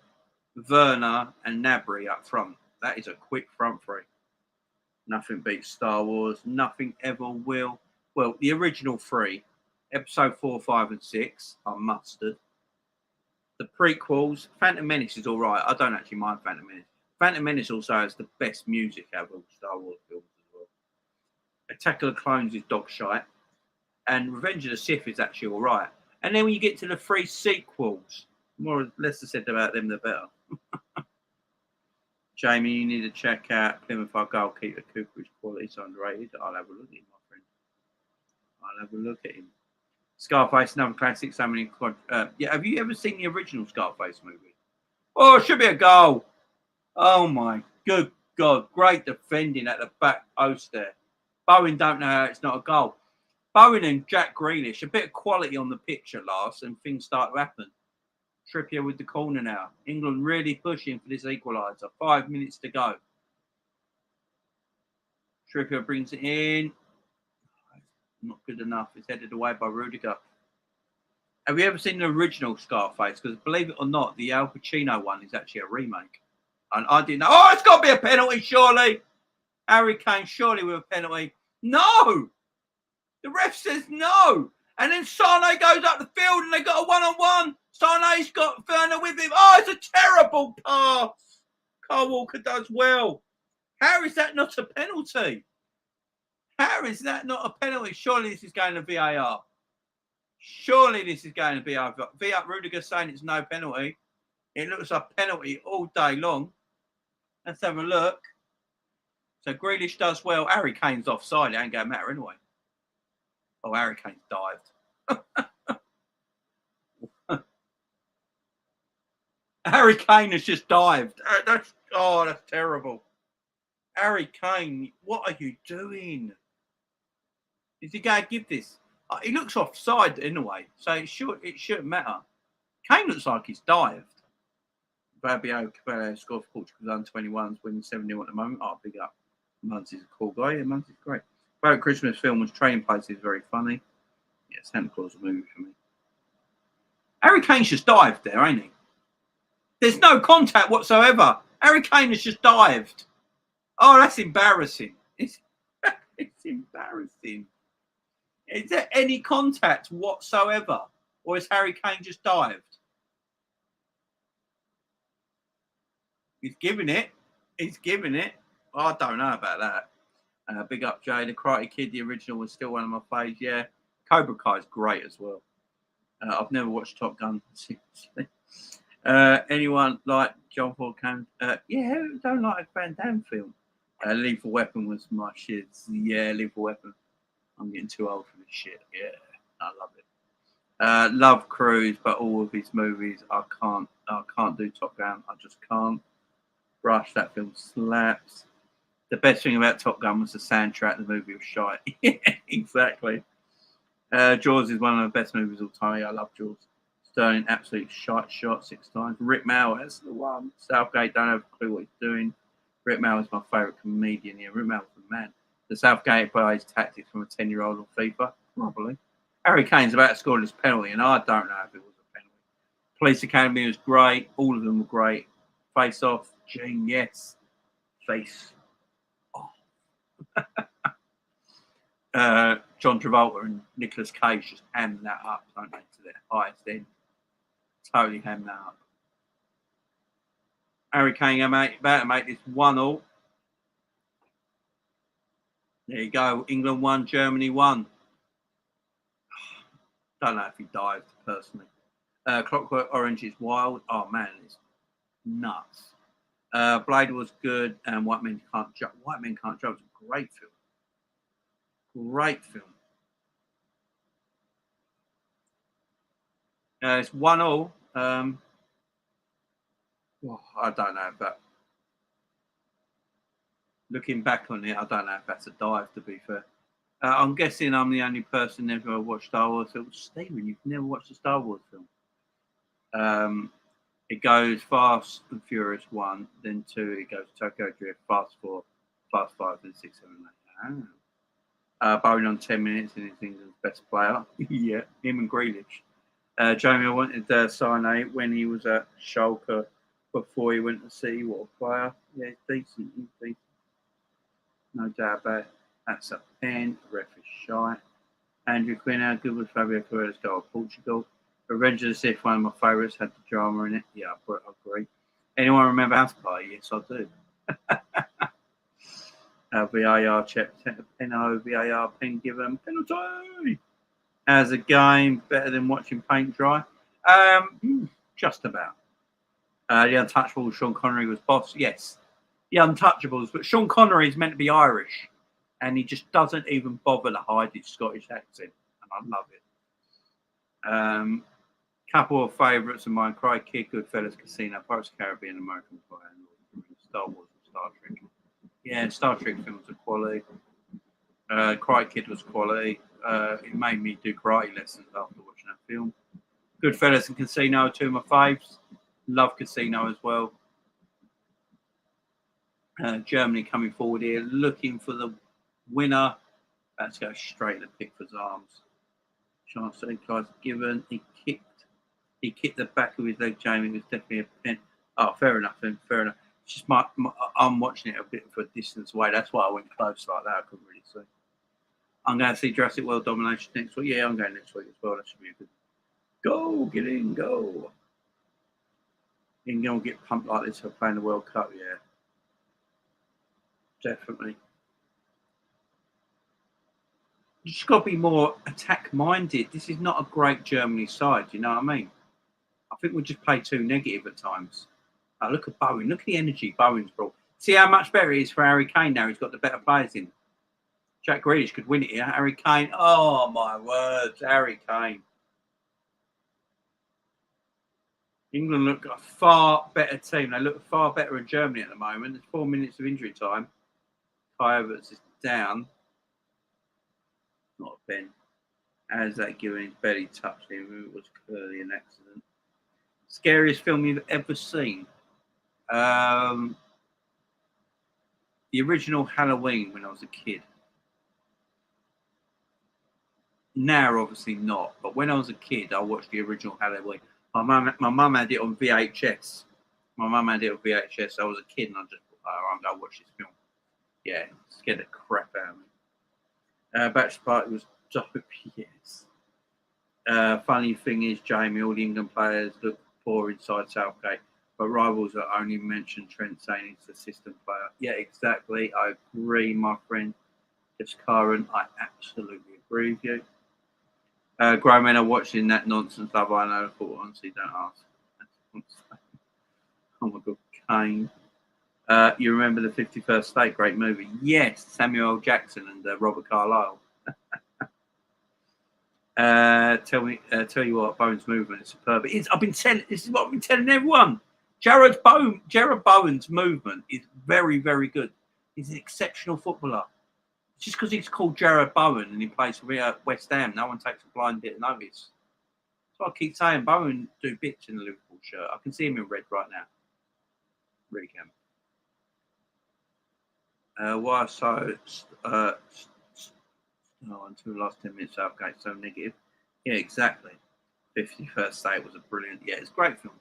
Werner and Gnabry up front. That is a quick front three. Nothing beats Star Wars. Nothing ever will. Well, the original three, episode 4, 5 and 6 are mustard. The prequels, Phantom Menace is all right. I don't actually mind Phantom Menace. Phantom Menace also has the best music out of all Star Wars films as well. Attack of the Clones is dog shite. And Revenge of the Sith is actually all right. And then when you get to the 3 sequels, more or less said about them, the better. Jamie, you need to check out Plymouth Argyle goalkeeper Cooper's quality. It's underrated. I'll have a look at him, my friend. I'll have a look at him. Scarface, another classic. So many. Yeah, have you ever seen the original Scarface movie? Oh, it should be a goal. Oh my good God! Great defending at the back post there. Bowen don't know how it's not a goal. Bowen and Jack Grealish, a bit of quality on the pitch at last, and things start to happen. Trippier with the corner now. England really pushing for this equaliser. 5 minutes to go. Trippier brings it in. Not good enough. It's headed away by Rudiger. Have you ever seen the original Scarface? Because believe it or not, the Al Pacino one is actually a remake. And I didn't know. Oh, it's got to be a penalty, surely. Harry Kane, surely with a penalty. No! The ref says no. And then Sane goes up the field and they got a one-on-one. Sane's got Werner with him. Oh, it's a terrible pass. Kyle Walker does well. How is that not a penalty? How is that not a penalty? Surely this is going to VAR. Surely this is going to be over. V-up Rudiger saying it's no penalty. It looks like penalty all day long. Let's have a look. So Grealish does well. Harry Kane's offside. It ain't going to matter anyway. Oh, Harry Kane's dived. Harry Kane has just dived. That's terrible. Harry Kane, what are you doing? Is he going to give this? He looks offside in a way, so it shouldn't matter. Kane looks like he's dived. Fabio Cabello scored for Portugal's under-21s, winning 7-0 at the moment. Oh, big up. Muns is a cool guy. Yeah, Muns is great. Favorite Christmas film was Trading Places, very funny. Yeah, Santa Claus movie for me. Harry Kane's just dived there, ain't he? There's no contact whatsoever. Harry Kane has just dived. Oh, that's embarrassing. It's embarrassing. Is there any contact whatsoever? Or is Harry Kane just dived? He's giving it. He's giving it. Oh, I don't know about that. Big up, Jay. The Karate Kid, the original, was still one of my faves. Yeah. Cobra Kai is great as well. I've never watched Top Gun, seriously. Anyone like John Ford Cam? Yeah, who don't like a Van Damme film? Lethal Weapon was my shit. Yeah, Lethal Weapon. I'm getting too old for this shit. Yeah, I love it. Love Cruise, but all of his movies, I can't do Top Gun. I just can't. Rush, that film slaps. The best thing about Top Gun was the soundtrack. The movie was shite. Yeah, exactly. Jaws is one of the best movies of all time. I love Jaws. Sterling, absolute shite shot 6 times. Rick Mauer, the one. Southgate, don't have a clue what he's doing. Rick Mauer is my favourite comedian here. Rick Mauer's the man. The Southgate buys tactics from a 10-year-old on FIFA? Probably. Harry Kane's about to score this penalty, and I don't know if it was a penalty. Police Academy was great. All of them were great. Face Off, Gene, yes. Face Off. John Travolta and Nicolas Cage just ham that up, don't they, to their highest end. Totally ham that up. Harry Kane about to make this 1-1. There you go. England 1, Germany 1. Don't know if he dived, personally. Clockwork Orange is wild. Oh, man, it's nuts. Blade was good, and White Men Can't Jump. White Men Can't Jump is a great film. Great film. It's 1-1. I don't know, but looking back on it, I don't know if that's a dive, to be fair. I'm guessing I'm the only person never watched Star Wars films. Stephen, you've never watched a Star Wars film. It goes Fast and Furious 1, then 2, it goes Tokyo Drift, Fast 4, Fast 5, then 6, 7, 8. Bowling on 10 minutes, and he's England's best player. Yeah, him and Grealish. Jamie, I wanted Sane when he was at Schalke before he went to City. What a player. Yeah, he's decent. No doubt about it. That's a pen. Ref is shy. Andrew Quinn, how good was Fabio Carreira's goal of Portugal? Revenge of the Sith, one of my favourites, had the drama in it. Yeah, I agree. Anyone remember House Party? Yes, I do. VAR check, Peno, VAR pen given, penalty. As a game, better than watching paint dry? Just about. The Untouchables, Sean Connery was boss. Yes, the Untouchables, but Sean Connery is meant to be Irish, and he just doesn't even bother to hide his Scottish accent, and I love it. Couple of favourites of mine: Cry Kid, Goodfellas, Casino, Pirates of the Caribbean, American Pie, and Star Wars and Star Trek. Yeah, Star Trek films are quality. Cry Kid was quality. It made me do karate lessons after watching that film. Goodfellas and Casino are 2 of my faves. Love Casino as well. Germany coming forward here, looking for the winner. Let's go straight to Pickford's arms. Chance to equalise given. He kicked the back of his leg, Jamie. It was definitely a pen. Oh, fair enough, then. Fair enough. It's just I'm watching it a bit for a distance away. That's why I went close like that. I couldn't really see. I'm going to see Jurassic World Domination next week. Yeah, I'm going next week as well. That should be a good. Go, get in, go. England will get pumped like this for playing the World Cup, yeah. Definitely. You just got to be more attack-minded. This is not a great Germany side, you know what I mean? I think we just play too negative at times. Look at Bowen. Look at the energy Bowen's brought. See how much better it is for Harry Kane now. He's got the better players in. Jack Grealish could win it here. Harry Kane. Oh, my words. Harry Kane. England look a far better team. They look far better in Germany at the moment. There's 4 minutes of injury time. Kai Havertz is down. Not a pen. As that giving his belly touched him, it was clearly an accident. Scariest film you've ever seen? The original Halloween when I was a kid. Now, obviously not, but when I was a kid, I watched the original Halloween. My mum had it on VHS. I was a kid and I just thought, oh, I'm going to watch this film. Yeah, scared the crap out of me. Bachelor Party was dope, yes. Funny thing is, Jamie, all the England players look poor inside Southgate, but rivals are only mentioned Trent saying he's a system player. Yeah, exactly. I agree, my friend. Just current, I absolutely agree with you. Grown men are watching that nonsense stuff. I know, but honestly, don't ask. Oh my God, Kane. You remember the 51st State? Great movie. Yes, Samuel L. Jackson and Robert Carlyle. Tell you what, Bowen's movement is superb. This is what I've been telling everyone. Jared Bowen's movement is very, very good. He's an exceptional footballer. Just because he's called Jared Bowen and he plays for West Ham, no one takes a blind bit of notice. So I keep saying Bowen do bits in the Liverpool shirt. I can see him in red right now. Really can. Why so? Until the last 10 minutes, Southgate so negative. Yeah, exactly. 51st State was a brilliant. Yeah, it's a great film.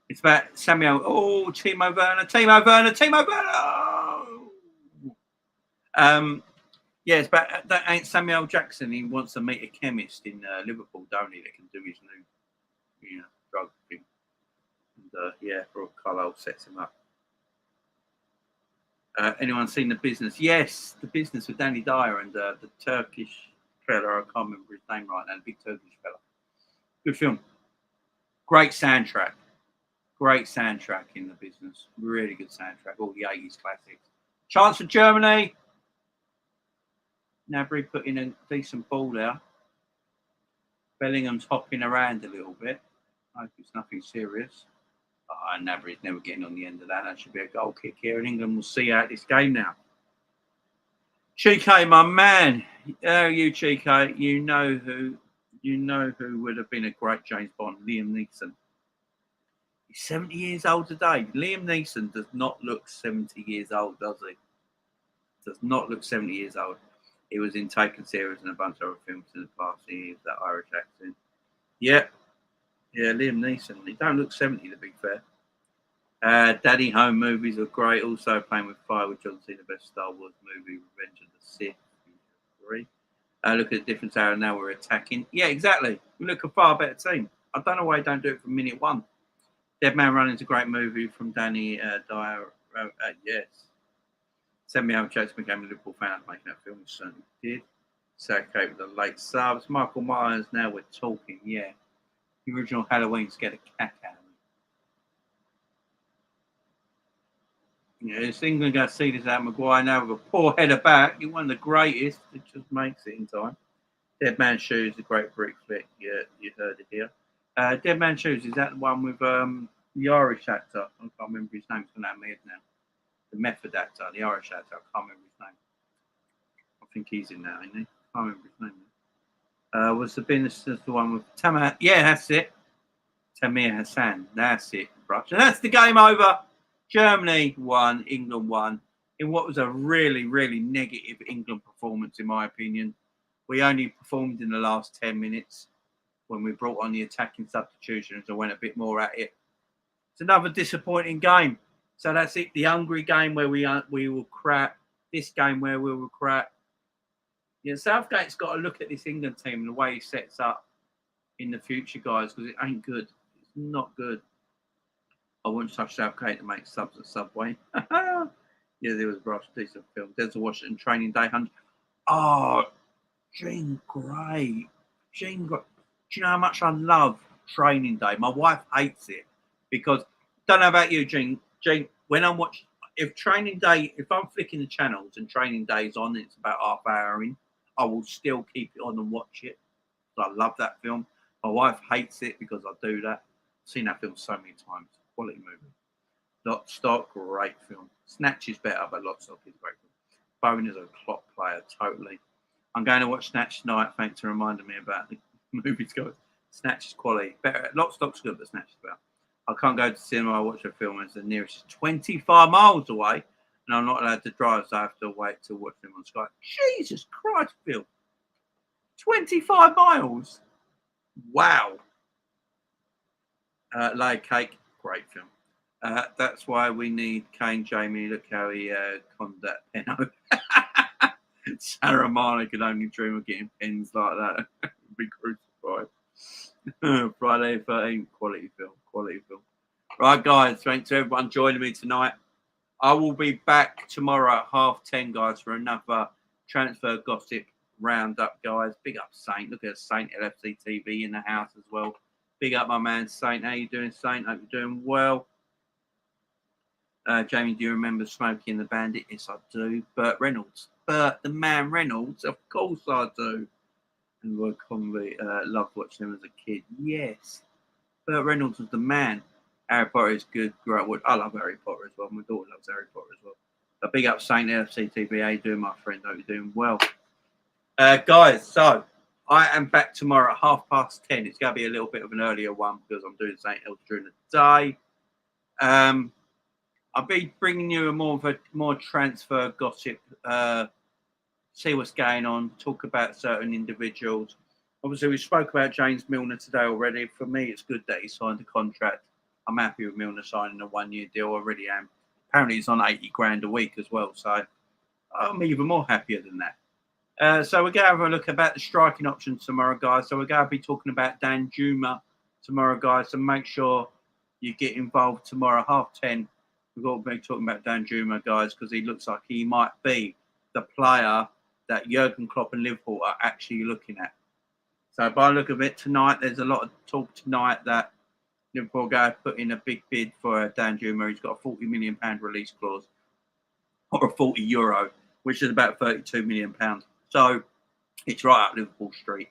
It's about Samuel. Oh, Timo Werner. Yeah, it's about that ain't Samuel Jackson. He wants to meet a chemist in Liverpool, don't he? That can do his new, drug thing. And Rob Carlyle sets him up. Anyone seen The Business? Yes, The Business with Danny Dyer and the Turkish fella. I can't remember his name right now. The big Turkish fella. Good film. Great soundtrack. In The Business. Really good soundtrack. All the 80s classics. Chance for Germany. Nabry put in a decent ball there. Bellingham's hopping around a little bit. I hope it's nothing serious. Nabry's never getting on the end of that. That should be a goal kick here, and England will see out this game now. Chike, my man. Oh, you Chike, you know who would have been a great James Bond, Liam Neeson. He's 70 years old today. Liam Neeson does not look 70 years old, does he? Does not look 70 years old. He was in Taken Series and a bunch of other films in the past. He has that Irish accent. Yeah, Liam Neeson. He don't look 70, to be fair. Daddy Home movies are great. Also Playing with Fire with John Cena, the best Star Wars movie, Revenge of the Sith. Look at the difference how now we're attacking. Yeah, exactly. We look a far better team. I don't know why they don't do it from minute one. Dead Man Running is a great movie from Danny Dyer. Yes. Samuel Jackson became a Liverpool fan after making that film. He certainly did. So okay with the late subs. Michael Myers, now we're talking. Yeah. The original Halloween scared the cat out of me. Yeah, it's England going to see this out. Maguire now with a poor header back. He won the greatest. It just makes it in time. Dead Man Shoes, a great Greek flick. Yeah, you heard it here. Dead Man Shoes, is that the one with the Irish actor? I can't remember his name. It's gone out of my head now. The method actor, the Irish actor. I can't remember his name. I think he's in that, isn't he? I can't remember his name. Was the business the one with Tamir? Yeah, that's it. Tamir Hassan. That's it, brush. And that's the game over. Germany won. England won. In what was a really, really negative England performance, in my opinion. We only performed in the last 10 minutes when we brought on the attacking substitutions and went a bit more at it. It's another disappointing game. So that's it. The Hungary game where we were crap. This game where we were crap. Yeah, Southgate's got to look at this England team and the way he sets up in the future, guys, because it ain't good. It's not good. I wouldn't touch Southgate to make subs at Subway. Yeah, there was a decent film. Denzel Washington, Training Day, 100. Oh, Jean Grey. Jean Grey. Do you know how much I love Training Day? My wife hates it because, don't know about you, Jean. When I'm watching, if Training Day, if I'm flicking the channels and Training Day's on, it's about half hour in, I will still keep it on and watch it. I love that film. My wife hates it because I do that. I've seen that film so many times. Quality movie. Lock, Stock, great film. Snatch is better, but Lock, Stock is a great film. Bowen is a clock player, totally. I'm going to watch Snatch tonight. Thanks for reminding me about the movie to go. Snatch is quality. Better. Lock, Stock's good, but Snatch is better. I can't go to cinema. I watch a film as the nearest is 25 miles away, and I'm not allowed to drive, so I have to wait to watch them on Sky. Jesus Christ, Phil. 25 miles. Wow. Lay Cake, great film. That's why we need Kane, Jamie. Look how he conned that pen over. Sarah Marley could only dream of getting pens like that. Be crucified. Friday 13, quality film. Right, guys, thanks to everyone joining me tonight. I will be back tomorrow at 10:30, guys, for another transfer gossip roundup, guys. Big up Saint. Look at Saint LFC TV in the house as well. Big up my man Saint. How you doing, Saint? Hope you're doing well. Jamie, do you remember Smokey and the Bandit? Yes, I do. Burt Reynolds. Burt the Man Reynolds? Of course I do. And Roy Conley, loved watching him as a kid. Yes. Burt Reynolds was the man. Harry Potter is good. Great. I love Harry Potter as well. My daughter loves Harry Potter as well. But big up Saint LFC TV. How you doing, my friend? Hope you're doing well. Guys, so I am back tomorrow at 10:30. It's going to be a little bit of an earlier one because I'm doing St. Helens during the day. I'll be bringing you more transfer gossip, see what's going on, talk about certain individuals. Obviously, we spoke about James Milner today already. For me, it's good that he signed a contract. I'm happy with Milner signing a 1-year deal. I already am. Apparently, he's on 80 grand a week as well, so I'm even more happier than that. So we're going to have a look about the striking options tomorrow, guys. So we're going to be talking about Dan Juma tomorrow, guys. So make sure you get involved tomorrow, 10:30. We've got to be talking about Dan Juma, guys, because he looks like he might be the player that Jurgen Klopp and Liverpool are actually looking at. So by the look of it tonight, there's a lot of talk tonight that Liverpool go put in a big bid for Dan Juma. He's got a £40 million release clause, or a €40, which is about £32 million. So it's right up Liverpool Street.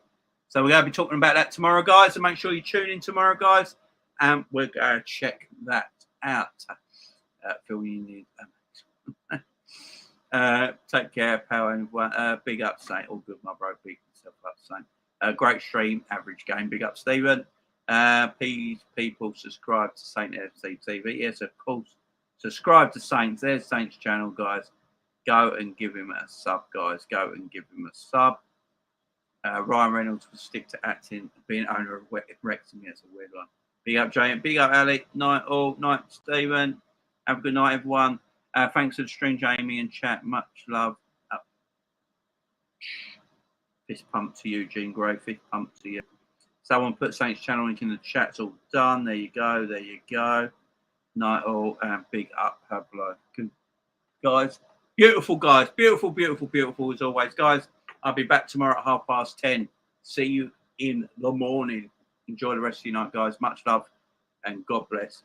So we're going to be talking about that tomorrow, guys. So make sure you tune in tomorrow, guys, and we're going to check that out. Phil, you need take care, pal. Big up, Saint. All good, my bro. Big yourself up, Saint. Great stream, average game. Big up, Stephen. Please, people, subscribe to Saint FC TV. Yes, of course. Subscribe to Saints. There's Saints channel, guys. Go and give him a sub, guys. Go and give him a sub. Ryan Reynolds will stick to acting. Being owner of Wrexham, it's a weird one. Big up, Jay. Big up, Ali. Night all. Night, Stephen. Have a good night, everyone. Thanks for the stream, Jamie, and chat. Much love. Fist pump to you, Jean Grey. Fist pump to you. Someone put Saints channel link in the chat. It's all done. There you go. There you go. Night all. And big up, Pablo. Good. Guys. Beautiful, guys. Beautiful, beautiful, beautiful as always. Guys, I'll be back tomorrow at 10:30. See you in the morning. Enjoy the rest of your night, guys. Much love and God bless.